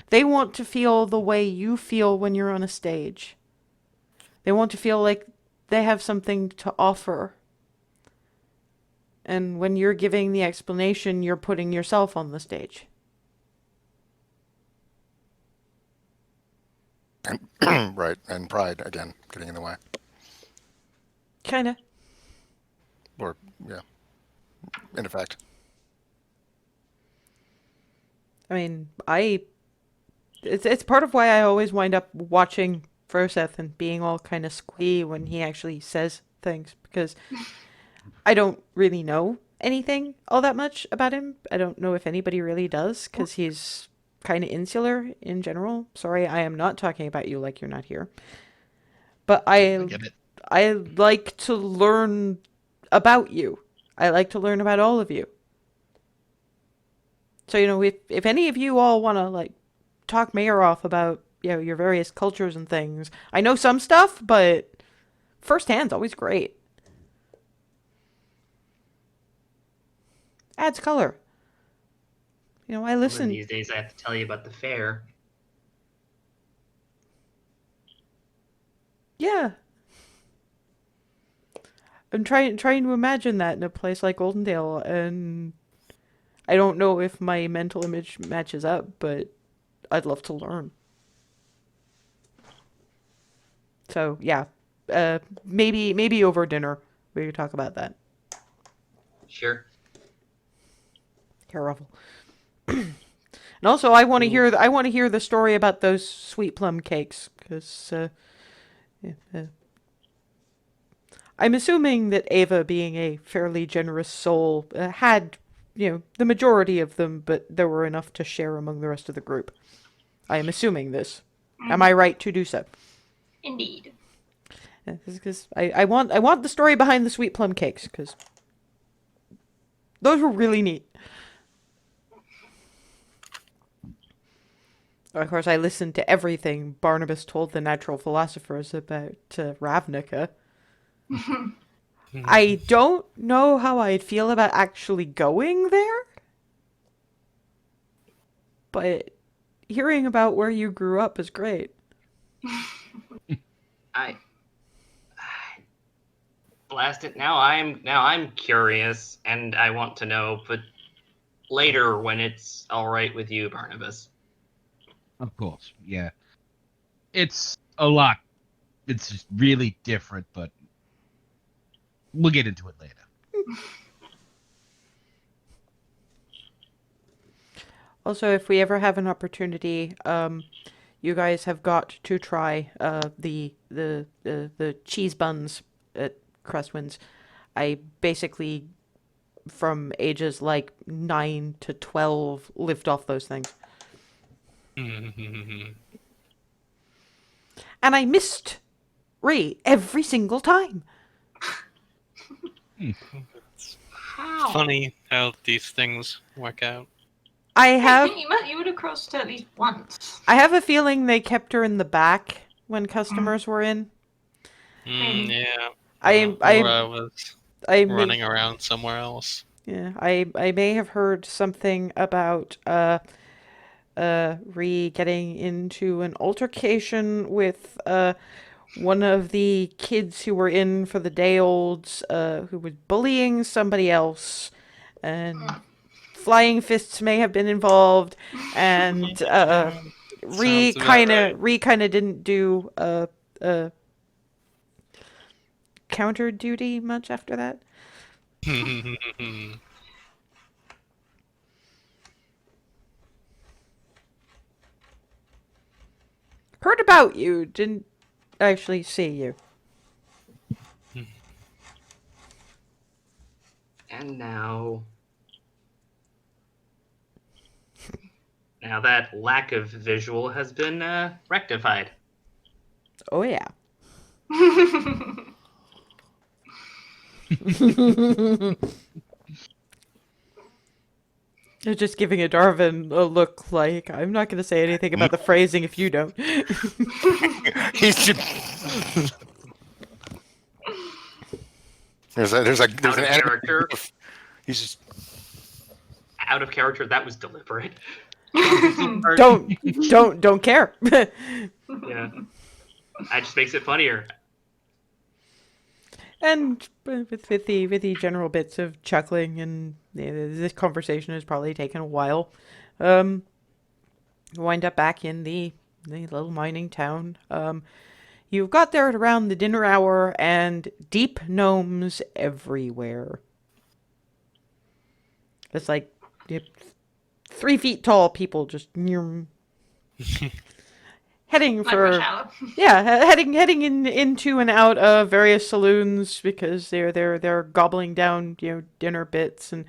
They want to feel the way you feel when you're on a stage. They want to feel like they have something to offer. And when you're giving the explanation, you're putting yourself on the stage. Right, and pride again getting in the way. Kinda. Or yeah, in effect. I mean, it's part of why I always wind up watching Froseth and being all kind of squee when he actually says things, because I don't really know anything all that much about him. I don't know if anybody really does, because he's kind of insular in general. Sorry, I am not talking about you like you're not here. But I get it. I like to learn about you. I like to learn about all of you. So, if any of you all want to, like, talk Mayor off about, your various cultures and things. I know some stuff, but firsthand's always great. Adds color. I One of listen. these days I have to tell you about the fair. Yeah. I'm trying to imagine that in a place like Goldendale, and I don't know if my mental image matches up, but I'd love to learn. So, yeah. Maybe over dinner we could talk about that. Sure. Terrible. And also, I want to hear the story about those sweet plum cakes, because I'm assuming that Ava, being a fairly generous soul, had the majority of them, but there were enough to share among the rest of the group. I am assuming this. Am I right to do so? Indeed. Because I want the story behind the sweet plum cakes, because those were really neat. Of course, I listened to everything Barnabas told the natural philosophers about Ravnica. I don't know how I'd feel about actually going there, but hearing about where you grew up is great. I blast it. Now I'm curious and I want to know, but later when it's all right with you, Barnabas. Of course, yeah. It's a lot. It's just really different, but we'll get into it later. Also, if we ever have an opportunity, you guys have got to try the cheese buns at Crestwinds. I basically, from ages like 9 to 12, lived off those things. And I missed Ray every single time. How? Funny how these things work out. I have You would have crossed at least once. I have a feeling they kept her in the back when customers were in. Yeah. I was I running around somewhere else. Yeah, I may have heard something about Ree getting into an altercation with one of the kids who were in for the day olds, who was bullying somebody else, and flying fists may have been involved, and Ree kind of didn't do counter duty much after that. Heard about you, didn't actually see you. And now Now that lack of visual has been rectified. Oh yeah. You're just giving a Darvin a look like, I'm not going to say anything about the phrasing if you don't. He's just... there's Out an of character. He's just... Out of character. That was deliberate. Don't care. Yeah. That just makes it funnier. And with the general bits of chuckling, and this conversation has probably taken a while, wind up back in the little mining town. You've got there at around the dinner hour, and deep gnomes everywhere. It's like 3 feet tall people just heading Like for rush hour. heading into and out of various saloons because they're gobbling down dinner bits, and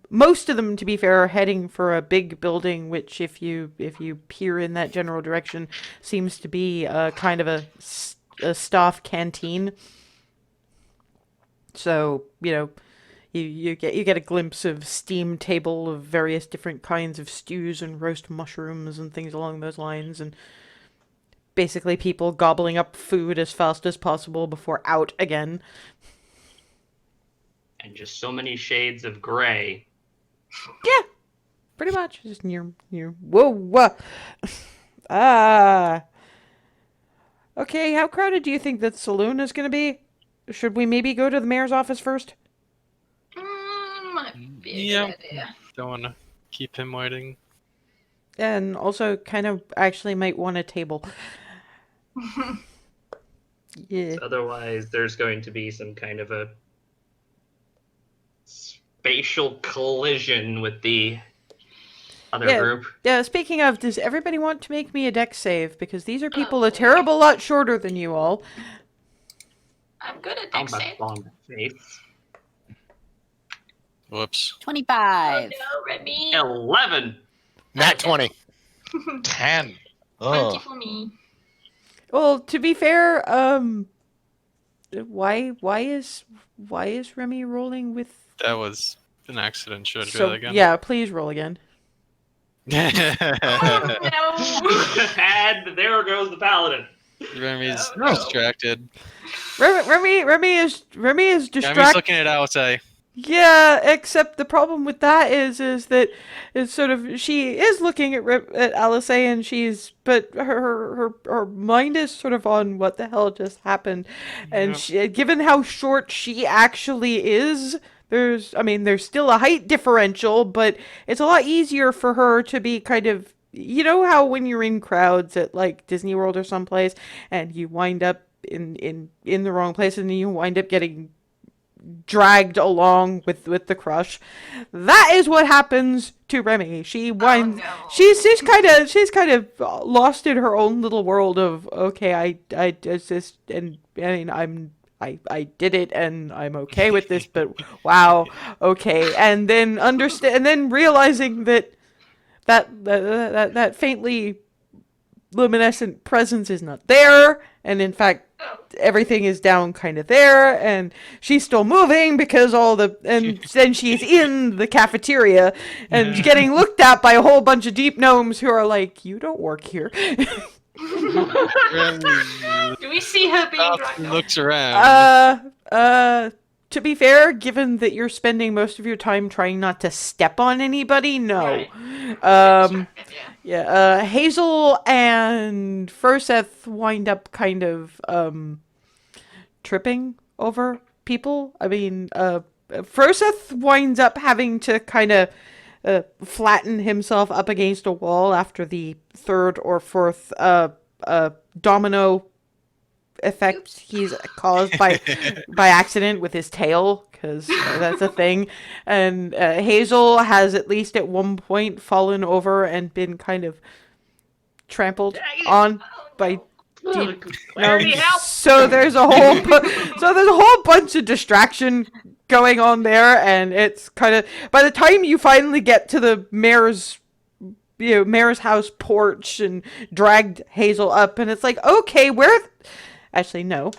most of them, to be fair, are heading for a big building which, if you peer in that general direction, seems to be kind of a staff canteen. So you get a glimpse of steam table of various different kinds of stews and roast mushrooms and things along those lines, and basically people gobbling up food as fast as possible before out again. And just so many shades of gray. Yeah, pretty much. Just near. Whoa. Ah. Okay, how crowded do you think that saloon is going to be? Should we maybe go to the mayor's office first? Might be a Yeah. good idea. Don't want to keep him waiting. And also kind of actually might want a table. Yeah. Otherwise, there's going to be some kind of a spatial collision with the other group. Yeah, speaking of, does everybody want to make me a dex save? Because these are people a terrible lot shorter than you all. I'm good at I'm dex about save. to fall on my face. Whoops. 25. No, Remy. 11. Nat 20. 10. 20 Ugh. for me. Well, to be fair, why is Remy rolling with? That was an accident. Should I do So that again? yeah, please roll again. Oh, no. And there goes the paladin. Remy's No, no. distracted. Remy is Remy's distracted. looking at Alisaie. Yeah, except the problem with that is that it's sort of, she is looking at Alisaie, and but her mind is sort of on what the hell just happened, and given how short she actually is, there's still a height differential, but it's a lot easier for her to be kind of, how when you're in crowds at like Disney World or someplace, and you wind up in the wrong place, and then you wind up getting dragged along with the crush. That is what happens to Remy. She winds. no. She's kind of lost in her own little world of, okay, I just, and I mean I did it and I'm okay with this, but wow, okay, and then and then realizing that faintly luminescent presence is not there, and in fact everything is down kind of there, and she's still moving because and then she's in the cafeteria and getting looked at by a whole bunch of deep gnomes who are like, you don't work here. Remy Do we see her being stops dragged and off? looks around. To be fair, given that you're spending most of your time trying not to step on anybody, no. Right. Um, Distracted, yeah. Yeah, Hazel and Furseth wind up kind of tripping over people. I mean, Furseth winds up having to kind of flatten himself up against a wall after the third or fourth domino effect he's caused by accident with his tail, because that's a thing. And Hazel has at least at one point fallen over and been kind of trampled on by deep Clarity, help! so there's a whole bunch of distraction going on there, and it's kind of, by the time you finally get to the mayor's mayor's house porch and dragged Hazel up, and it's like, okay, actually, no,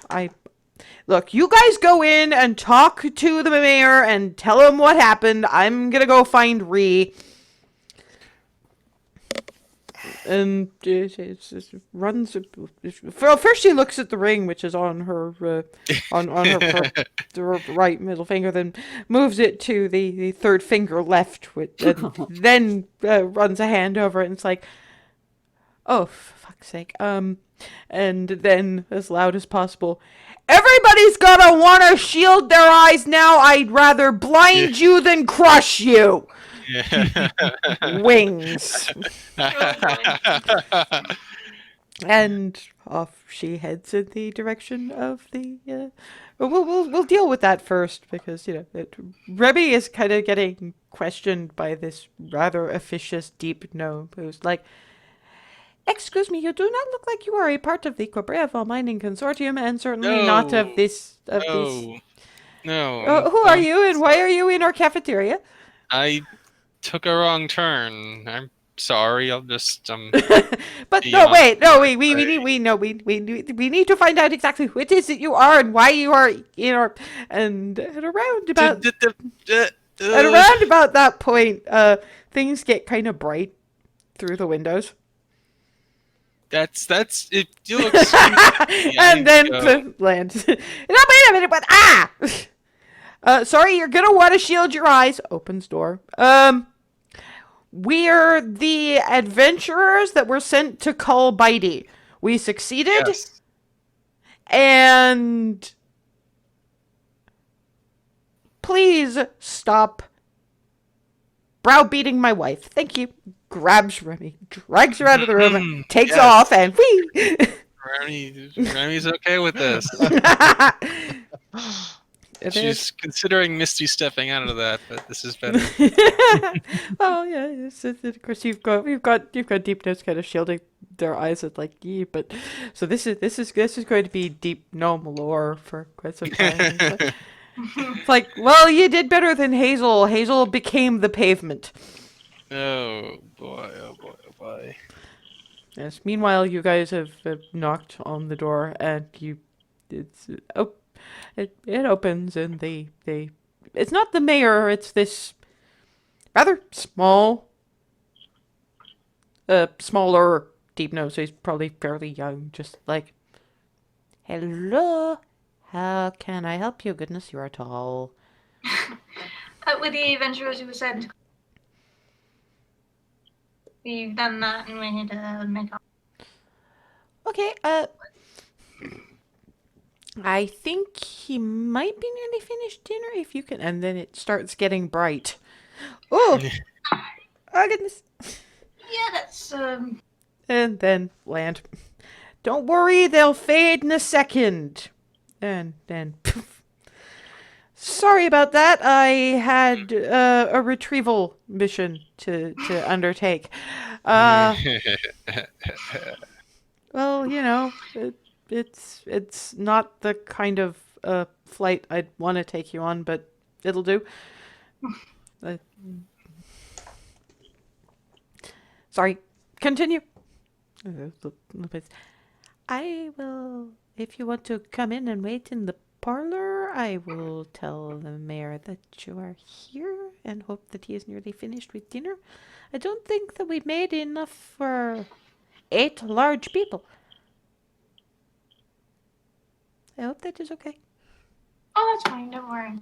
look, you guys go in and talk to the mayor and tell him what happened. I'm gonna go find Ree. And it runs. Well, first she looks at the ring, which is on her her right middle finger, then moves it to the third finger left, and then runs a hand over it, and it's like, oh, for fuck's sake. And then, as loud as possible, everybody's gonna want to shield their eyes now. I'd rather blind you than crush you. Wings. And off she heads in the direction of the. We'll deal with that first, because Remy is kind of getting questioned by this rather officious deep gnome who's like, "Excuse me, you do not look like you are a part of the Quabreva Mining Consortium, and certainly not of this. No. Who are you, and why are you in our cafeteria?" I took a wrong turn. I'm sorry. I'll just But no, wait, we need to find out exactly who it is that you are and why you are in our and around about that point, things get kind of bright through the windows. That's it. You look and then land. No, wait a minute, but sorry, you're gonna want to shield your eyes. Opens door. We're the adventurers that were sent to Cull Bitey. We succeeded. Yes. And please stop browbeating my wife. Thank you. Grabs Remy, drags her out of the room, takes off, and whee! Remy's okay with this. She's considering Misty stepping out of that, but this is better. Oh yeah, of course you've got Deep Nose kind of shielding their eyes at like but so this is going to be deep gnome lore for quite some time. It's like, well, you did better than Hazel. Hazel became the pavement. Oh boy, oh boy, oh boy. Yes. Meanwhile, you guys have knocked on the door, and it opens, and it's not the mayor. It's this rather smaller Deep Nose. He's probably fairly young. Just like, hello, how can I help you? Goodness, you are tall. With the adventurers who were sent, we've done that, and we're here to make up. Okay. I think he might be nearly finished dinner, if you can. And then it starts getting bright. Oh! Oh, goodness. Yeah, that's, And then land. Don't worry, they'll fade in a second. And then, poof. Sorry about that. I had a retrieval mission to undertake. Well, it's not the kind of flight I'd want to take you on, but it'll do. Sorry, continue. I will, if you want to come in and wait in the parlor, I will tell the mayor that you are here and hope that he is nearly finished with dinner. I don't think that we made enough for 8 large people. I hope that is okay. oh, that's fine, don't worry.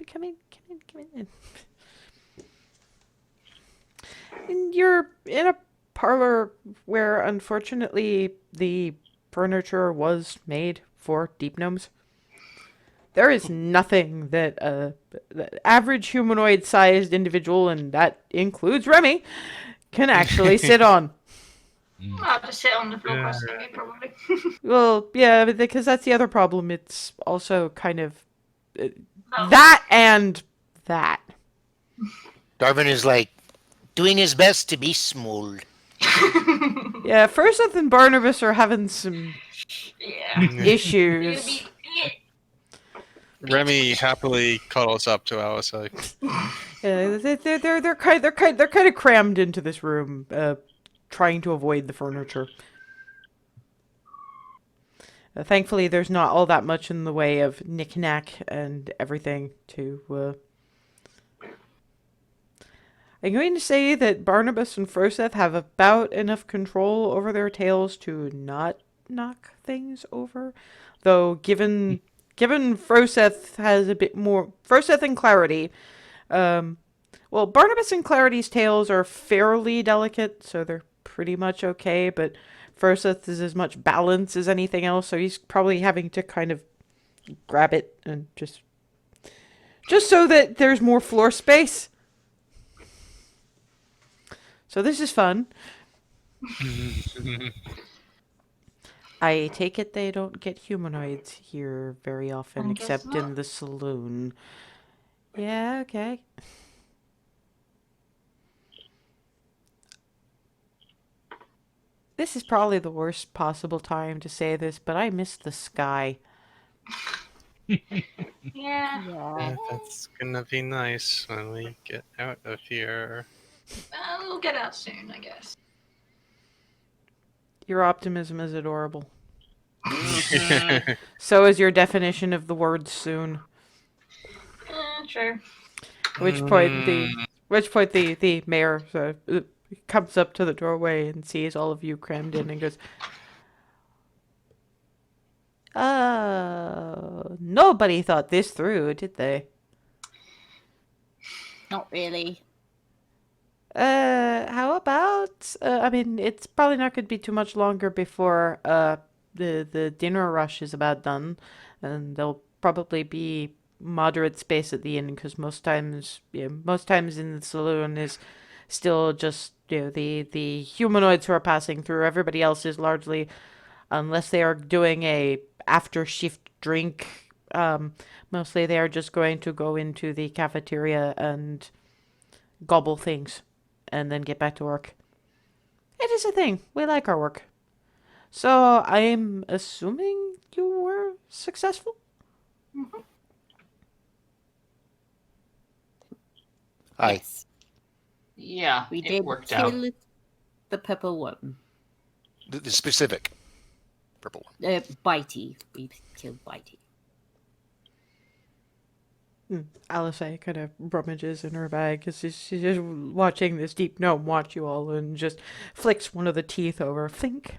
Come in. And you're in a parlor where, unfortunately, the furniture was made for deep gnomes. There is nothing that the average humanoid-sized individual, and that includes Remy, can actually sit on. I'll just sit on the floor crossing it, probably. Well, yeah, but because that's the other problem. It's also kind of that and that. Darvin is like doing his best to be small. Yeah, Furseth and Barnabas are having some Yeah. issues. Remy happily cuddles up to Alisaie. Yeah, they're kind of crammed into this room, trying to avoid the furniture. Thankfully, there's not all that much in the way of knick-knack and everything to. I'm going to say that Barnabas and Froseth have about enough control over their tails to not knock things over. Though, given Froseth has a bit more... Froseth and Clarity... well, Barnabas and Clarity's tails are fairly delicate, so they're pretty much okay, but Froseth is as much balance as anything else, so he's probably having to kind of grab it and just so that there's more floor space. So this is fun. I take it they don't get humanoids here very often, I guess except in not. the saloon. Yeah, okay. This is probably the worst possible time to say this, but I miss the sky. Yeah. Yeah. That's gonna be nice when we get out of here. We'll get out soon, I guess. Your optimism is adorable. So is your definition of the word soon. True. At which point the mayor comes up to the doorway and sees all of you crammed in and goes, nobody thought this through, did they? Not really. How about, I mean, it's probably not going to be too much longer before, the dinner rush is about done, and there'll probably be moderate space at the inn, because most times in the saloon is still just, the humanoids who are passing through. Everybody else is largely, unless they are doing a after shift drink, mostly they are just going to go into the cafeteria and gobble things and then get back to work. It is a thing. We like our work. So I'm assuming you were successful? Hi. Yes. Yeah, We it did worked kill out. the purple one. The specific purple one. Bitey. We killed Bitey. Alisaie kind of rummages in her bag because she's just watching this deep gnome watch you all and just flicks one of the teeth over. Think.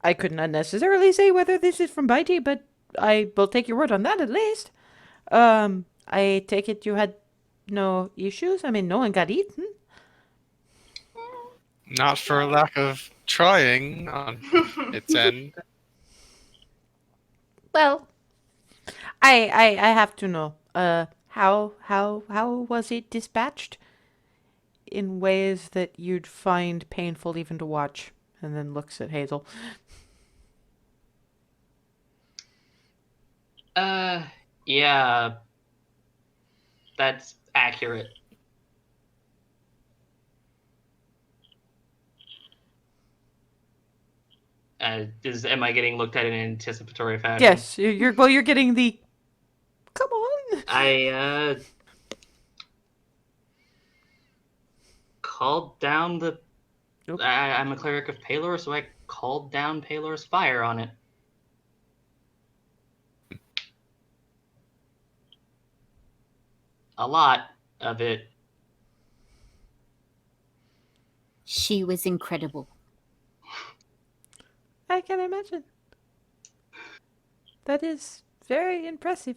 I couldn't unnecessarily say whether this is from Bitey, but I will take your word on that at least. I take it you had no issues? I mean, no one got eaten. Not for lack of trying on its end. Well, I have to know. How was it dispatched? In ways that you'd find painful even to watch. And then looks at Hazel. Yeah, that's accurate. Am I getting looked at in anticipatory fashion? Yes, you're getting the. Come on. I called down the. Nope. I'm a cleric of Palor, so I called down Palor's fire on it. A lot of it. She was incredible. I can imagine. That is very impressive.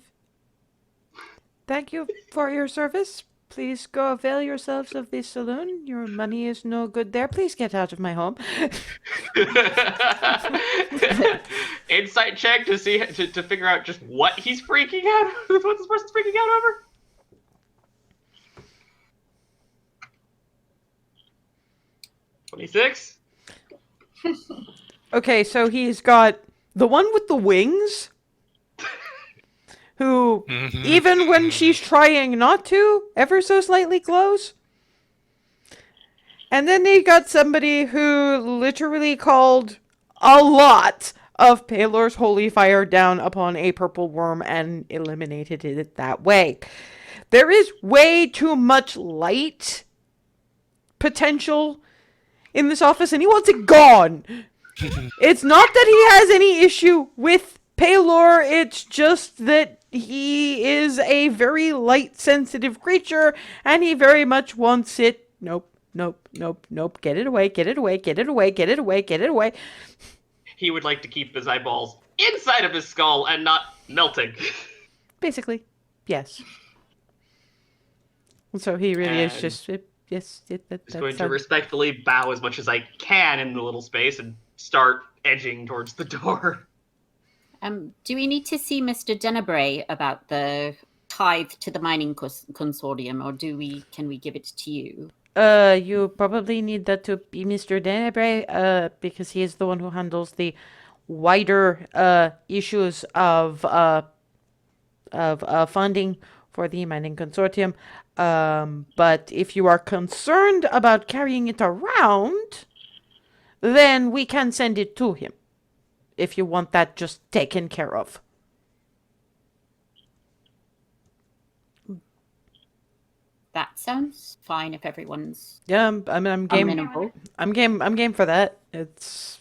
Thank you for your service. Please go avail yourselves of the saloon. Your money is no good there. Please get out of my home. Insight check to see to figure out just what he's freaking out. What this person's freaking out over. $26. Okay, so he's got the one with the wings, who, even when she's trying not to, ever so slightly glows. And then he got somebody who literally called a lot of Palor's holy fire down upon a purple worm and eliminated it that way. There is way too much light potential in this office, and he wants it gone. It's not that he has any issue with Palor, it's just that he is a very light-sensitive creature, and he very much wants it. Nope, nope, nope, nope. Get it away, get it away, get it away, get it away, get it away. He would like to keep his eyeballs inside of his skull and not melting. Basically, yes. So he really is And just... yes, I'm going to respectfully bow as much as I can in the little space and start edging towards the door. Do we need to see Mr. Denebray about the tithe to the mining consortium, or can we give it to you? You probably need that to be Mr. Denebray, because he is the one who handles the wider issues of funding for the mining consortium. But if you are concerned about carrying it around, then we can send it to him. If you want that just taken care of. That sounds fine if everyone's Yeah, I'm game. amenable. I'm game for that. It's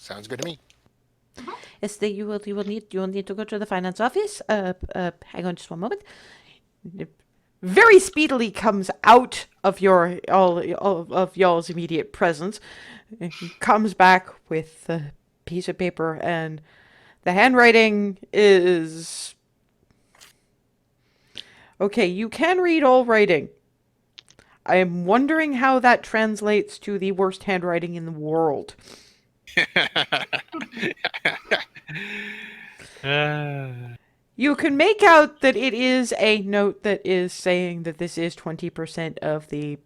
Sounds good to me. Yes, you will need to go to the finance office. Hang on just one moment. It very speedily comes out of all of y'all's immediate presence. He comes back with a piece of paper, and the handwriting is okay. You can read all writing. I am wondering how that translates to the worst handwriting in the world. You can make out that it is a note that is saying that this is 20% of the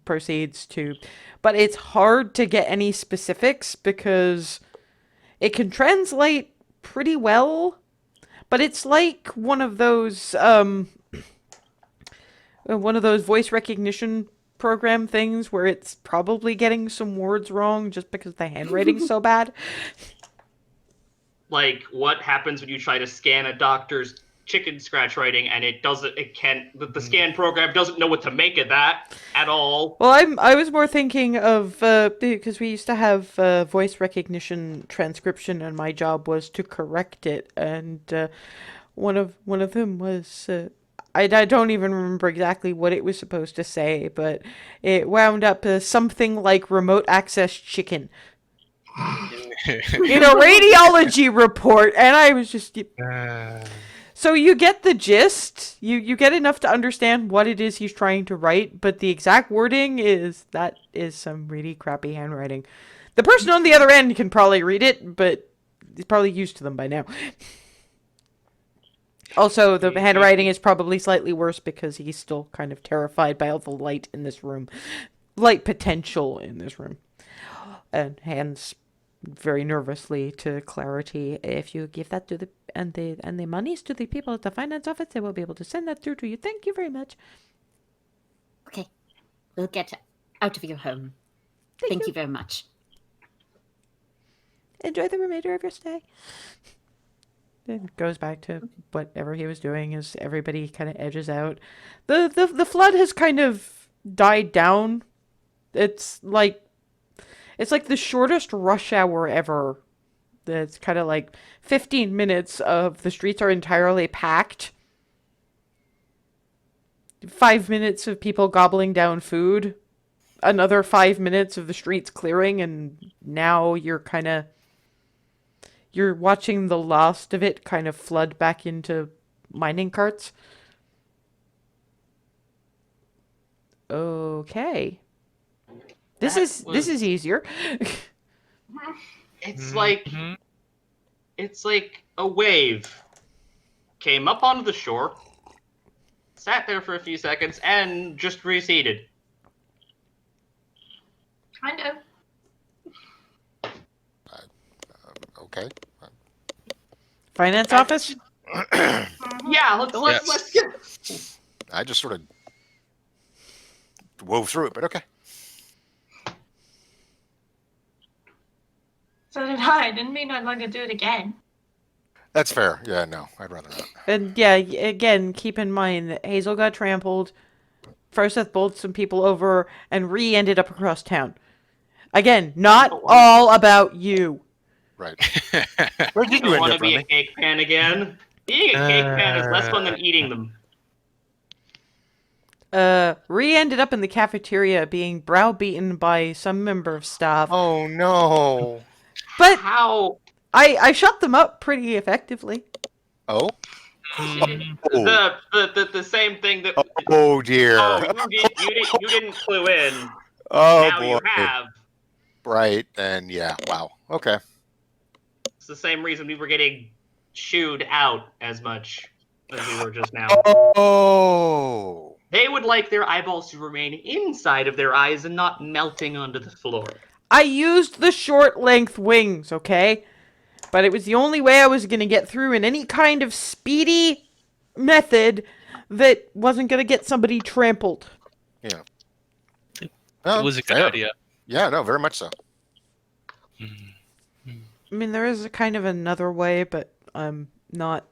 proceeds to, but it's hard to get any specifics because it can translate pretty well, but it's like one of those voice recognition program things where it's probably getting some words wrong just because the handwriting's so bad. Like, what happens when you try to scan a doctor's chicken scratch writing and the scan program doesn't know what to make of that at all? Well, I was more thinking of, because we used to have voice recognition transcription and my job was to correct it, and one of them was, I don't even remember exactly what it was supposed to say, but it wound up something like remote access chicken. In a radiology report, and I was just... So you get the gist, you get enough to understand what it is he's trying to write, but the exact wording is some really crappy handwriting. The person on the other end can probably read it, but he's probably used to them by now. Also, the handwriting is probably slightly worse because he's still kind of terrified by all the light in this room. Light potential in this room. And hands very nervously to Clarity. If you give that to the monies to the people at the finance office, they will be able to send that through to you. Thank you very much. Okay. We'll get out of your home. Thank you very much. Enjoy the remainder of your stay. It goes back to whatever he was doing as everybody kind of edges out. The flood has kind of died down. It's like the shortest rush hour ever. It's kind of like 15 minutes of the streets are entirely packed. 5 minutes of people gobbling down food. Another 5 minutes of the streets clearing, and now you're watching the last of it kind of flood back into mining carts. Okay. This is easier. It's like a wave came up onto the shore, sat there for a few seconds, and just receded. Kind of. Okay. Finance office? Yeah, let's get. I just sort of wove through it, but okay. So did I. Didn't mean I'd like to do it again. That's fair. Yeah, no, I'd rather not. And yeah, again, keep in mind that Hazel got trampled, Froseth bowled some people over, and Ree ended up across town. Again, not all about you. Right. Where did you Don't end want to up, be a Remy? cake pan again. Being a cake pan is less fun than eating them. Ree ended up in the cafeteria being browbeaten by some member of staff. Oh no. But How? I shut them up pretty effectively. Oh. The same thing that. Oh dear. Oh, you didn't clue in. Oh Now boy. you have. Right. And yeah. Wow. Okay. It's the same reason we were getting shooed out as much as we were just now. Oh. They would like their eyeballs to remain inside of their eyes and not melting onto the floor. I used the short length wings, okay? But it was the only way I was going to get through in any kind of speedy method that wasn't going to get somebody trampled. Yeah. It Oh, was a good fair. idea. Yeah. No. Very much so. I mean, there is a kind of another way, but I'm not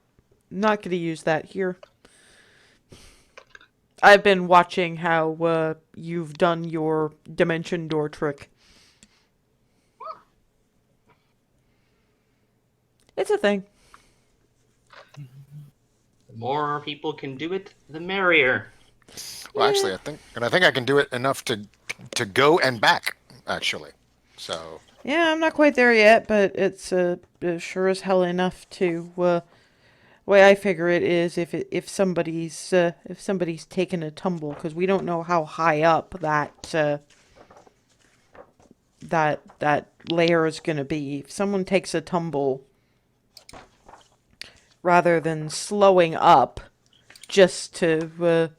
going to use that here. I've been watching how you've done your dimension door trick. It's a thing. The more people can do it, the merrier. Well, actually, I think I can do it enough to go and back. Actually. So. Yeah, I'm not quite there yet, but it's sure as hell enough to. Way I figure it is if somebody's taken a tumble, because we don't know how high up that layer is gonna be. If someone takes a tumble, rather than slowing up just to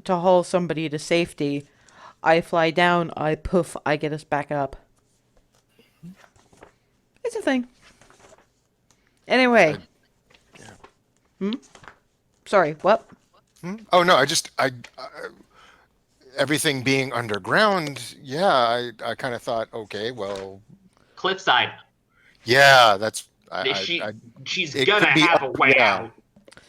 haul somebody to safety, I fly down, I poof, I get us back up. It's a thing. Anyway. Sorry, what? Oh no, I everything being underground. Yeah, I kind of thought, okay, well, Cliffside. yeah, that's She's it gonna could be have a up, way yeah. out.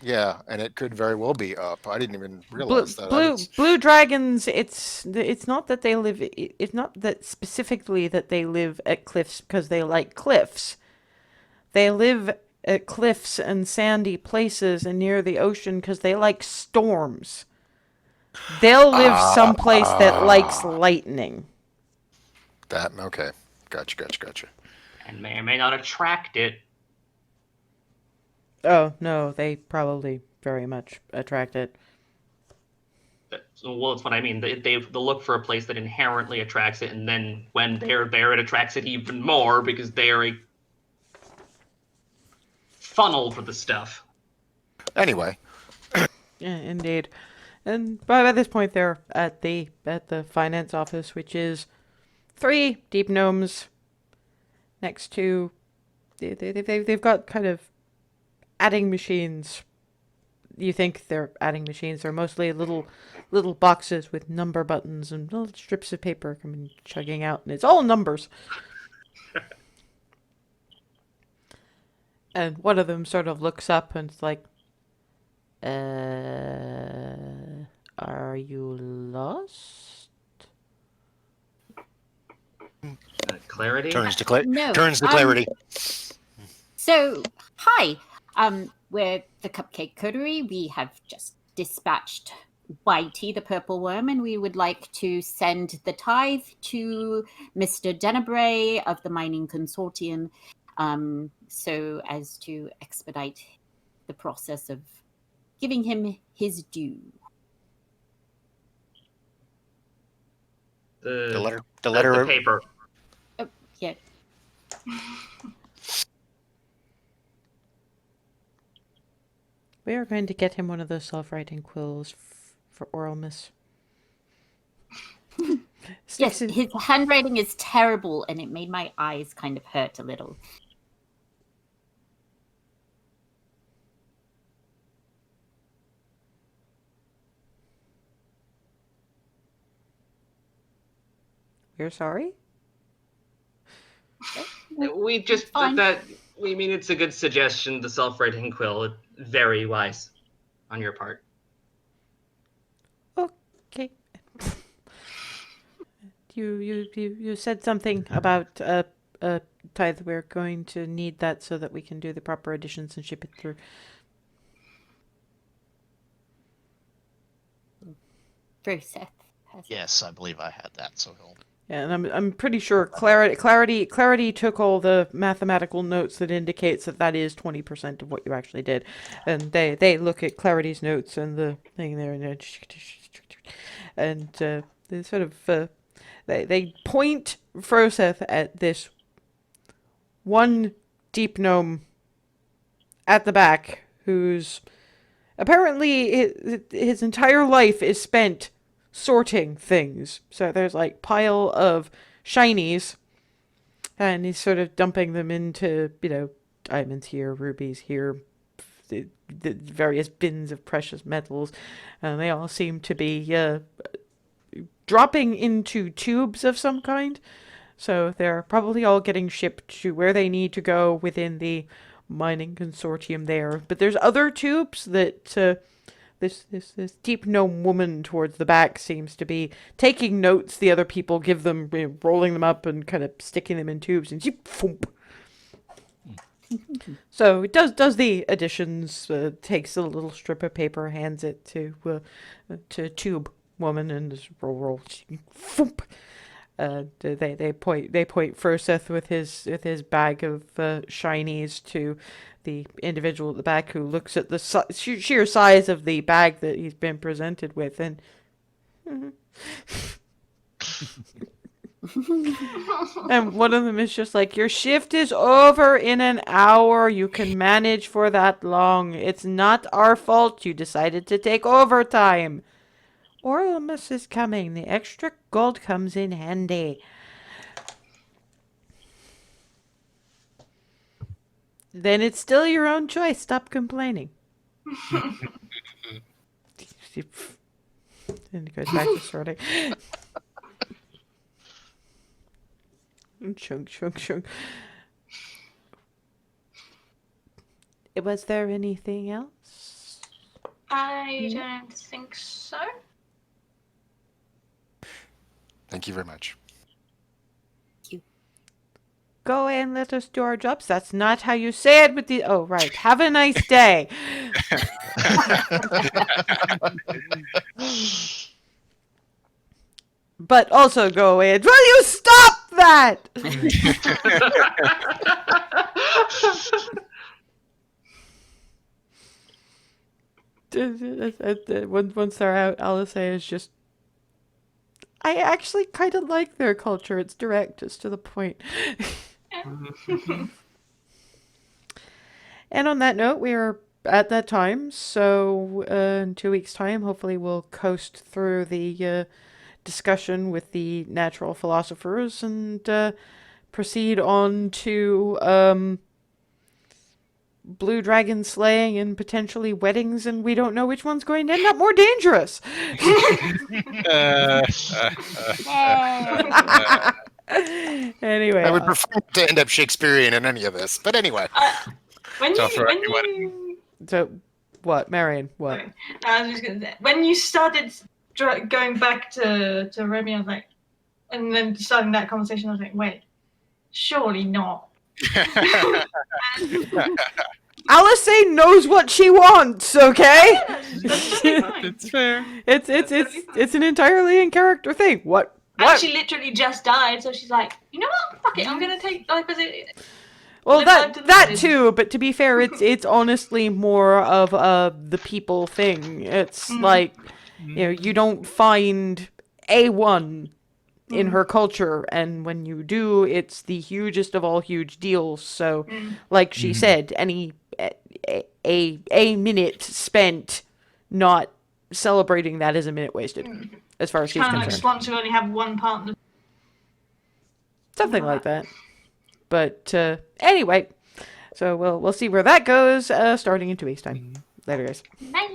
Yeah, and it could very well be up. I didn't even realize that. Blue dragons. It's not that they live. It's not that specifically that they live at cliffs because they like cliffs. They live at cliffs and sandy places and near the ocean because they like storms. They'll live someplace that likes lightning. That okay. Gotcha. And may or may not attract it. Oh no, they probably very much attract it. Well, that's what I mean. They'll look for a place that inherently attracts it, and then when they're there, it attracts it even more because they're a funnel for the stuff. Anyway. Yeah, indeed. And by this point, they're at the finance office, which is 3 deep gnomes next to. They've got kind of adding machines. You think they're adding machines? They're mostly little boxes with number buttons and little strips of paper coming chugging out, and it's all numbers. And one of them sort of looks up and it's like, are you lost? Clarity? No, turns to clarity. So, hi. We're the Cupcake Coterie. We have just dispatched Whitey, the purple worm, and we would like to send the tithe to Mr. Denebray of the Mining Consortium, so as to expedite the process of giving him his due. The letter. The paper. Oh, yeah. We are going to get him one of those self-writing quills for oral miss. Yes, his handwriting is terrible, and it made my eyes kind of hurt a little. We're sorry? We just Fine. that we mean it's a good suggestion. The self-writing quill, very wise on your part. Okay. You said something about tithe. We're going to need that so that we can do the proper additions and ship it through. Seth has it. Yes, I believe I had that. So he'll. Yeah, and I'm pretty sure Clarity took all the mathematical notes that indicates that is 20% of what you actually did, and they look at Clarity's notes and the thing there and they sort of they point Froseth at this one deep gnome at the back who's apparently his entire life is spent sorting things. So there's like pile of shinies and he's sort of dumping them into, diamonds here, rubies here, the various bins of precious metals, and they all seem to be dropping into tubes of some kind. So they're probably all getting shipped to where they need to go within the mining consortium there. But there's other tubes that this deep gnome woman towards the back seems to be taking notes the other people give them, rolling them up and kind of sticking them in tubes, and thump. So it does the additions, takes a little strip of paper, hands it to tube woman, and just roll, thump. They point Froseth with his bag of shinies to the individual at the back, who looks at the sheer size of the bag that he's been presented with, and and one of them is just like, your shift is over in an hour. You can manage for that long. It's not our fault you decided to take overtime. Orlemus is coming. The extra gold comes in handy. Then it's still your own choice. Stop complaining. And it goes back to sorting. Chunk. Was there anything else? I don't think so. Thank you very much. Go and let us do our jobs. That's not how you say it with the... Oh, right. Have a nice day. But also go away. Will you stop that? Once they're out, Alisaie is just... I actually kind of like their culture. It's direct, it's to the point. And on that note, we are at that time. So in 2 weeks' time, hopefully we'll coast through the discussion with the natural philosophers and proceed on to blue dragon slaying and potentially weddings, and we don't know which one's going to end up more dangerous. Anyway, I would prefer to end up Shakespearean in any of this, but anyway. So, what, Marion? What? Sorry. I was just gonna say, when you started going back to Remy, I was like, and then starting that conversation, I was like, wait, surely not. Alisaie knows what she wants, okay? That's totally fine. It's fair. It's an entirely in character thing. What? And she literally just died, so she's like, you know what? Fuck it, I'm gonna take life as it. Well, live life to the that fullest. too, but to be fair, it's honestly more of the people thing. It's like, you don't find a1 in her culture, and when you do, it's the hugest of all huge deals. So, like she said, any a minute spent not celebrating that is a minute wasted, as far as she's Kind of like concerned. want to only have one partner. Something like that. But anyway, so we'll see where that goes starting in 2 weeks' time. Later, guys. Bye.